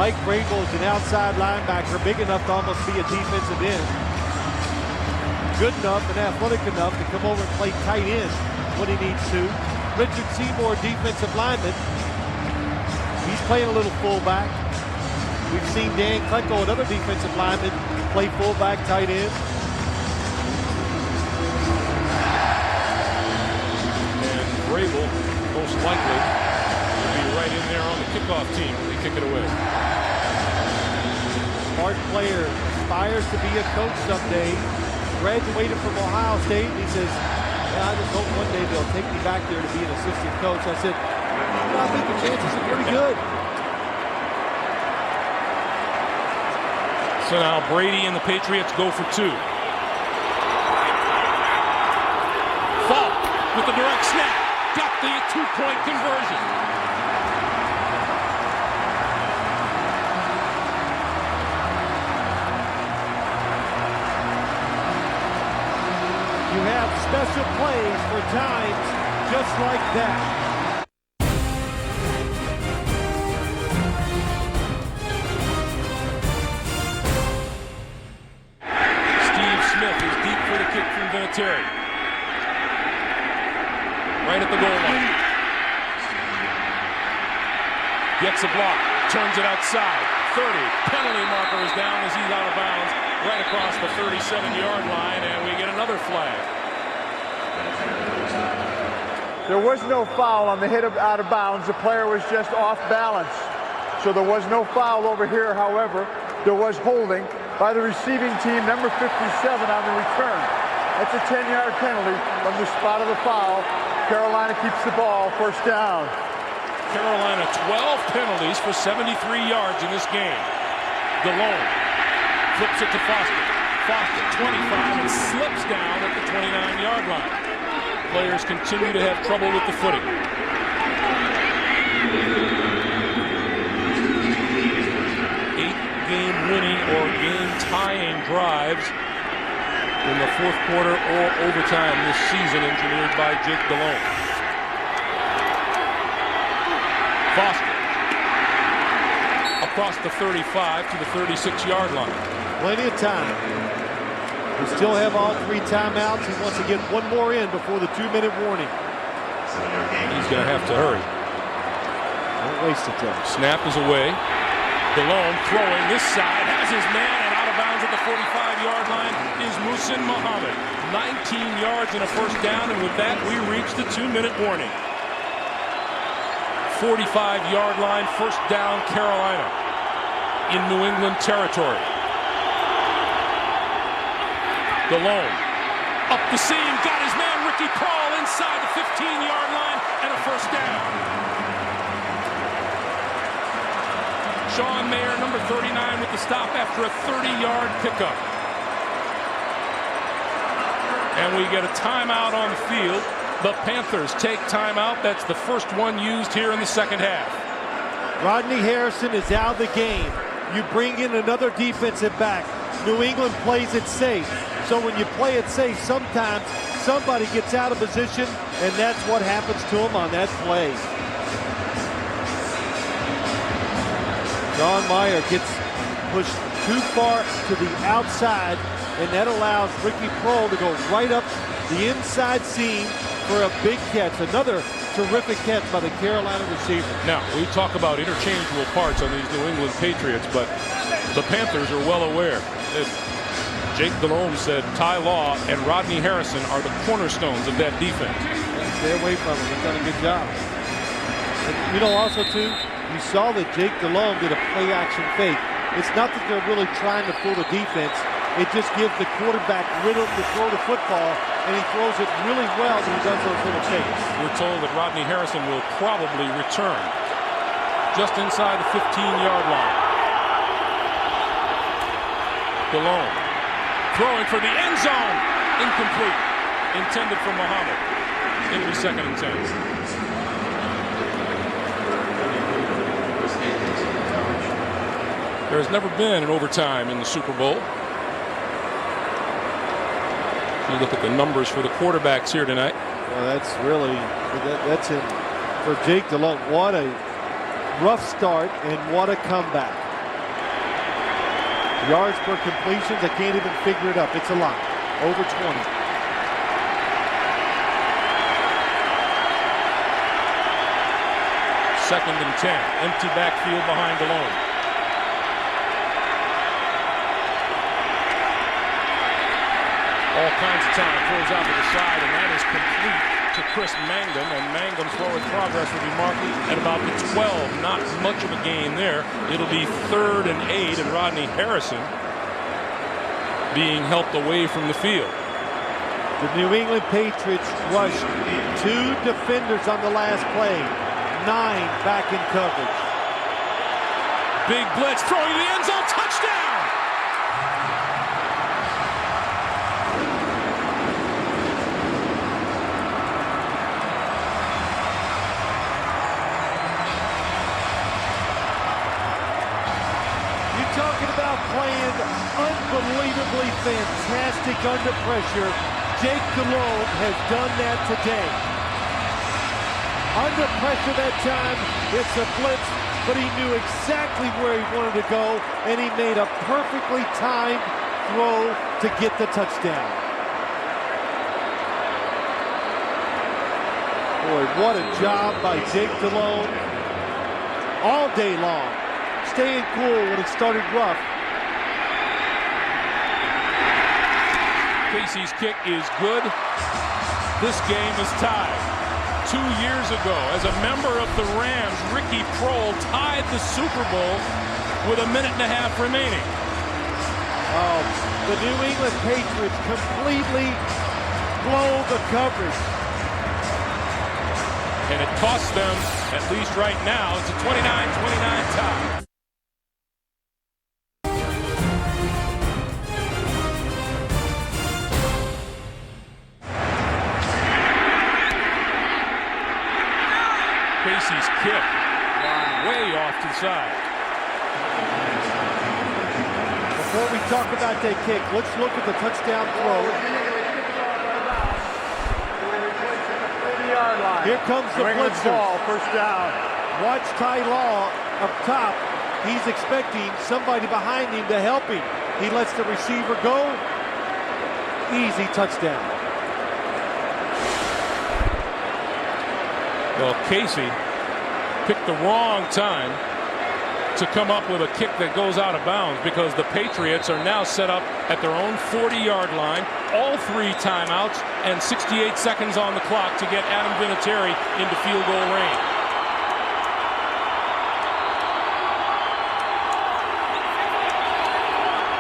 [SPEAKER 2] Mike Vrabel is an outside linebacker, big enough to almost be a defensive end. Good enough and athletic enough to come over and play tight end when he needs to. Richard Seymour, defensive lineman. He's playing a little fullback. We've seen Dan Klenko, another defensive lineman, play fullback, tight end.
[SPEAKER 1] And Vrabel, most likely, will be right in there on the kickoff team when they kick it away.
[SPEAKER 2] Smart player, aspires to be a coach someday. Graduated from Ohio State. He says, I just hope one day they'll take me back there to be an assistant coach. I said, I think the chances are pretty good.
[SPEAKER 1] So now Brady and the Patriots go for two. Falk with the direct snap. Got the two-point conversion.
[SPEAKER 2] You have special plays for times just like that.
[SPEAKER 1] Vinatieri. Right at the goal line. Gets a block. Turns it outside. 30. Penalty marker is down as he's out of bounds. Right across the 37-yard line. And we get another flag.
[SPEAKER 7] There was no foul on the hit out of bounds. The player was just off balance. So there was no foul over here. However, there was holding by the receiving team, number 57, on the return. That's a 10-yard penalty from the spot of the foul. Carolina keeps the ball, first down.
[SPEAKER 1] Carolina 12 penalties for 73 yards in this game. DeLone flips it to Foster. Foster, 25, and slips down at the 29-yard line. Players continue to have trouble with the footing. Game-winning or game-tying drives in the fourth quarter or overtime this season, engineered by Jake DeLone. Foster across the 35 to the 36-yard line.
[SPEAKER 2] Plenty of time. We still have all three timeouts. He wants to get one more in before the 2-minute warning.
[SPEAKER 1] He's going to have to hurry.
[SPEAKER 2] Don't waste it, though.
[SPEAKER 1] Snap is away. DeLone throwing this side, has his man, and out of bounds at the 45-yard line is Muhsin Muhammad. 19 yards and a first down, and with that, we reach the 2-minute warning. 45-yard line, first down, Carolina in New England territory. DeLone up the seam, got his man Ricky Paul inside the 15-yard line, and a first down. Sean Mayer, number 39, with the stop after a 30-yard pickup. And we get a timeout on the field. The Panthers take timeout. That's the first one used here in the second half.
[SPEAKER 2] Rodney Harrison is out of the game. You bring in another defensive back. New England plays it safe. So when you play it safe, sometimes somebody gets out of position, and that's what happens to him on that play. John Mayer gets pushed too far to the outside, and that allows Ricky Prohl to go right up the inside seam for a big catch. Another terrific catch by the Carolina receiver.
[SPEAKER 1] Now, we talk about interchangeable parts on these New England Patriots, but the Panthers are well aware that Jake DeLone said Ty Law and Rodney Harrison are the cornerstones of that defense.
[SPEAKER 2] Stay away from him. They've done a good job. And, you know, also, too, you saw that Jake DeLone did a play-action fake. It's not that they're really trying to fool the defense. It just gives the quarterback rhythm to throw the football, and he throws it really well when he does those little fakes.
[SPEAKER 1] We're told that Rodney Harrison will probably return just inside the 15-yard line. DeLone throwing for the end zone. Incomplete. Intended for Muhammad. It'll be 2nd and 10. There has never been an overtime in the Super Bowl. You look at the numbers for the quarterbacks here tonight.
[SPEAKER 2] Well, that's really, that's it for Jake DeLone. What a rough start and what a comeback. Yards per completions, I can't even figure it up. It's a lot. Over 20.
[SPEAKER 1] Second and 10. Empty backfield behind DeLone. All kinds of time. Throws out to the side, and that is complete to Chris Mangum. And Mangum's forward progress will be marked at about the 12. Not much of a gain there. It'll be 3rd and 8, and Rodney Harrison being helped away from the field.
[SPEAKER 2] The New England Patriots rushed 2 defenders on the last play. 9 back in coverage.
[SPEAKER 1] Big blitz, throwing to the end zone, touchdown!
[SPEAKER 2] You're talking about playing unbelievably fantastic under pressure. Jake DeLone has done that today. Under pressure that time, it's a blitz, but he knew exactly where he wanted to go, and he made a perfectly timed throw to get the touchdown. Boy, what a job by Jake DeLone. All day long, staying cool when it started rough.
[SPEAKER 1] Casey's kick is good. This game is tied. 2 years ago, as a member of the Rams, Ricky Prohl tied the Super Bowl with 1.5 minutes remaining.
[SPEAKER 2] Oh, the New England Patriots completely blow the coverage.
[SPEAKER 1] And it costs them, at least right now, it's a 29-29 tie. Casey's kick, way off to the side.
[SPEAKER 2] Before we talk about that kick, let's look at the touchdown throw. Here comes the blitzer.
[SPEAKER 7] First down.
[SPEAKER 2] Watch Ty Law up top. He's expecting somebody behind him to help him. He lets the receiver go. Easy touchdown.
[SPEAKER 1] Well, Casey picked the wrong time to come up with a kick that goes out of bounds, because the Patriots are now set up at their own 40-yard line, all 3 timeouts, and 68 seconds on the clock to get Adam Vinatieri into field goal range.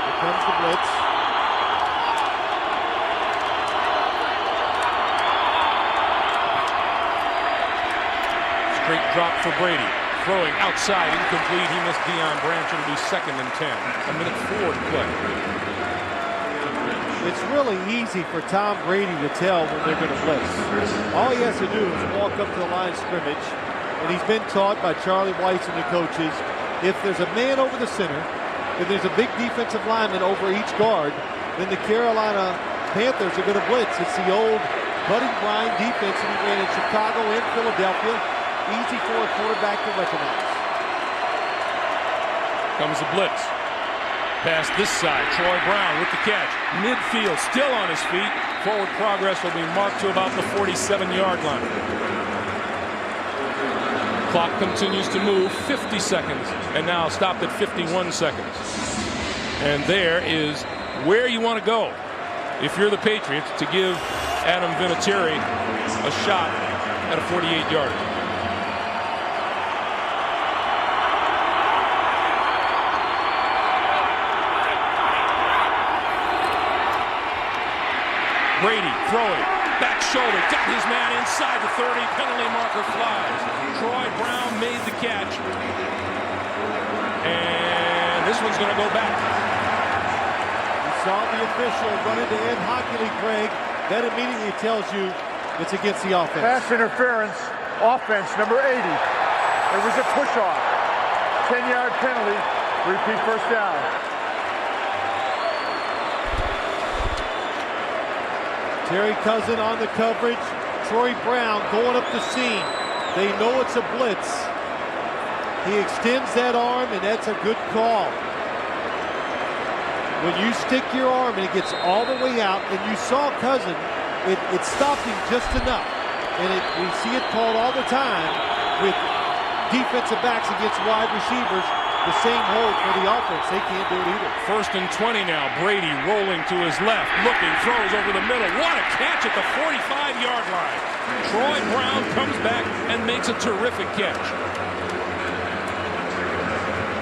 [SPEAKER 2] Here comes the blitz.
[SPEAKER 1] Straight drop for Brady. Throwing outside, incomplete. He missed Deion Branch. It'll be 2nd and 10. 1:04 to play.
[SPEAKER 2] It's really easy for Tom Brady to tell when they're going to blitz. All he has to do is walk up to the line of scrimmage, and he's been taught by Charlie Weiss and the coaches, if there's a man over the center, if there's a big defensive lineman over each guard, then the Carolina Panthers are going to blitz. It's the old Buddy Bryant defense that he ran in Chicago and Philadelphia. Easy for a quarterback to recognize.
[SPEAKER 1] Comes the blitz. Pass this side. Troy Brown with the catch. Midfield, still on his feet. Forward progress will be marked to about the 47-yard line. Clock continues to move. 50 seconds. And now stopped at 51 seconds. And there is where you want to go if you're the Patriots to give Adam Vinatieri a shot at a 48-yarder. Brady throwing, back shoulder, got his man inside the 30, penalty marker flies. Troy Brown made the catch. And this one's going to go back.
[SPEAKER 2] You saw the official run into Ed Hockley, Greg. That immediately tells you it's against the offense.
[SPEAKER 7] Pass interference, offense, number 80. It was a push-off. 10-yard penalty, repeat first down.
[SPEAKER 2] Terry Cousin on the coverage. Troy Brown going up the seam. They know it's a blitz. He extends that arm, and that's a good call. When you stick your arm and it gets all the way out, and you saw Cousin, it stopped him just enough. And we see it called all the time with defensive backs against wide receivers. The same hold for the offense. They can't do it either.
[SPEAKER 1] 1st and 20 now. Brady rolling to his left, looking, throws over the middle. What a catch at the 45-yard line. Troy Brown comes back and makes a terrific catch.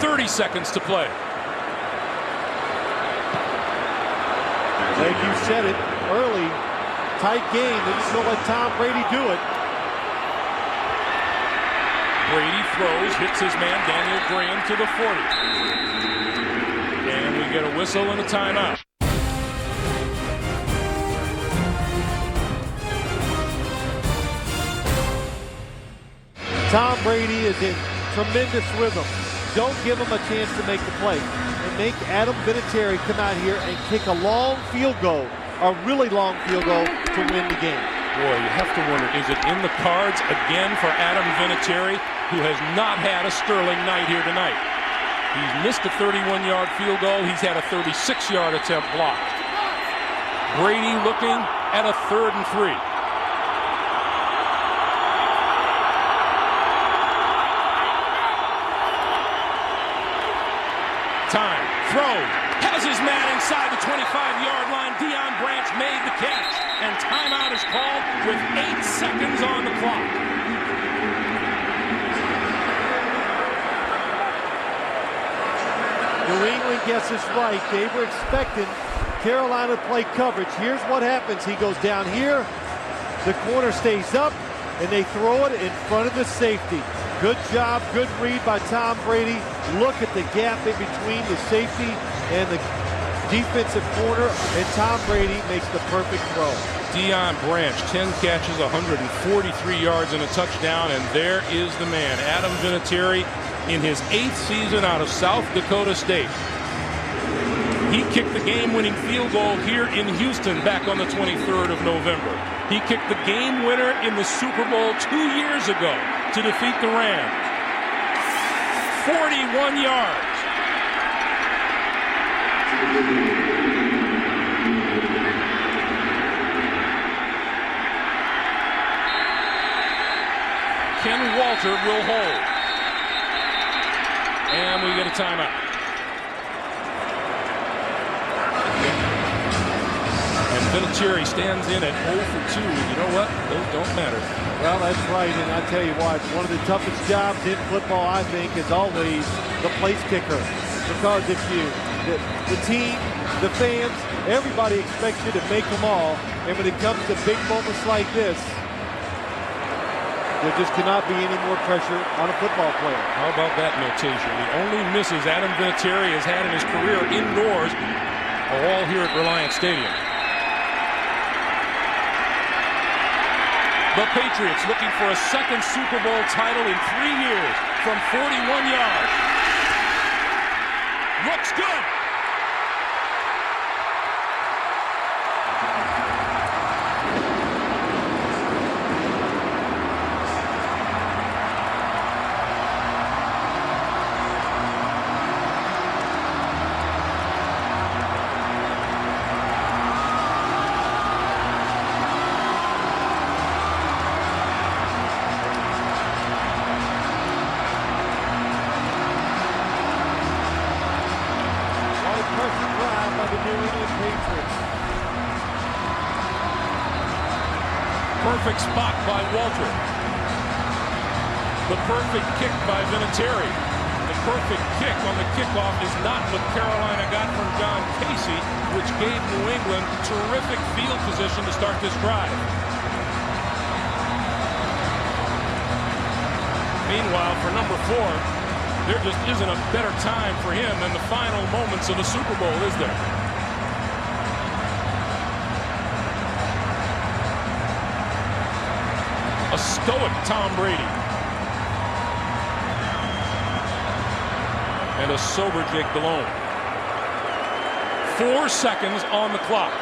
[SPEAKER 1] 30 seconds to play.
[SPEAKER 2] Like you said it early, tight game. They're just going to let Tom Brady do it.
[SPEAKER 1] Brady throws, hits his man Daniel Graham to the 40. And we get a whistle and a timeout.
[SPEAKER 2] Tom Brady is in tremendous rhythm. Don't give him a chance to make the play. And make Adam Vinatieri come out here and kick a long field goal, a really long field goal to win the game.
[SPEAKER 1] Boy, you have to wonder, is it in the cards again for Adam Vinatieri, who has not had a sterling night here tonight? He's missed a 31-yard field goal. He's had a 36-yard attempt blocked. Brady looking at a 3rd and 3. Time, throws, has his man inside the 25-yard line. Deion Branch made the catch, and timeout is called with 8 seconds on the clock.
[SPEAKER 2] New England gets this right. They were expecting Carolina to play coverage. Here's what happens. He goes down here. The corner stays up, and they throw it in front of the safety. Good job, good read by Tom Brady. Look at the gap in between the safety and the defensive corner, and Tom Brady makes the perfect throw.
[SPEAKER 1] Deion Branch, 10 catches, 143 yards and a touchdown, and there is the man, Adam Vinatieri, in his 8th season out of South Dakota State. He kicked the game-winning field goal here in Houston back on the 23rd of November. He kicked the game winner in the Super Bowl 2 years ago to defeat the Rams. 41 yards. Ken Walter will hold. And we get a timeout. And Vinatieri stands in at 0 for 2. You know what? Those don't matter.
[SPEAKER 2] Well, that's right, and I tell you what, one of the toughest jobs in football, I think, is always the place kicker. Because if the team, the fans, everybody expects you to make them all, and when it comes to big moments like this, there just cannot be any more pressure on a football player.
[SPEAKER 1] How about that notation? The only misses Adam Vinatieri has had in his career indoors are all here at Reliant Stadium. The Patriots looking for a 2nd Super Bowl title in 3 years from 41 yards. Looks good. Perfect spot by Walter. The perfect kick by Vinatieri. The perfect kick on the kickoff is not what Carolina got from John Casey, which gave New England terrific field position to start this drive. Meanwhile, for number 4, there just isn't a better time for him than the final moments of the Super Bowl, is there? A stoic Tom Brady. And a sober Jake Delhomme. 4 seconds on the clock.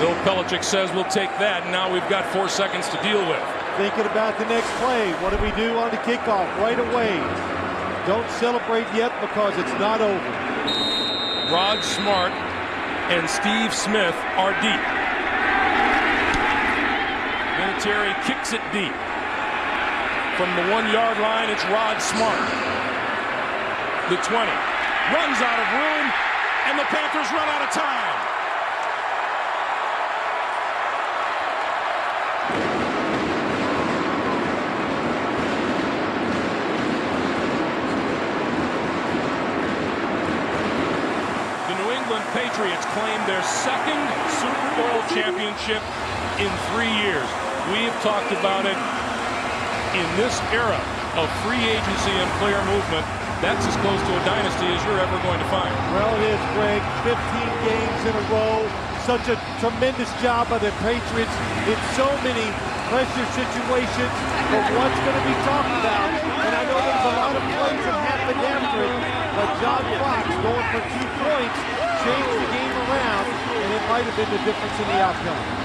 [SPEAKER 1] Bill Belichick says we'll take that, and now we've got 4 seconds to deal with.
[SPEAKER 2] Thinking about the next play. What do we do on the kickoff? Right away. Don't celebrate yet because it's not over.
[SPEAKER 1] Rod Smart and Steve Smith are deep. Vinatieri kicks it deep. From the 1-yard line, it's Rod Smart. The 20. Runs out of room, and the Panthers run out of time. Patriots claim their second Super Bowl championship in 3 years. We've talked about it in this era of free agency and player movement. That's as close to a dynasty as you're ever going to find.
[SPEAKER 2] Well, it is, Greg. 15 games in a row. Such a tremendous job by the Patriots in so many pressure situations. But what's going to be talked about, and I know there's a lot of plays that happened after it, but John Fox going for 2 points changed the game around, and it might have been the difference in the outcome.